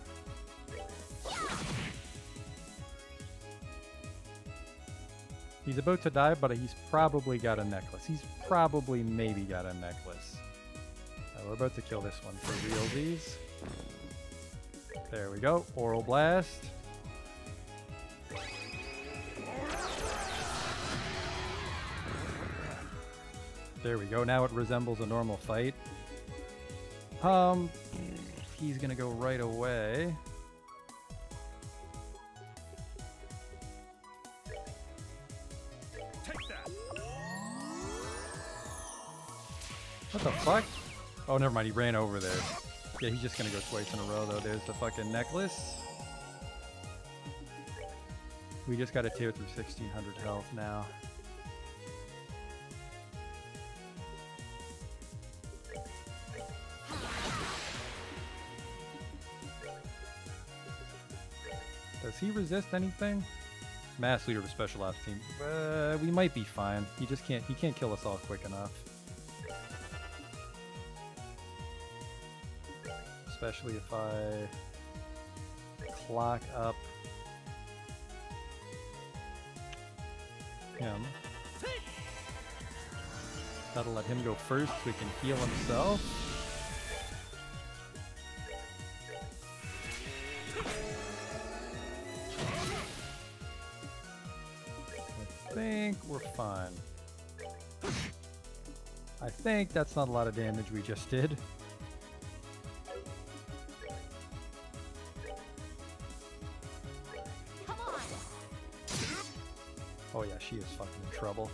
He's about to die, but he's probably got a necklace. He's probably maybe got a necklace. We're about to kill this one for realsies. There we go. Oral Blast. There we go. Now it resembles a normal fight. He's gonna go right away. What the fuck? Oh, never mind. He ran over there. Yeah, he's just gonna go twice in a row, though. There's the fucking necklace. We just gotta tear through 1,600 health now. Does he resist anything? Mass leader of a special ops team. We might be fine. He can't kill us all quick enough. Especially if I clock up him. That'll let him go first so he can heal himself. think we're fine. I think that's not a lot of damage we just did. Come on. Oh yeah, she is fucking in trouble.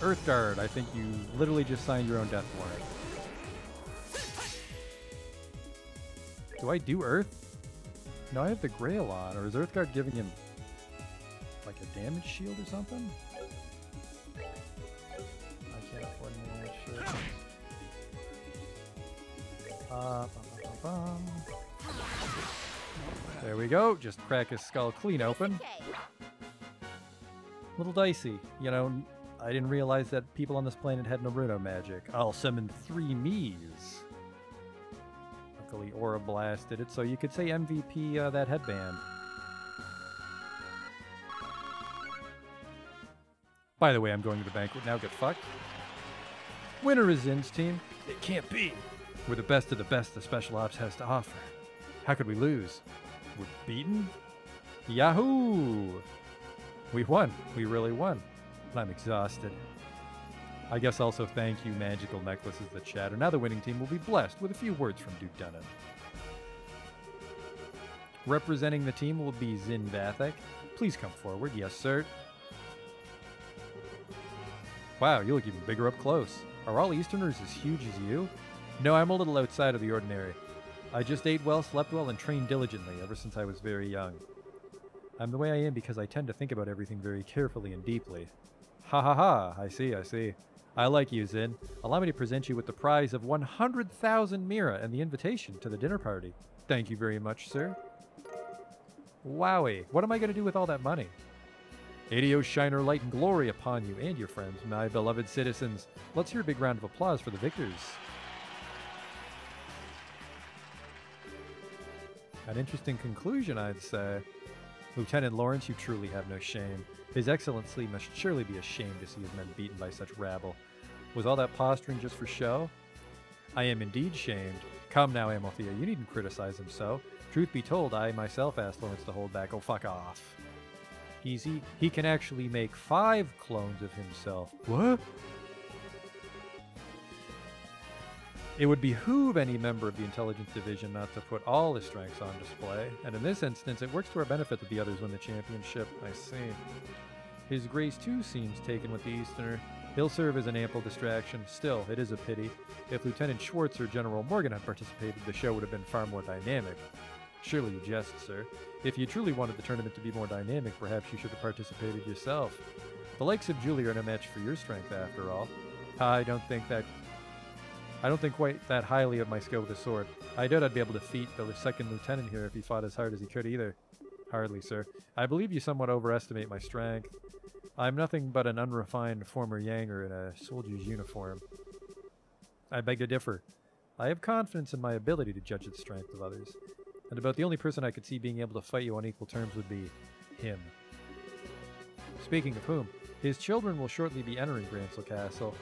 Earth Guard, I think you literally just signed your own death warrant. Do I do Earth? No, I have the Grail on. Or is Earth Guard giving him like a damage shield or something? I can't afford any of that shit. Bum, bum, bum. There we go. Just crack his skull clean open. Okay. Little dicey. You know, I didn't realize that people on this planet had Naruto magic. I'll summon 3 Miis. Luckily, Aura blasted it, so you could say MVP that headband. By the way, I'm going to the banquet now. Get fucked. Winner is Zin's team. It can't be. We're the best of the best the Special Ops has to offer. How could we lose? We're beaten? Yahoo! We won. We really won. And I'm exhausted. I guess also thank you, Magical Necklaces that chatter. Now the winning team will be blessed with a few words from Duke Dunham. Representing the team will be Zin Vathek. Please come forward. Yes, sir. Wow, you look even bigger up close. Are all Easterners as huge as you? No, I'm a little outside of the ordinary. I just ate well, slept well, and trained diligently ever since I was very young. I'm the way I am because I tend to think about everything very carefully and deeply. Ha ha ha, I see, I see. I like you, Zin. Allow me to present you with the prize of 100,000 Mira and the invitation to the dinner party. Thank you very much, sir. Wowie, what am I going to do with all that money? Adios, shiner light and glory upon you and your friends, my beloved citizens. Let's hear a big round of applause for the victors. An interesting conclusion, I'd say. Lieutenant Lawrence, you truly have no shame. His Excellency must surely be ashamed to see his men beaten by such rabble. Was all that posturing just for show? I am indeed shamed. Come now, Amalthea, you needn't criticize him so. Truth be told, I myself asked Lawrence to hold back. Oh, fuck off. Easy. He can actually make 5 clones of himself. What? It would behoove any member of the Intelligence Division not to put all his strengths on display, and in this instance, it works to our benefit that the others win the championship. I see. His Grace too seems taken with the Easterner. He'll serve as an ample distraction. Still, it is a pity. If Lieutenant Schwartz or General Morgan had participated, the show would have been far more dynamic. Surely you jest, sir. If you truly wanted the tournament to be more dynamic, perhaps you should have participated yourself. The likes of Julie are no match for your strength, after all. I don't think quite that highly of my skill with a sword. I doubt I'd be able to defeat the second lieutenant here if he fought as hard as he could either. Hardly, sir. I believe you somewhat overestimate my strength. I'm nothing but an unrefined former Yanger in a soldier's uniform. I beg to differ. I have confidence in my ability to judge the strength of others, and about the only person I could see being able to fight you on equal terms would be him. Speaking of whom, his children will shortly be entering Gransel Castle.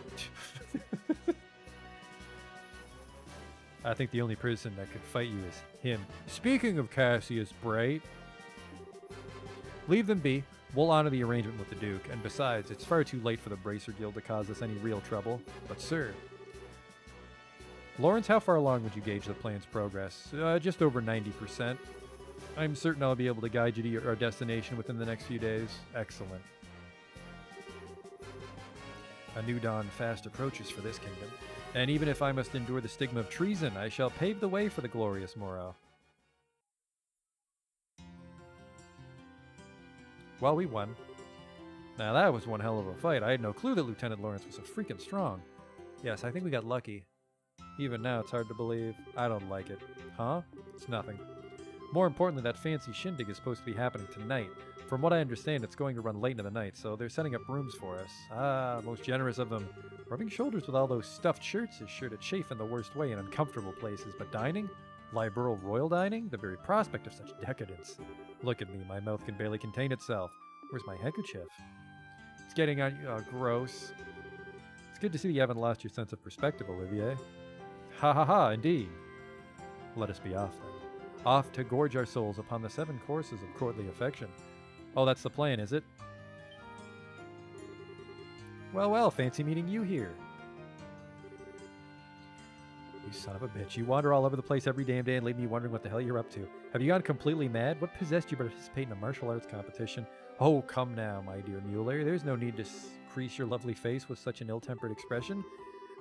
I think the only person that could fight you is him. Speaking of Cassius Bright, leave them be. We'll honor the arrangement with the Duke, and besides, it's far too late for the Bracer Guild to cause us any real trouble. But sir... Lawrence, how far along would you gauge the plan's progress? Just over 90%. I'm certain I'll be able to guide you to our destination within the next few days. Excellent. A new dawn fast approaches for this kingdom, and even if I must endure the stigma of treason, I shall pave the way for the glorious morrow. Well, we won. Now that was one hell of a fight. I had no clue that Lieutenant Lawrence was so freaking strong. Yes, I think we got lucky. Even now, it's hard to believe. I don't like it. Huh? It's nothing. More importantly, that fancy shindig is supposed to be happening tonight. From what I understand, it's going to run late into the night, so they're setting up rooms for us. Ah, most generous of them. Rubbing shoulders with all those stuffed shirts is sure to chafe in the worst way in uncomfortable places, but dining? Liberal royal dining? The very prospect of such decadence. Look at me, my mouth can barely contain itself. Where's my handkerchief? It's getting on you. Oh, gross. It's good to see you haven't lost your sense of perspective, Olivier. Ha ha ha, indeed. Let us be off then. off to gorge our souls upon the 7 courses of courtly affection. Oh, that's the plan, is it? Well, well, fancy meeting you here. You son of a bitch. You wander all over the place every damn day and leave me wondering what the hell you're up to. Have you gone completely mad? What possessed you to participate in a martial arts competition? Oh, come now, my dear Mueller. There's no need to crease your lovely face with such an ill-tempered expression.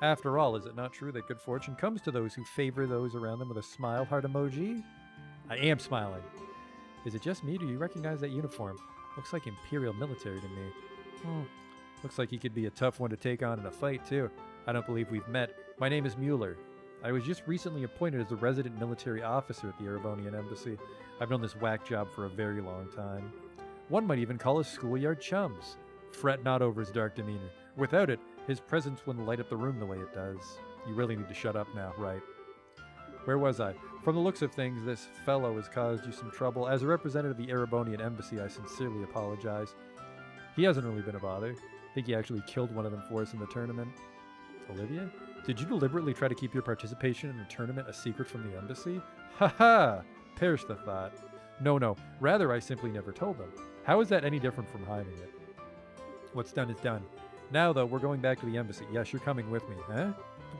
After all, is it not true that good fortune comes to those who favor those around them with a smile heart emoji? I am smiling. Is it just me? Do you recognize that uniform? Looks like Imperial military to me. Looks like he could be a tough one to take on in a fight, too. I don't believe we've met. My name is Mueller. I was just recently appointed as the resident military officer at the Erebonian Embassy. I've known this whack job for a very long time. One might even call us schoolyard chums. Fret not over his dark demeanor. Without it, his presence wouldn't light up the room the way it does. You really need to shut up now, right? Where was I? From the looks of things, this fellow has caused you some trouble. As a representative of the Erebonian Embassy, I sincerely apologize. He hasn't really been a bother. I think he actually killed one of them for us in the tournament. Olivia? Did you deliberately try to keep your participation in the tournament a secret from the embassy? Ha ha! Perish the thought. No. Rather, I simply never told them. How is that any different from hiding it? What's done is done. Now, though, we're going back to the embassy. Yes, you're coming with me, huh?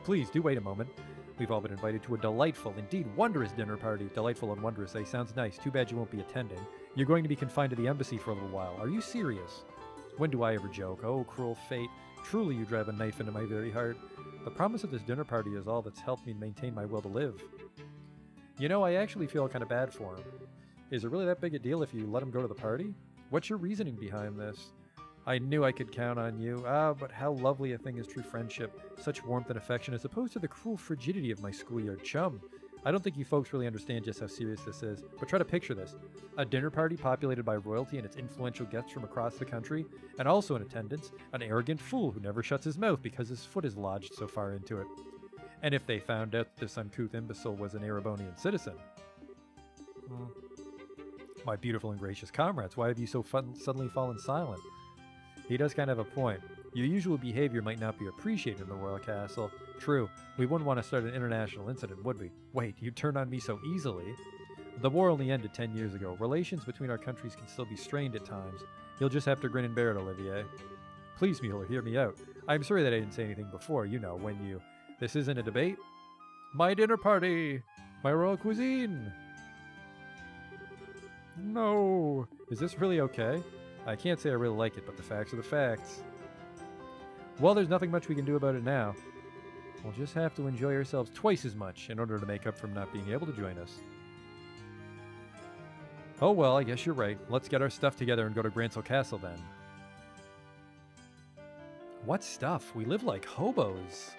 Please, do wait a moment. We've all been invited to a delightful, indeed wondrous dinner party. Delightful and wondrous, eh? Sounds nice. Too bad you won't be attending. You're going to be confined to the embassy for a little while. Are you serious? When do I ever joke? Oh, cruel fate. Truly, you drive a knife into my very heart. The promise of this dinner party is all that's helped me maintain my will to live. You know, I actually feel kind of bad for him. Is it really that big a deal if you let him go to the party? What's your reasoning behind this? I knew I could count on you. But how lovely a thing is true friendship. Such warmth and affection as opposed to the cruel frigidity of my schoolyard chum. I don't think you folks really understand just how serious this is, but try to picture this. A dinner party populated by royalty and its influential guests from across the country, and also in attendance, an arrogant fool who never shuts his mouth because his foot is lodged so far into it. And if they found out this uncouth imbecile was an Erebonian citizen... My beautiful and gracious comrades, why have you so suddenly fallen silent? He does kind of have a point. Your usual behavior might not be appreciated in the royal castle. True, we wouldn't want to start an international incident, would we? Wait, you turned on me so easily? The war only ended 10 years ago. Relations between our countries can still be strained at times. You'll just have to grin and bear it, Olivier. Please, Mueller, hear me out. I'm sorry that I didn't say anything before, you know, when you... This isn't a debate. My dinner party! My royal cuisine! No! Is this really okay? I can't say I really like it, but the facts are the facts. Well, there's nothing much we can do about it now. We'll just have to enjoy ourselves twice as much in order to make up for not being able to join us. Oh well, I guess you're right. Let's get our stuff together and go to Grancel Castle then. What stuff? We live like hobos.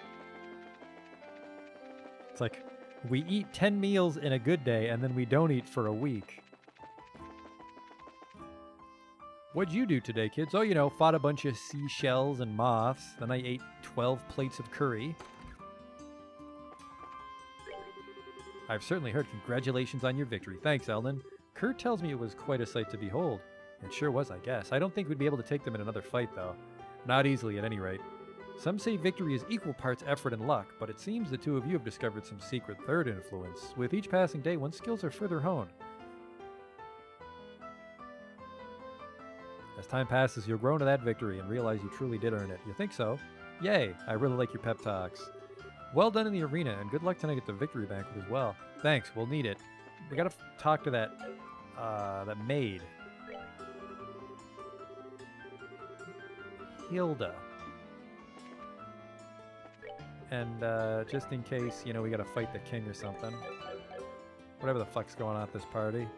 It's like, we eat 10 meals in a good day and then we don't eat for a week. What'd you do today, kids? Oh, you know, fought a bunch of seashells and moths. Then I ate 12 plates of curry. I've certainly heard congratulations on your victory. Thanks, Eldon. Kurt tells me it was quite a sight to behold. It sure was, I guess. I don't think we'd be able to take them in another fight, though. Not easily, at any rate. Some say victory is equal parts effort and luck, but it seems the two of you have discovered some secret third influence. With each passing day, one's skills are further honed. As time passes, you'll grow to that victory and realize you truly did earn it. You think so? Yay! I really like your pep talks. Well done in the arena, and good luck tonight at the victory banquet as well. Thanks, we'll need it. We gotta talk to that maid. Hilda. And, just in case, you know, we gotta fight the king or something. Whatever the fuck's going on at this party.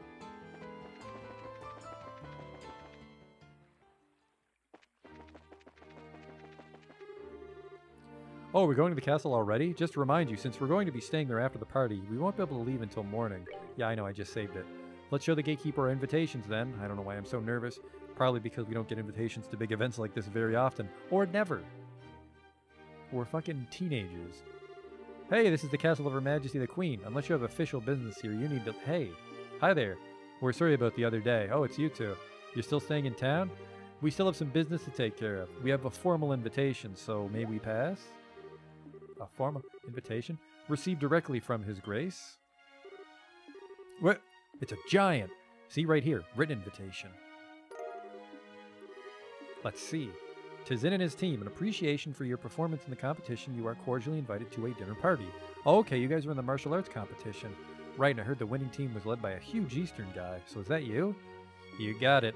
Oh, we're going to the castle already? Just to remind you, since we're going to be staying there after the party, we won't be able to leave until morning. Yeah, I know, I just saved it. Let's show the gatekeeper our invitations then. I don't know why I'm so nervous. Probably because we don't get invitations to big events like this very often. Or never. We're fucking teenagers. Hey, this is the castle of Her Majesty the Queen. Unless you have official business here, you need to... Hey. Hi there. We're sorry about the other day. Oh, it's you two. You're still staying in town? We still have some business to take care of. We have a formal invitation, so may we pass? A formal invitation? Received directly from His Grace? What? It's a giant. See right here, written invitation. Let's see. To Zin and his team, an appreciation for your performance in the competition, you are cordially invited to a dinner party. Oh, okay, you guys were in the martial arts competition. Right, and I heard the winning team was led by a huge Eastern guy. So is that you? You got it.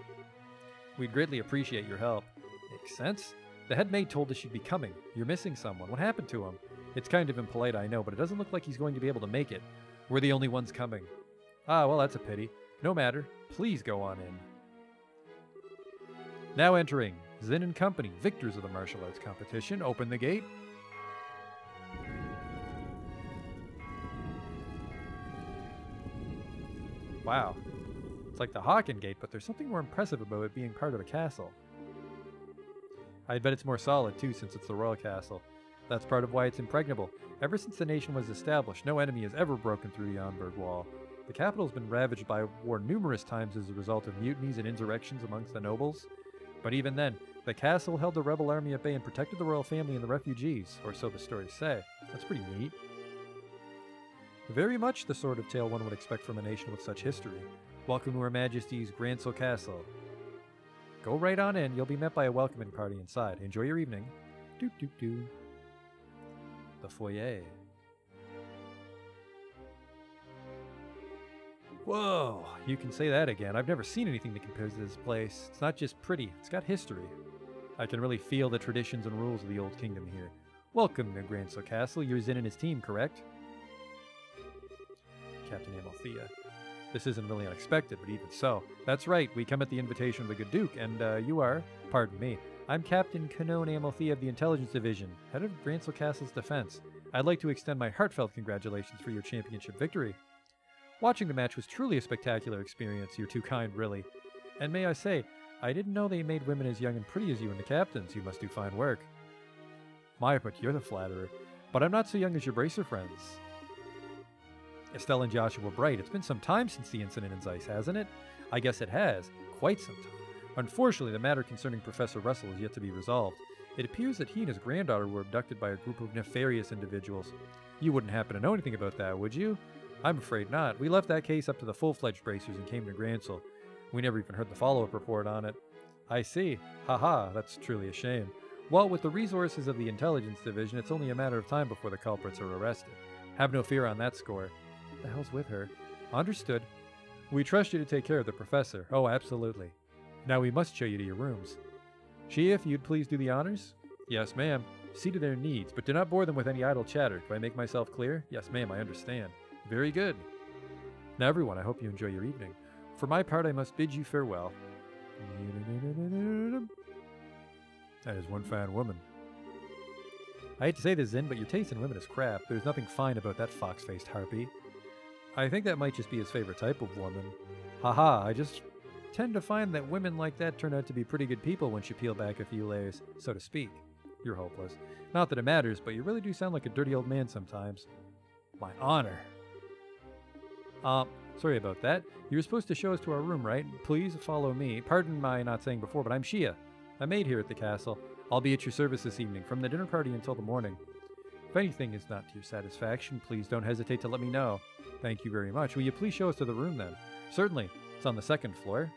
We'd greatly appreciate your help. Makes sense. The head maid told us you'd be coming. You're missing someone. What happened to him? It's kind of impolite, I know, but it doesn't look like he's going to be able to make it. We're the only ones coming. Ah, well, that's a pity. No matter. Please go on in. Now entering, Zin and Company, victors of the martial arts competition. Open the gate. Wow. It's like the Hawken Gate, but there's something more impressive about it being part of a castle. I bet it's more solid, too, since it's the royal castle. That's part of why it's impregnable. Ever since the nation was established, no enemy has ever broken through the Onberg Wall. The capital has been ravaged by war numerous times as a result of mutinies and insurrections amongst the nobles. But even then, the castle held the rebel army at bay and protected the royal family and the refugees, or so the stories say. That's pretty neat. Very much the sort of tale one would expect from a nation with such history. Welcome to Her Majesty's Grancel Castle. Go right on in, you'll be met by a welcoming party inside. Enjoy your evening. Doo doo doo. The foyer. Whoa, you can say that again. I've never seen anything that compares to this place. It's not just pretty, it's got history. I can really feel the traditions and rules of the old kingdom here. Welcome to Grancel Castle. You're Zin and his team, correct? Captain Amalthea. This isn't really unexpected, but even so. That's right, we come at the invitation of the good Duke, and you are, pardon me, I'm Captain Canon Amalthea of the Intelligence Division, head of Grancel Castle's defense. I'd like to extend my heartfelt congratulations for your championship victory. Watching the match was truly a spectacular experience. You're too kind, really. And may I say, I didn't know they made women as young and pretty as you into captains. You must do fine work. My, but you're the flatterer. But I'm not so young as your bracer friends. Estelle and Joshua Bright, it's been some time since the incident in Zeiss, hasn't it? I guess it has. Quite some time. Unfortunately, the matter concerning Professor Russell is yet to be resolved. It appears that he and his granddaughter were abducted by a group of nefarious individuals. You wouldn't happen to know anything about that, would you? I'm afraid not. We left that case up to the full-fledged bracers and came to Grancel. We never even heard the follow-up report on it. I see. Haha, that's truly a shame. Well, with the resources of the Intelligence Division, it's only a matter of time before the culprits are arrested. Have no fear on that score. What the hell's with her? Understood. We trust you to take care of the professor. Oh, absolutely. Now we must show you to your rooms. Shia, if you'd please do the honors? Yes, ma'am. See to their needs, but do not bore them with any idle chatter. Do I make myself clear? Yes, ma'am, I understand. Very good. Now, everyone, I hope you enjoy your evening. For my part, I must bid you farewell. That is one fine woman. I hate to say this, Zin, but your taste in women is crap. There's nothing fine about that fox-faced harpy. I think that might just be his favorite type of woman. Haha, I just tend to find that women like that turn out to be pretty good people once you peel back a few layers, so to speak. You're hopeless. Not that it matters, but you really do sound like a dirty old man sometimes. My honor. Sorry about that. You were supposed to show us to our room, right? Please follow me. Pardon my not saying before, but I'm Shia, a maid here at the castle. I'll be at your service this evening, from the dinner party until the morning. If anything is not to your satisfaction, please don't hesitate to let me know. Thank you very much. Will you please show us to the room then? Certainly. It's on the second floor.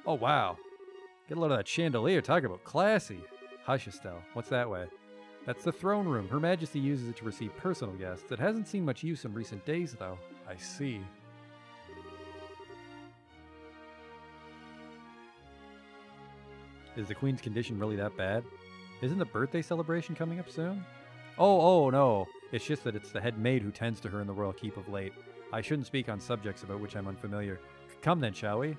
Oh, wow. Get a load of that chandelier. Talk about classy. Hush, Estelle. What's that way? That's the throne room. Her Majesty uses it to receive personal guests. It hasn't seen much use in recent days, though. I see. Is the Queen's condition really that bad? Isn't the birthday celebration coming up soon? Oh, no. It's just that it's the head maid who tends to her in the royal keep of late. I shouldn't speak on subjects about which I'm unfamiliar. Come then, shall we?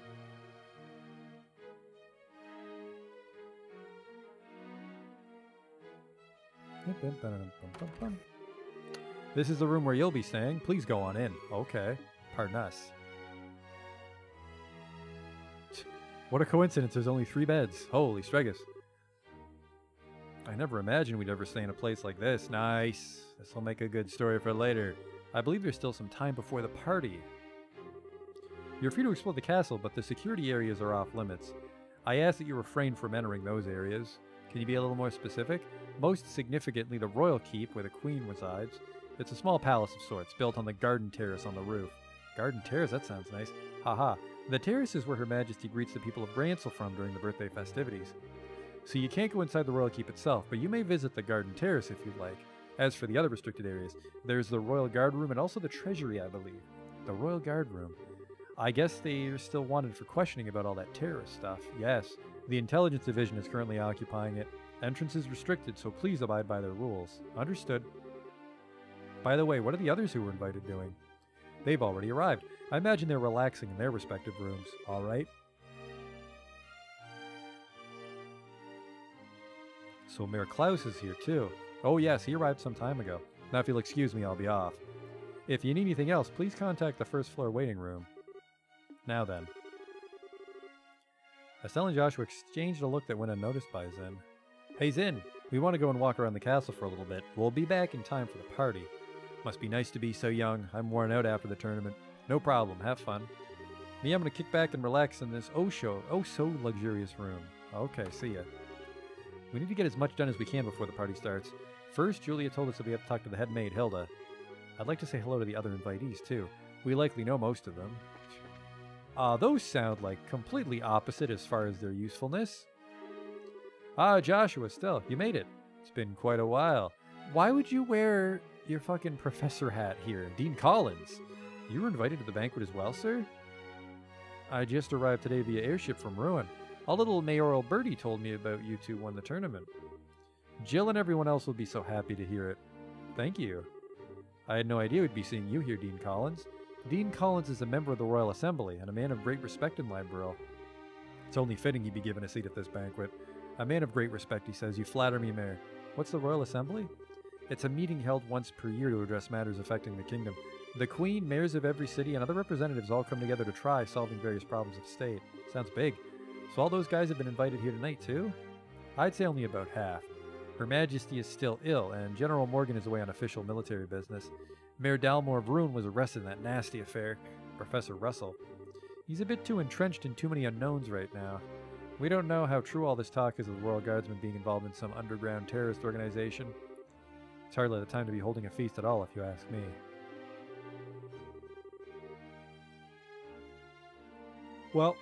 This is the room where you'll be staying. Please go on in. Okay. Pardon us. What a coincidence. There's only 3 beds. Holy Stregus. I never imagined we'd ever stay in a place like this. Nice. This will make a good story for later. I believe there's still some time before the party. You're free to explore the castle, but the security areas are off limits. I ask that you refrain from entering those areas. Can you be a little more specific? Most significantly, the Royal Keep, where the Queen resides. It's a small palace of sorts, built on the garden terrace on the roof. Garden terrace? That sounds nice. Haha. The terrace is where Her Majesty greets the people of Brancel during the birthday festivities. So you can't go inside the Royal Keep itself, but you may visit the garden terrace if you'd like. As for the other restricted areas, there's the Royal Guard Room and also the Treasury, I believe. The Royal Guard Room. I guess they're still wanted for questioning about all that terrorist stuff. Yes, the Intelligence Division is currently occupying it. Entrance is restricted, so please abide by their rules. Understood. By the way, what are the others who were invited doing? They've already arrived. I imagine they're relaxing in their respective rooms. All right? So Mayor Klaus is here too. Oh yes, he arrived some time ago. Now if you'll excuse me, I'll be off. If you need anything else, please contact the first floor waiting room. Now then. Estelle and Joshua exchanged a look that went unnoticed by Zin. Hey Zin, we want to go and walk around the castle for a little bit. We'll be back in time for the party. Must be nice to be so young. I'm worn out after the tournament. No problem, have fun. Me, I'm gonna kick back and relax in this oh so luxurious room. Okay, see ya. We need to get as much done as we can before the party starts. First, Julia told us that we have to talk to the head maid, Hilda. I'd like to say hello to the other invitees, too. We likely know most of them. Those sound like completely opposite as far as their usefulness. Joshua, still, you made it. It's been quite a while. Why would you wear your fucking professor hat here? Dean Collins. You were invited to the banquet as well, sir? I just arrived today via airship from Ruin. A little mayoral birdie told me about you two won the tournament. Jill and everyone else will be so happy to hear it. Thank you. I had no idea we'd be seeing you here, Dean Collins. Dean Collins is a member of the Royal Assembly and a man of great respect in Libero. It's only fitting he be given a seat at this banquet. A man of great respect, he says. You flatter me, Mayor. What's the Royal Assembly? It's a meeting held once per year to address matters affecting the kingdom. The Queen, mayors of every city, and other representatives all come together to try solving various problems of state. Sounds big. So all those guys have been invited here tonight, too? I'd say only about half. Her Majesty is still ill, and General Morgan is away on official military business. Mayor Dalmore of Ruin was arrested in that nasty affair. Professor Russell. He's a bit too entrenched in too many unknowns right now. We don't know how true all this talk is of the Royal Guardsmen being involved in some underground terrorist organization. It's hardly the time to be holding a feast at all, if you ask me. Well,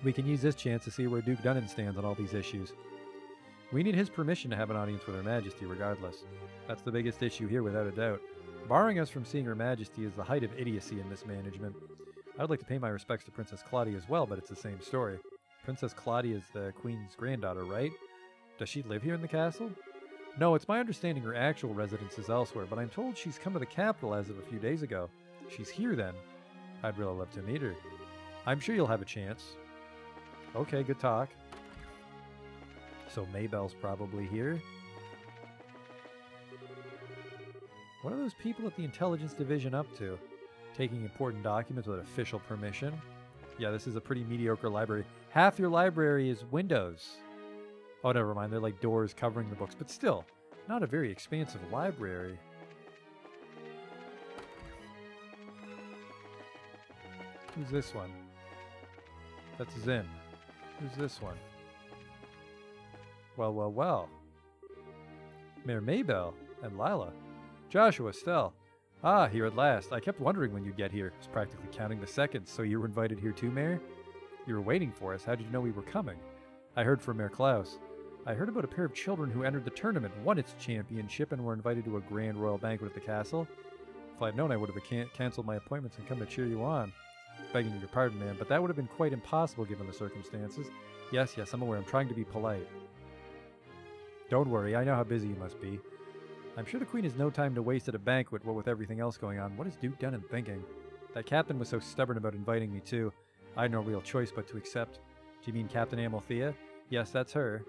we can use this chance to see where Duke Dunnan stands on all these issues. We need his permission to have an audience with Her Majesty regardless. That's the biggest issue here without a doubt. Barring us from seeing Her Majesty is the height of idiocy and mismanagement. I'd like to pay my respects to Princess Claudia as well, but it's the same story. Princess Claudia is the Queen's granddaughter, right? Does she live here in the castle? No, it's my understanding her actual residence is elsewhere, but I'm told she's come to the capital as of a few days ago. She's here then. I'd really love to meet her. I'm sure you'll have a chance. Okay, good talk. So Maybelle's probably here. What are those people at the Intelligence Division up to? Taking important documents without official permission? Yeah, this is a pretty mediocre library. Half your library is windows. Oh, never mind. They're like doors covering the books, but still, not a very expansive library. Who's this one? That's Zin. Who's this one? Well, well, well. Mayor Maybelle and Lila. Joshua, Stell. Ah, here at last. I kept wondering when you'd get here. I was practically counting the seconds. So you were invited here too, Mayor? You were waiting for us. How did you know we were coming? I heard from Mayor Klaus. I heard about a pair of children who entered the tournament, won its championship, and were invited to a grand royal banquet at the castle. If I'd known, I would have canceled my appointments and come to cheer you on. Begging your pardon, ma'am, but that would have been quite impossible given the circumstances. Yes, I'm aware. I'm trying to be polite. Don't worry, I know how busy you must be. I'm sure the Queen has no time to waste at a banquet, what with everything else going on. What is Duke Dunnan thinking? That captain was so stubborn about inviting me too. I had no real choice but to accept. Do you mean Captain Amalthea? Yes, that's her.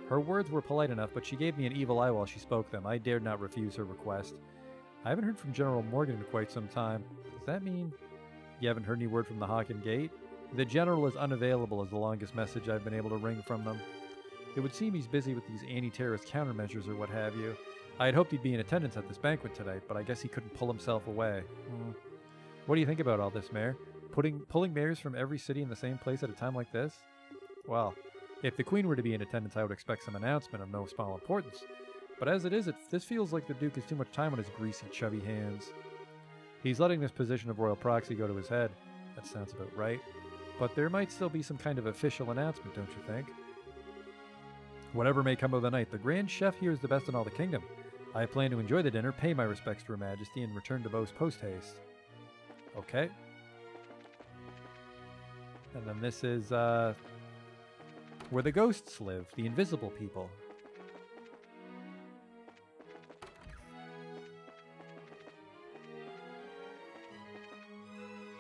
Her words were polite enough, but she gave me an evil eye while she spoke them. I dared not refuse her request. I haven't heard from General Morgan in quite some time. Does that mean you haven't heard any word from the Hawken Gate? The General is unavailable is the longest message I've been able to wring from them. It would seem he's busy with these anti-terrorist countermeasures or what have you. I had hoped he'd be in attendance at this banquet tonight, but I guess he couldn't pull himself away. What do you think about all this, Mayor? Pulling mayors from every city in the same place at a time like this? Well, if the Queen were to be in attendance, I would expect some announcement of no small importance. But as it is, this feels like the Duke has too much time on his greasy, chubby hands. He's letting this position of royal proxy go to his head. That sounds about right. But there might still be some kind of official announcement, don't you think? Whatever may come of the night, the Grand Chef here is the best in all the kingdom. I plan to enjoy the dinner, pay my respects to Her Majesty, and return to Beauce post-haste. Okay. And then this is, where the ghosts live, the invisible people.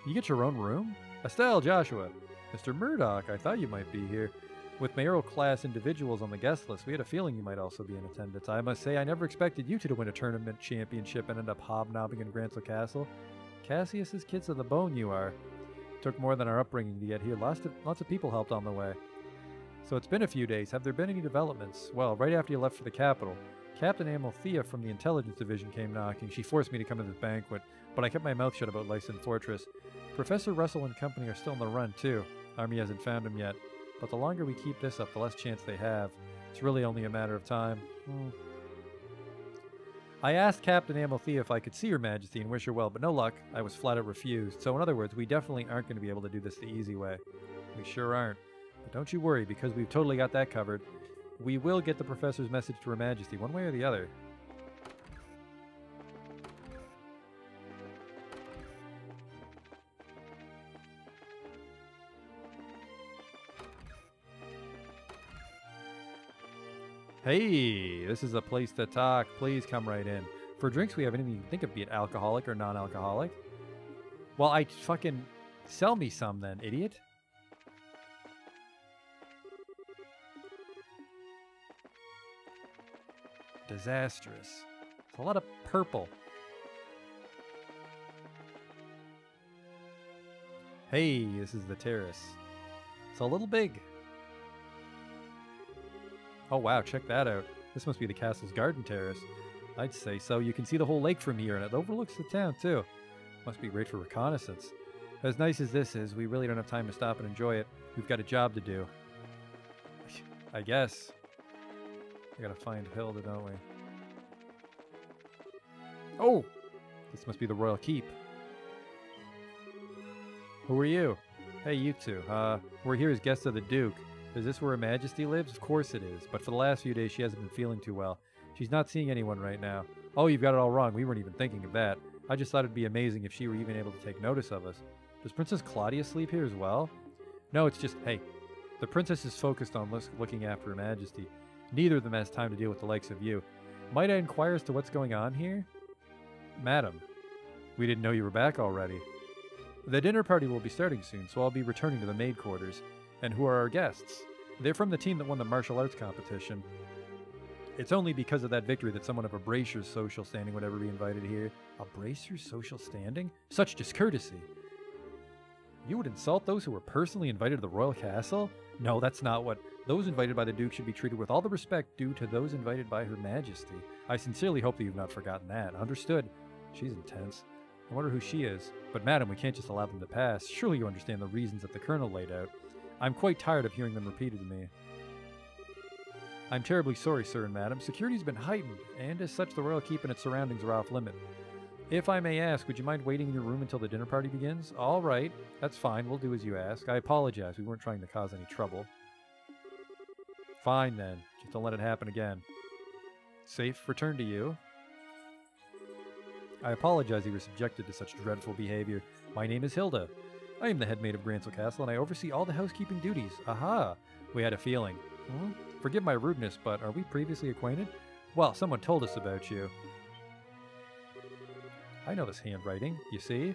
You get your own room? Estelle, Joshua. Mr. Murdoch, I thought you might be here. With mayoral class individuals on the guest list, we had a feeling you might also be in attendance. I must say, I never expected you two to win a tournament championship and end up hobnobbing in Grantsel Castle. Cassius's kids to the bone you are. Took more than our upbringing to get here. Lots of people helped on the way. So it's been a few days. Have there been any developments? Well, right after you left for the capital, Captain Amalthea from the Intelligence Division came knocking. She forced me to come to this banquet, but I kept my mouth shut about Lyson Fortress. Professor Russell and company are still on the run, too. Army hasn't found him yet. But the longer we keep this up, the less chance they have. It's really only a matter of time. I asked Captain Amalthea if I could see Her Majesty and wish her well, but no luck. I was flat out refused. So in other words, we definitely aren't going to be able to do this the easy way. We sure aren't. But don't you worry, because we've totally got that covered. We will get the Professor's message to Her Majesty, one way or the other. Hey, this is a place to talk. Please come right in. For drinks, we have anything you can think of, be it alcoholic or non-alcoholic. Well, I fucking... Sell me some then, idiot. Disastrous. It's a lot of purple. Hey, this is the terrace. It's a little big. Oh wow, check that out. This must be the castle's garden terrace. I'd say so. You can see the whole lake from here, and it overlooks the town, too. Must be great for reconnaissance. As nice as this is, we really don't have time to stop and enjoy it. We've got a job to do. I guess. We gotta find Hilda, don't we? Oh! This must be the royal keep. Who are you? Hey, you two. We're here as guests of the Duke. Is this where Her Majesty lives? Of course it is. But for the last few days, she hasn't been feeling too well. She's not seeing anyone right now. Oh, you've got it all wrong. We weren't even thinking of that. I just thought it'd be amazing if she were even able to take notice of us. Does Princess Claudia sleep here as well? No, it's just, hey, the princess is focused on looking after Her Majesty. Neither of them has time to deal with the likes of you. Might I inquire as to what's going on here? Madam, we didn't know you were back already. The dinner party will be starting soon, so I'll be returning to the maid quarters. And who are our guests? They're from the team that won the martial arts competition. It's only because of that victory that someone of a Bracer's social standing would ever be invited here. A Bracer's social standing? Such discourtesy. You would insult those who were personally invited to the royal castle? No, that's not what... Those invited by the Duke should be treated with all the respect due to those invited by Her Majesty. I sincerely hope that you've not forgotten that. Understood. She's intense. I wonder who she is. But madam, we can't just allow them to pass. Surely you understand the reasons that the colonel laid out. I'm quite tired of hearing them repeated to me. I'm terribly sorry, sir and madam. Security's been heightened, and as such the royal keep and its surroundings are off limit. If I may ask, would you mind waiting in your room until the dinner party begins? All right. That's fine. We'll do as you ask. I apologize. We weren't trying to cause any trouble. Fine, then. Just don't let it happen again. Safe return to you. I apologize you were subjected to such dreadful behavior. My name is Hilda. I am the head maid of Grantsel Castle, and I oversee all the housekeeping duties. Aha! We had a feeling. Forgive my rudeness, but are we previously acquainted? Well, someone told us about you. I know this handwriting, you see?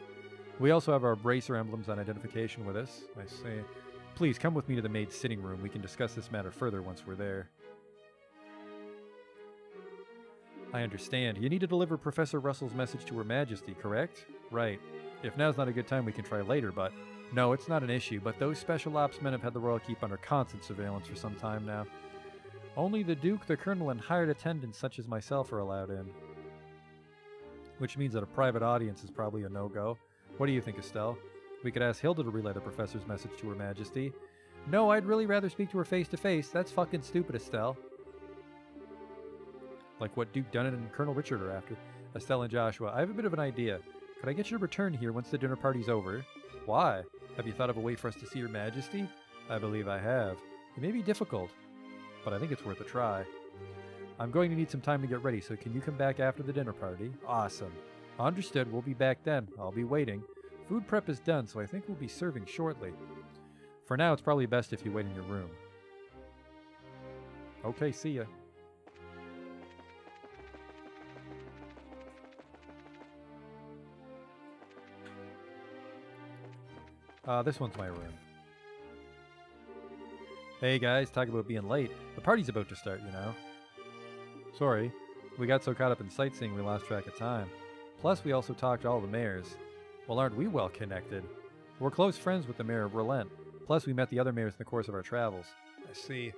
We also have our bracer emblems on identification with us. I say, please come with me to the maid's sitting room. We can discuss this matter further once we're there. I understand. You need to deliver Professor Russell's message to Her Majesty, correct? Right. If now's not a good time, we can try later, but... No, it's not an issue, but those special ops men have had the royal keep under constant surveillance for some time now. Only the Duke, the Colonel, and hired attendants such as myself are allowed in. Which means that a private audience is probably a no-go. What do you think, Estelle? We could ask Hilda to relay the professor's message to Her Majesty. No, I'd really rather speak to her face to face. That's fucking stupid, Estelle. Like what Duke Dunnan and Colonel Richard are after. Estelle and Joshua, I have a bit of an idea. Could I get you to return here once the dinner party's over? Why? Have you thought of a way for us to see Your Majesty? I believe I have. It may be difficult, but I think it's worth a try. I'm going to need some time to get ready, so can you come back after the dinner party? Awesome. Understood, we'll be back then. I'll be waiting. Food prep is done, so I think we'll be serving shortly. For now, it's probably best if you wait in your room. Okay, see ya. This one's my room. Hey guys, talk about being late. The party's about to start, you know. Sorry, we got so caught up in sightseeing we lost track of time. Plus, we also talked to all the mayors. Well, aren't we well connected? We're close friends with the mayor of Relent. Plus, we met the other mayors in the course of our travels. I see.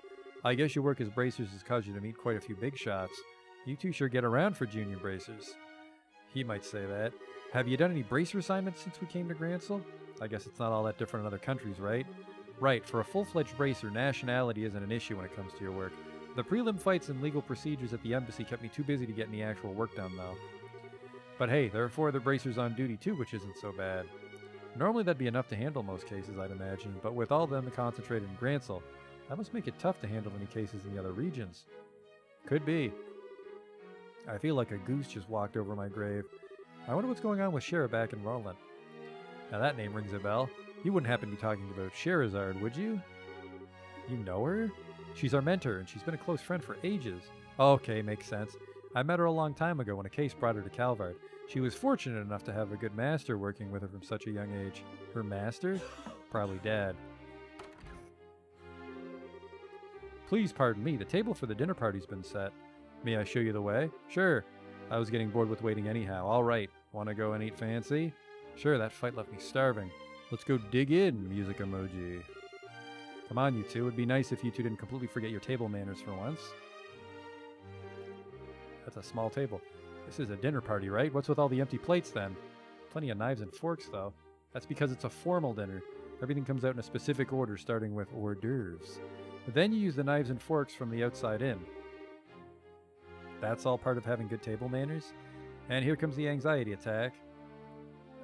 I guess your work as bracers has caused you to meet quite a few big shots. You two sure get around for junior bracers. He might say that. Have you done any bracer assignments since we came to Gransel? I guess it's not all that different in other countries, right? Right, for a full-fledged bracer, nationality isn't an issue when it comes to your work. The prelim fights and legal procedures at the embassy kept me too busy to get any actual work done, though. But hey, there are 4 other bracers on duty too, which isn't so bad. Normally that'd be enough to handle most cases, I'd imagine, but with all of them concentrated in Gransel, that must make it tough to handle any cases in the other regions. Could be. I feel like a goose just walked over my grave. I wonder what's going on with Shara back in Roland. Now that name rings a bell. You wouldn't happen to be talking about Sherazard, would you? You know her? She's our mentor, and she's been a close friend for ages. Okay, makes sense. I met her a long time ago when a case brought her to Calvard. She was fortunate enough to have a good master working with her from such a young age. Her master? Probably Dad. Please pardon me, the table for the dinner party's been set. May I show you the way? Sure. I was getting bored with waiting anyhow. All right. Want to go and eat fancy? Sure, that fight left me starving. Let's go dig in, music emoji. Come on, you two. It'd be nice if you two didn't completely forget your table manners for once. That's a small table. This is a dinner party, right? What's with all the empty plates, then? Plenty of knives and forks, though. That's because it's a formal dinner. Everything comes out in a specific order, starting with hors d'oeuvres. Then you use the knives and forks from the outside in. That's all part of having good table manners? And here comes the anxiety attack.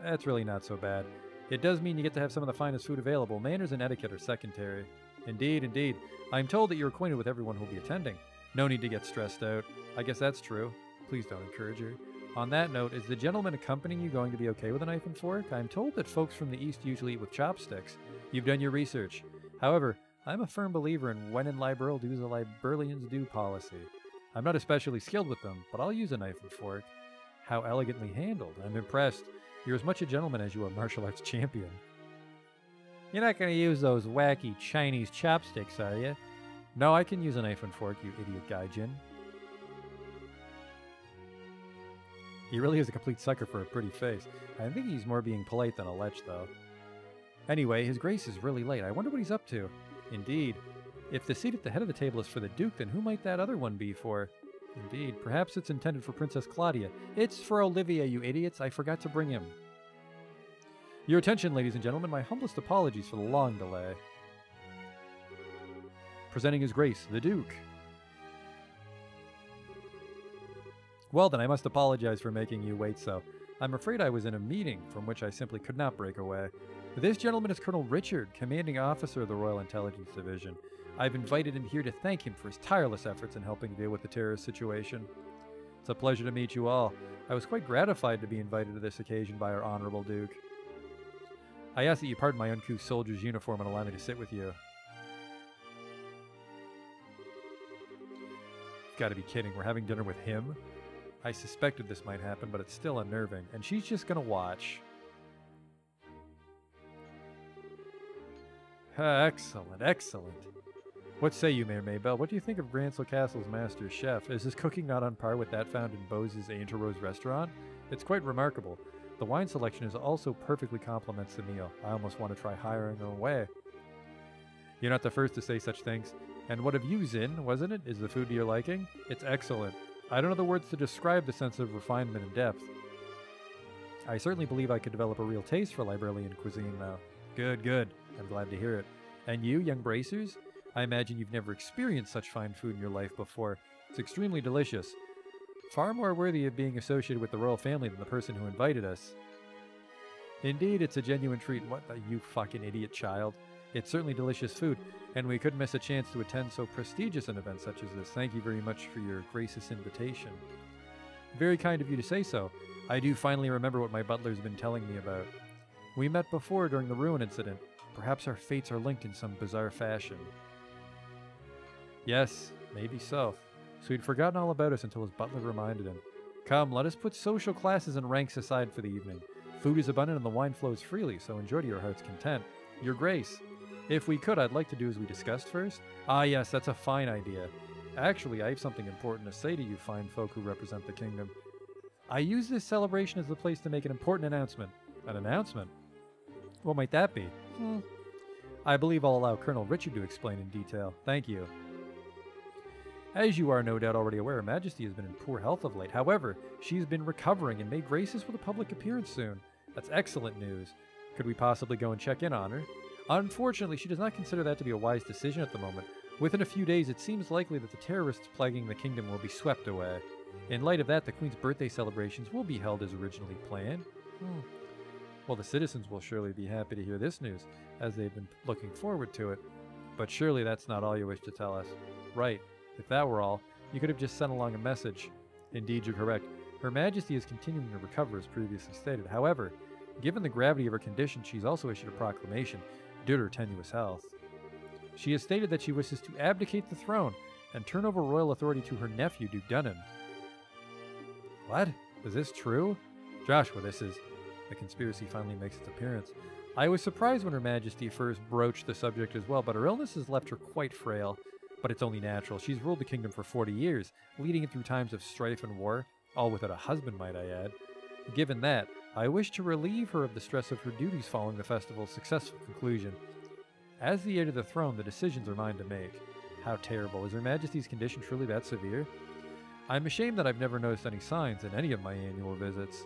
That's really not so bad. It does mean you get to have some of the finest food available. Manners and etiquette are secondary. Indeed, indeed. I'm told that you're acquainted with everyone who'll be attending. No need to get stressed out. I guess that's true. Please don't encourage her. On that note, is the gentleman accompanying you going to be okay with a knife and fork? I'm told that folks from the East usually eat with chopsticks. You've done your research. However, I'm a firm believer in when in liberal do the Liberalians do policy. I'm not especially skilled with them, but I'll use a knife and fork. How elegantly handled. I'm impressed. You're as much a gentleman as you are a martial arts champion. You're not going to use those wacky Chinese chopsticks, are you? No, I can use a knife and fork, you idiot gaijin. He really is a complete sucker for a pretty face. I think he's more being polite than a lech, though. Anyway, his grace is really late. I wonder what he's up to. Indeed. If the seat at the head of the table is for the Duke, then who might that other one be for? Indeed. Perhaps it's intended for Princess Claudia. It's for Olivia, you idiots. I forgot to bring him. Your attention, ladies and gentlemen. My humblest apologies for the long delay. Presenting His Grace, the Duke. Well then, I must apologize for making you wait so. I'm afraid I was in a meeting from which I simply could not break away. This gentleman is Colonel Richard, commanding officer of the Royal Intelligence Division. I've invited him here to thank him for his tireless efforts in helping deal with the terrorist situation. It's a pleasure to meet you all. I was quite gratified to be invited to this occasion by our Honorable Duke. I ask that you pardon my uncouth soldier's uniform and allow me to sit with you. You've got to be kidding. We're having dinner with him? I suspected this might happen, but it's still unnerving. And she's just going to watch. Excellent, excellent. What say you, Mayor Maybell? What do you think of Gransel Castle's master chef? Is his cooking not on par with that found in Bose's Angel Rose restaurant? It's quite remarkable. The wine selection is also perfectly complements the meal. I almost want to try hiring him away. You're not the first to say such things. And what have you, Zin, wasn't it? Is the food to your liking? It's excellent. I don't know the words to describe the sense of refinement and depth. I certainly believe I could develop a real taste for Liberalian cuisine, though. Good, good. I'm glad to hear it. And you, young bracers? I imagine you've never experienced such fine food in your life before. It's extremely delicious. Far more worthy of being associated with the royal family than the person who invited us. Indeed, it's a genuine treat. What the, you fucking idiot child. It's certainly delicious food, and we couldn't miss a chance to attend so prestigious an event such as this. Thank you very much for your gracious invitation. Very kind of you to say so. I do finally remember what my butler's been telling me about. We met before during the ruin incident. Perhaps our fates are linked in some bizarre fashion. Yes, maybe so. So he'd forgotten all about us until his butler reminded him. Come, let us put social classes and ranks aside for the evening. Food is abundant and the wine flows freely, so enjoy to your heart's content. Your Grace, if we could, I'd like to do as we discussed first. Ah yes, that's a fine idea. Actually, I have something important to say to you fine folk who represent the kingdom. I use this celebration as the place to make an important announcement. An announcement? What might that be? I believe I'll allow Colonel Richard to explain in detail. Thank you. As you are no doubt already aware, Her Majesty has been in poor health of late. However, she's been recovering and may grace us with a public appearance soon. That's excellent news. Could we possibly go and check in on her? Unfortunately, she does not consider that to be a wise decision at the moment. Within a few days, it seems likely that the terrorists plaguing the kingdom will be swept away. In light of that, the Queen's birthday celebrations will be held as originally planned. Well, the citizens will surely be happy to hear this news, as they've been looking forward to it. But surely that's not all you wish to tell us. Right. If that were all, you could have just sent along a message. Indeed, you're correct. Her Majesty is continuing to recover as previously stated. However, given the gravity of her condition, she's also issued a proclamation due to her tenuous health. She has stated that she wishes to abdicate the throne and turn over royal authority to her nephew, Duke Dunnan. What? Is this true? Joshua, this is... The conspiracy finally makes its appearance. I was surprised when Her Majesty first broached the subject as well, but her illness has left her quite frail. But it's only natural. She's ruled the kingdom for 40 years, leading it through times of strife and war, all without a husband, might I add. Given that, I wish to relieve her of the stress of her duties following the festival's successful conclusion. As the heir to the throne, the decisions are mine to make. How terrible. Is Her Majesty's condition truly that severe? I'm ashamed that I've never noticed any signs in any of my annual visits.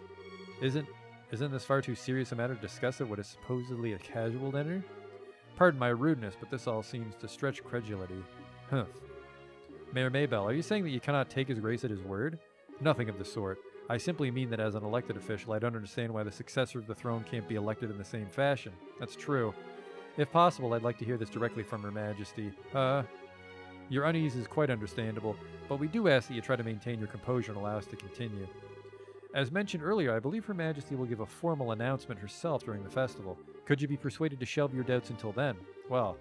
Isn't this far too serious a matter to discuss at what is supposedly a casual dinner? Pardon my rudeness, but this all seems to stretch credulity. Humph. Mayor Maybell, are you saying that you cannot take His Grace at his word? Nothing of the sort. I simply mean that as an elected official, I don't understand why the successor of the throne can't be elected in the same fashion. That's true. If possible, I'd like to hear this directly from Her Majesty. Your unease is quite understandable, but we do ask that you try to maintain your composure and allow us to continue. As mentioned earlier, I believe Her Majesty will give a formal announcement herself during the festival. Could you be persuaded to shelve your doubts until then? Well,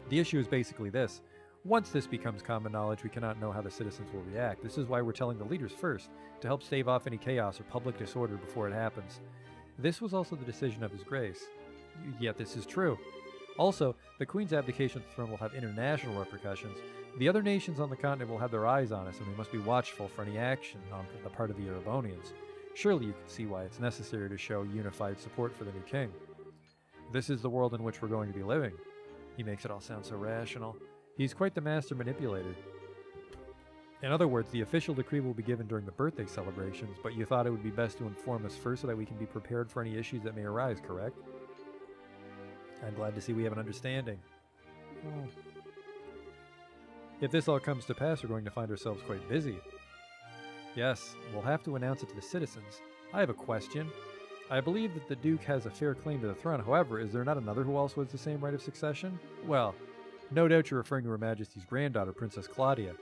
the issue is basically this. Once this becomes common knowledge, we cannot know how the citizens will react. This is why we're telling the leaders first, to help stave off any chaos or public disorder before it happens. This was also the decision of His Grace. Yet this is true. Also, the Queen's abdication of the throne will have international repercussions. The other nations on the continent will have their eyes on us, and we must be watchful for any action on the part of the Erebonians. Surely you can see why it's necessary to show unified support for the new king. This is the world in which we're going to be living. He makes it all sound so rational. He's quite the master manipulator. In other words, the official decree will be given during the birthday celebrations, but you thought it would be best to inform us first so that we can be prepared for any issues that may arise, correct? I'm glad to see we have an understanding. If this all comes to pass, we're going to find ourselves quite busy. Yes, we'll have to announce it to the citizens. I have a question. I believe that the Duke has a fair claim to the throne. However, is there not another who also has the same right of succession? Well, no doubt you're referring to Her Majesty's granddaughter, Princess Claudia.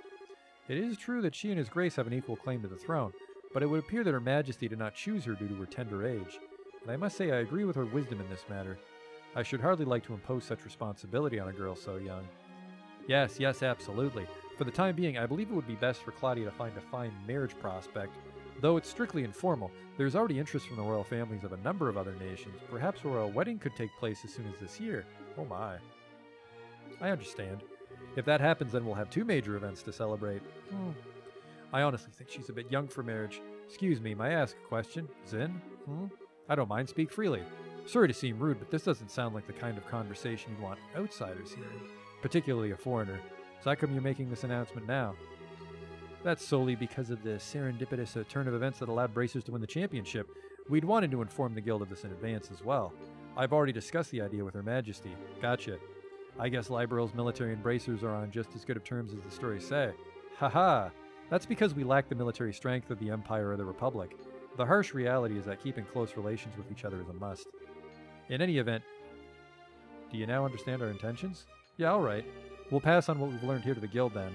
It is true that she and His Grace have an equal claim to the throne, but it would appear that Her Majesty did not choose her due to her tender age. And I must say I agree with her wisdom in this matter. I should hardly like to impose such responsibility on a girl so young. Yes, absolutely. For the time being, I believe it would be best for Claudia to find a fine marriage prospect. Though it's strictly informal, there is already interest from the royal families of a number of other nations. Perhaps a royal wedding could take place as soon as this year. Oh my. I understand. If that happens, then we'll have two major events to celebrate. I honestly think she's a bit young for marriage. Excuse me, may I ask a question? Zin? I don't mind, speak freely. Sorry to seem rude, but this doesn't sound like the kind of conversation you want outsiders hearing. Particularly a foreigner. So how come you're making this announcement now? That's solely because of the serendipitous turn of events that allowed Bracers to win the championship. We'd wanted to inform the guild of this in advance as well. I've already discussed the idea with Her Majesty. Gotcha. I guess Liberal's military embracers are on just as good of terms as the stories say. Haha! That's because we lack the military strength of the Empire or the Republic. The harsh reality is that keeping close relations with each other is a must. In any event, do you now understand our intentions? Yeah, alright. We'll pass on what we've learned here to the guild then.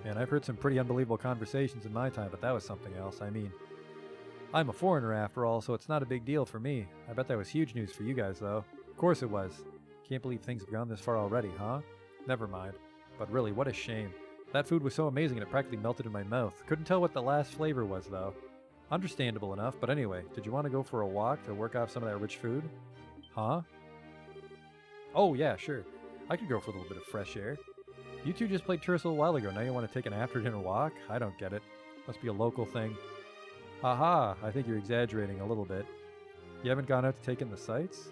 And I've heard some pretty unbelievable conversations in my time, but that was something else. I mean, I'm a foreigner after all, so it's not a big deal for me. I bet that was huge news for you guys, though. Of course it was. Can't believe things have gone this far already, huh? Never mind. But really, what a shame. That food was so amazing it practically melted in my mouth. Couldn't tell what the last flavor was, though. Understandable enough, but anyway, did you want to go for a walk to work off some of that rich food? Huh? Oh, yeah, sure. I could go for a little bit of fresh air. You two just played tourist a little while ago, now you want to take an after-dinner walk? I don't get it. Must be a local thing. Haha, I think you're exaggerating a little bit. You haven't gone out to take in the sights?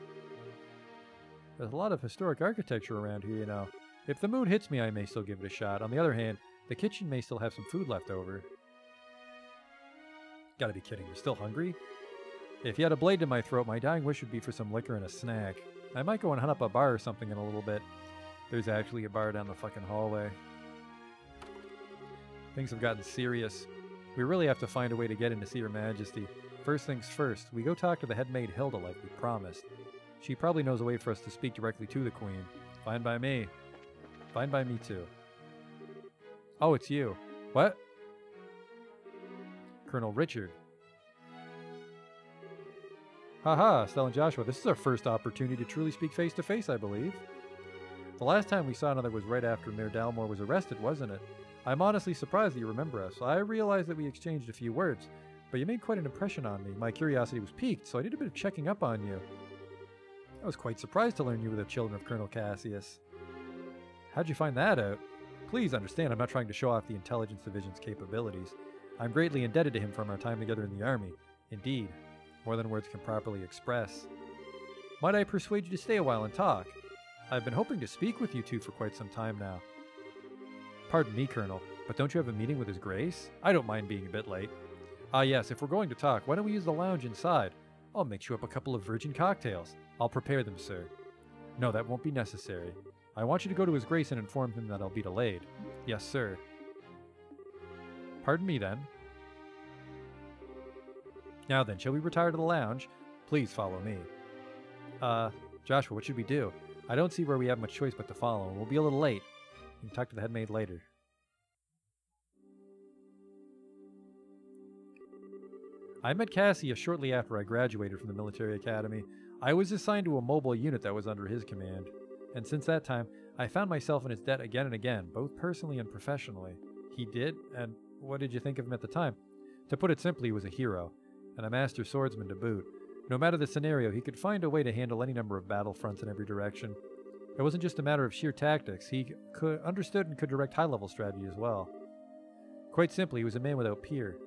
There's a lot of historic architecture around here, you know. If the mood hits me, I may still give it a shot. On the other hand, the kitchen may still have some food left over. Gotta be kidding, you're still hungry? If you had a blade to my throat, my dying wish would be for some liquor and a snack. I might go and hunt up a bar or something in a little bit. There's actually a bar down the fucking hallway. Things have gotten serious. We really have to find a way to get in to see Her Majesty. First things first, we go talk to the head maid Hilda like we promised. She probably knows a way for us to speak directly to the Queen. Fine by me. Fine by me too. Oh, it's you. What? Colonel Richard. Haha, Stella and Joshua, this is our first opportunity to truly speak face to face, I believe. The last time we saw another was right after Mayor Dalmore was arrested, wasn't it? I'm honestly surprised that you remember us. I realized that we exchanged a few words, but you made quite an impression on me. My curiosity was piqued, so I did a bit of checking up on you. I was quite surprised to learn you were the children of Colonel Cassius. How'd you find that out? Please understand, I'm not trying to show off the Intelligence Division's capabilities. I'm greatly indebted to him from our time together in the Army. Indeed, more than words can properly express. Might I persuade you to stay a while and talk? I've been hoping to speak with you two for quite some time now. Pardon me, Colonel, but don't you have a meeting with His Grace? I don't mind being a bit late. Ah yes, if we're going to talk, why don't we use the lounge inside? I'll mix you up a couple of virgin cocktails. I'll prepare them, sir. No, that won't be necessary. I want you to go to His Grace and inform him that I'll be delayed. Yes, sir. Pardon me, then. Now then, shall we retire to the lounge? Please follow me. Joshua, what should we do? I don't see where we have much choice but to follow, and we'll be a little late. You can talk to the head maid later. I met Cassius shortly after I graduated from the military academy. I was assigned to a mobile unit that was under his command, and since that time, I found myself in his debt again and again, both personally and professionally. He did, and what did you think of him at the time? To put it simply, he was a hero, and a master swordsman to boot. No matter the scenario, he could find a way to handle any number of battlefronts in every direction. It wasn't just a matter of sheer tactics, he understood and could direct high-level strategy as well. Quite simply, he was a man without peer.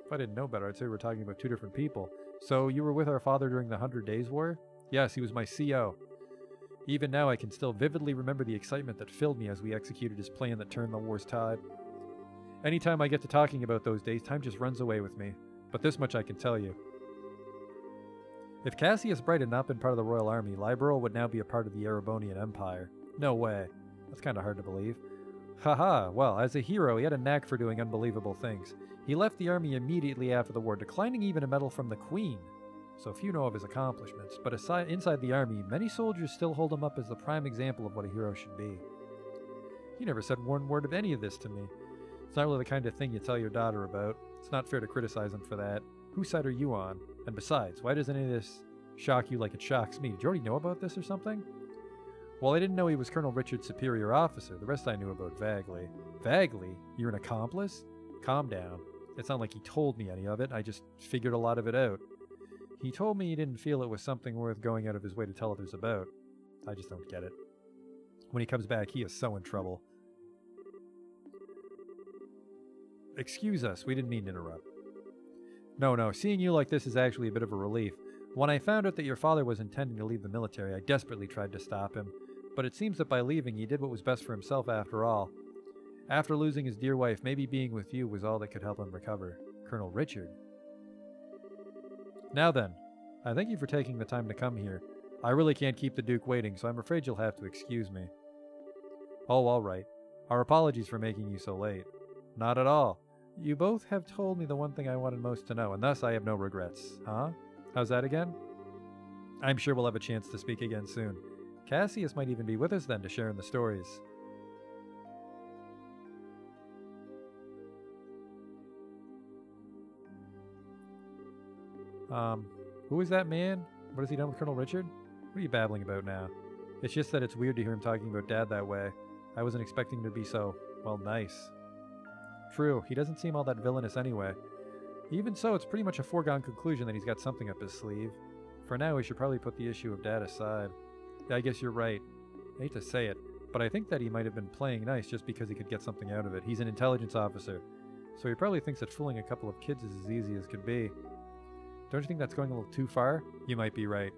If I didn't know better, I'd say we're talking about two different people. So, you were with our father during the 100 Days War? Yes, he was my CO. Even now, I can still vividly remember the excitement that filled me as we executed his plan that turned the war's tide. Anytime I get to talking about those days, time just runs away with me. But this much I can tell you. If Cassius Bright had not been part of the Royal Army, Liberal would now be a part of the Erebonian Empire. No way. That's kind of hard to believe. Haha, well, as a hero, he had a knack for doing unbelievable things. He left the army immediately after the war, declining even a medal from the Queen. So few know of his accomplishments, but inside the army, many soldiers still hold him up as the prime example of what a hero should be. He never said one word of any of this to me. It's not really the kind of thing you tell your daughter about. It's not fair to criticize him for that. Whose side are you on? And besides, why does any of this shock you like it shocks me? Did you already know about this or something? Well, I didn't know he was Colonel Richard's superior officer. The rest I knew about vaguely. Vaguely? You're an accomplice? Calm down. It's not like he told me any of it. I just figured a lot of it out. He told me he didn't feel it was something worth going out of his way to tell others about. I just don't get it. When he comes back, he is so in trouble. Excuse us, we didn't mean to interrupt. No, seeing you like this is actually a bit of a relief. When I found out that your father was intending to leave the military, I desperately tried to stop him. But it seems that by leaving, he did what was best for himself after all. After losing his dear wife, maybe being with you was all that could help him recover. Colonel Richard. Now then, I thank you for taking the time to come here. I really can't keep the Duke waiting, so I'm afraid you'll have to excuse me. Oh, all right. Our apologies for making you so late. Not at all. You both have told me the one thing I wanted most to know, and thus I have no regrets. Huh? How's that again? I'm sure we'll have a chance to speak again soon. Cassius might even be with us then to share in the stories. Who is that man? What has he done with Colonel Richard? What are you babbling about now? It's just that it's weird to hear him talking about Dad that way. I wasn't expecting him to be so, well, nice. True, he doesn't seem all that villainous anyway. Even so, it's pretty much a foregone conclusion that he's got something up his sleeve. For now, we should probably put the issue of Dad aside. I guess you're right. I hate to say it, but I think that he might have been playing nice just because he could get something out of it. He's an intelligence officer, so he probably thinks that fooling a couple of kids is as easy as could be. Don't you think that's going a little too far? You might be right.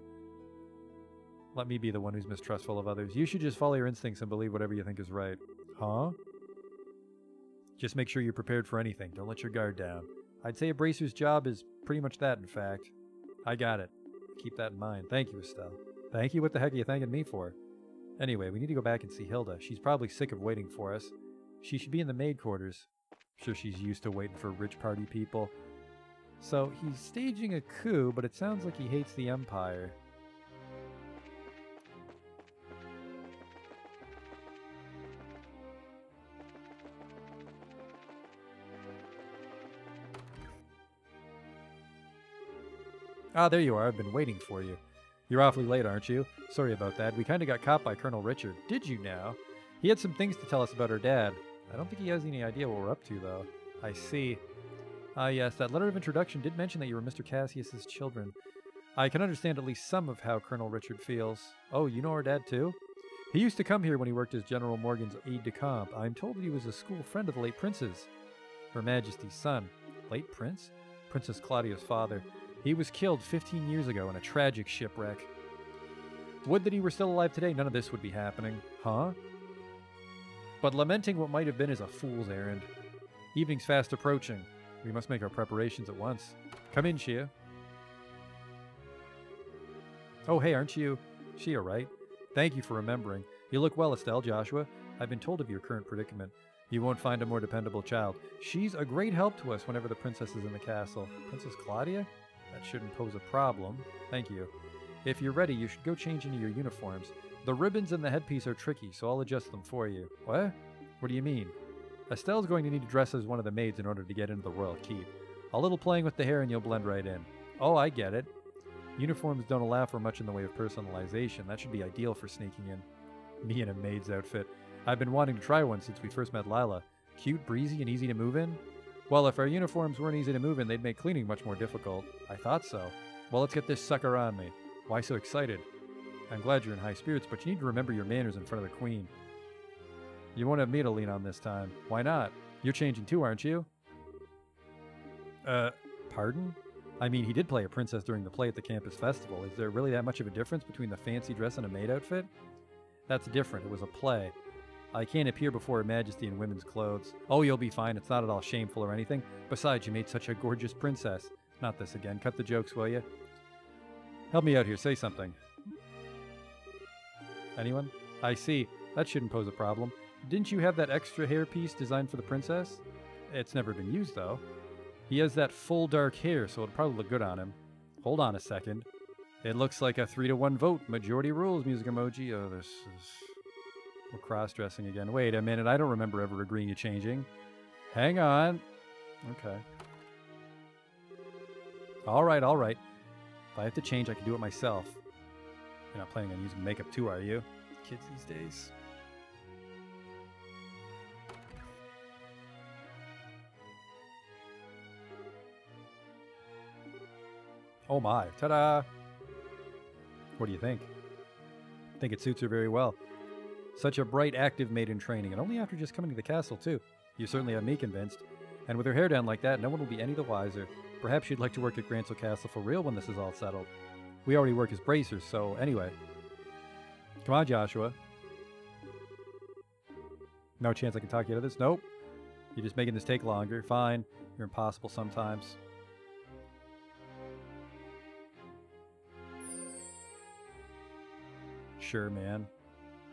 Let me be the one who's mistrustful of others. You should just follow your instincts and believe whatever you think is right. Huh? Just make sure you're prepared for anything. Don't let your guard down. I'd say a bracer's job is pretty much that, in fact. I got it. Keep that in mind. Thank you, Estelle. Thank you? What the heck are you thanking me for? Anyway, we need to go back and see Hilda. She's probably sick of waiting for us. She should be in the maid quarters. I'm sure she's used to waiting for rich party people. So, he's staging a coup, but it sounds like he hates the Empire. Ah, there you are. I've been waiting for you. You're awfully late, aren't you? Sorry about that. We kind of got caught by Colonel Richard. Did you now? He had some things to tell us about our dad. I don't think he has any idea what we're up to, though. I see. Ah, yes, that letter of introduction did mention that you were Mr. Cassius's children. I can understand at least some of how Colonel Richard feels. Oh, you know our dad, too? He used to come here when he worked as General Morgan's aide-de-camp. I'm told that he was a school friend of the late prince's. Her Majesty's son. Late prince? Princess Claudia's father. He was killed 15 years ago in a tragic shipwreck. Would that he were still alive today, none of this would be happening. Huh? But lamenting what might have been is a fool's errand. Evening's fast approaching. We must make our preparations at once. Come in, Shia. Oh, hey, aren't you? Shia, right? Thank you for remembering. You look well, Estelle, Joshua. I've been told of your current predicament. You won't find a more dependable child. She's a great help to us whenever the princess is in the castle. Princess Claudia? That shouldn't pose a problem. Thank you. If you're ready, you should go change into your uniforms. The ribbons and the headpiece are tricky, so I'll adjust them for you. What? What do you mean? Estelle's going to need to dress as one of the maids in order to get into the royal keep. A little playing with the hair and you'll blend right in. Oh, I get it. Uniforms don't allow for much in the way of personalization. That should be ideal for sneaking in. Me in a maid's outfit. I've been wanting to try one since we first met Lila. Cute, breezy, and easy to move in? Well, if our uniforms weren't easy to move in, they'd make cleaning much more difficult. I thought so. Well, let's get this sucker on me. Why so excited? I'm glad you're in high spirits, but you need to remember your manners in front of the Queen. You won't have me to lean on this time. Why not? You're changing too, aren't you? Pardon? I mean, he did play a princess during the play at the campus festival. Is there really that much of a difference between the fancy dress and a maid outfit? That's different. It was a play. I can't appear before Her Majesty in women's clothes. Oh, you'll be fine. It's not at all shameful or anything. Besides, you made such a gorgeous princess. Not this again. Cut the jokes, will you? Help me out here. Say something. Anyone? I see. That shouldn't pose a problem. Didn't you have that extra hairpiece designed for the princess? It's never been used, though. He has that full dark hair, so it'll probably look good on him. Hold on a second. It looks like a 3-to-1 vote. Majority rules, music emoji. Oh, this is... We're cross-dressing again. Wait a minute. I don't remember ever agreeing to changing. Hang on. Okay. All right, all right. If I have to change, I can do it myself. You're not planning on using makeup too, are you? Kids these days. Oh my. Ta-da! What do you think? I think it suits her very well. Such a bright, active maid in training, and only after just coming to the castle, too. You certainly have me convinced. And with her hair down like that, no one will be any the wiser. Perhaps you'd like to work at Grancel Castle for real when this is all settled. We already work as bracers, so anyway. Come on, Joshua. No chance I can talk you out of this? Nope. You're just making this take longer. Fine. You're impossible sometimes. Sure, man.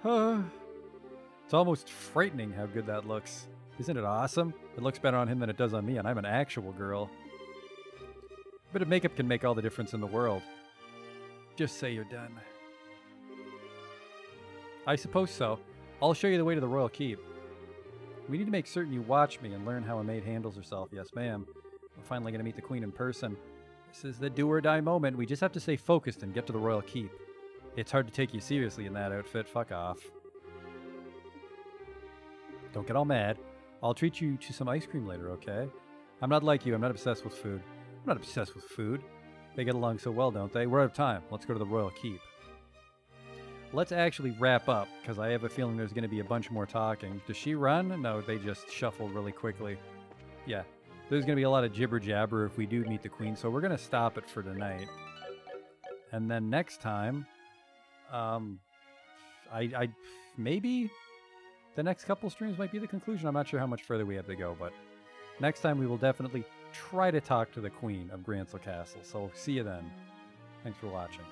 It's almost frightening how good that looks. Isn't it awesome? It looks better on him than it does on me, and I'm an actual girl. A bit of makeup can make all the difference in the world. Just say you're done. I suppose so. I'll show you the way to the royal keep. We need to make certain you watch me and learn how a maid handles herself. Yes, ma'am. We're finally going to meet the queen in person. This is the do or die moment. We just have to stay focused and get to the royal keep. It's hard to take you seriously in that outfit. Fuck off. Don't get all mad. I'll treat you to some ice cream later, okay? I'm not like you. I'm not obsessed with food. I'm not obsessed with food. They get along so well, don't they? We're out of time. Let's go to the royal keep. Let's actually wrap up, because I have a feeling there's going to be a bunch more talking. Does she run? No, they just shuffle really quickly. Yeah, there's going to be a lot of jibber-jabber if we do meet the queen, so we're going to stop it for tonight. And then next time, maybe the next couple streams might be the conclusion. I'm not sure how much further we have to go, but next time we will definitely try to talk to the queen of Gransel Castle. So see you then. Thanks for watching.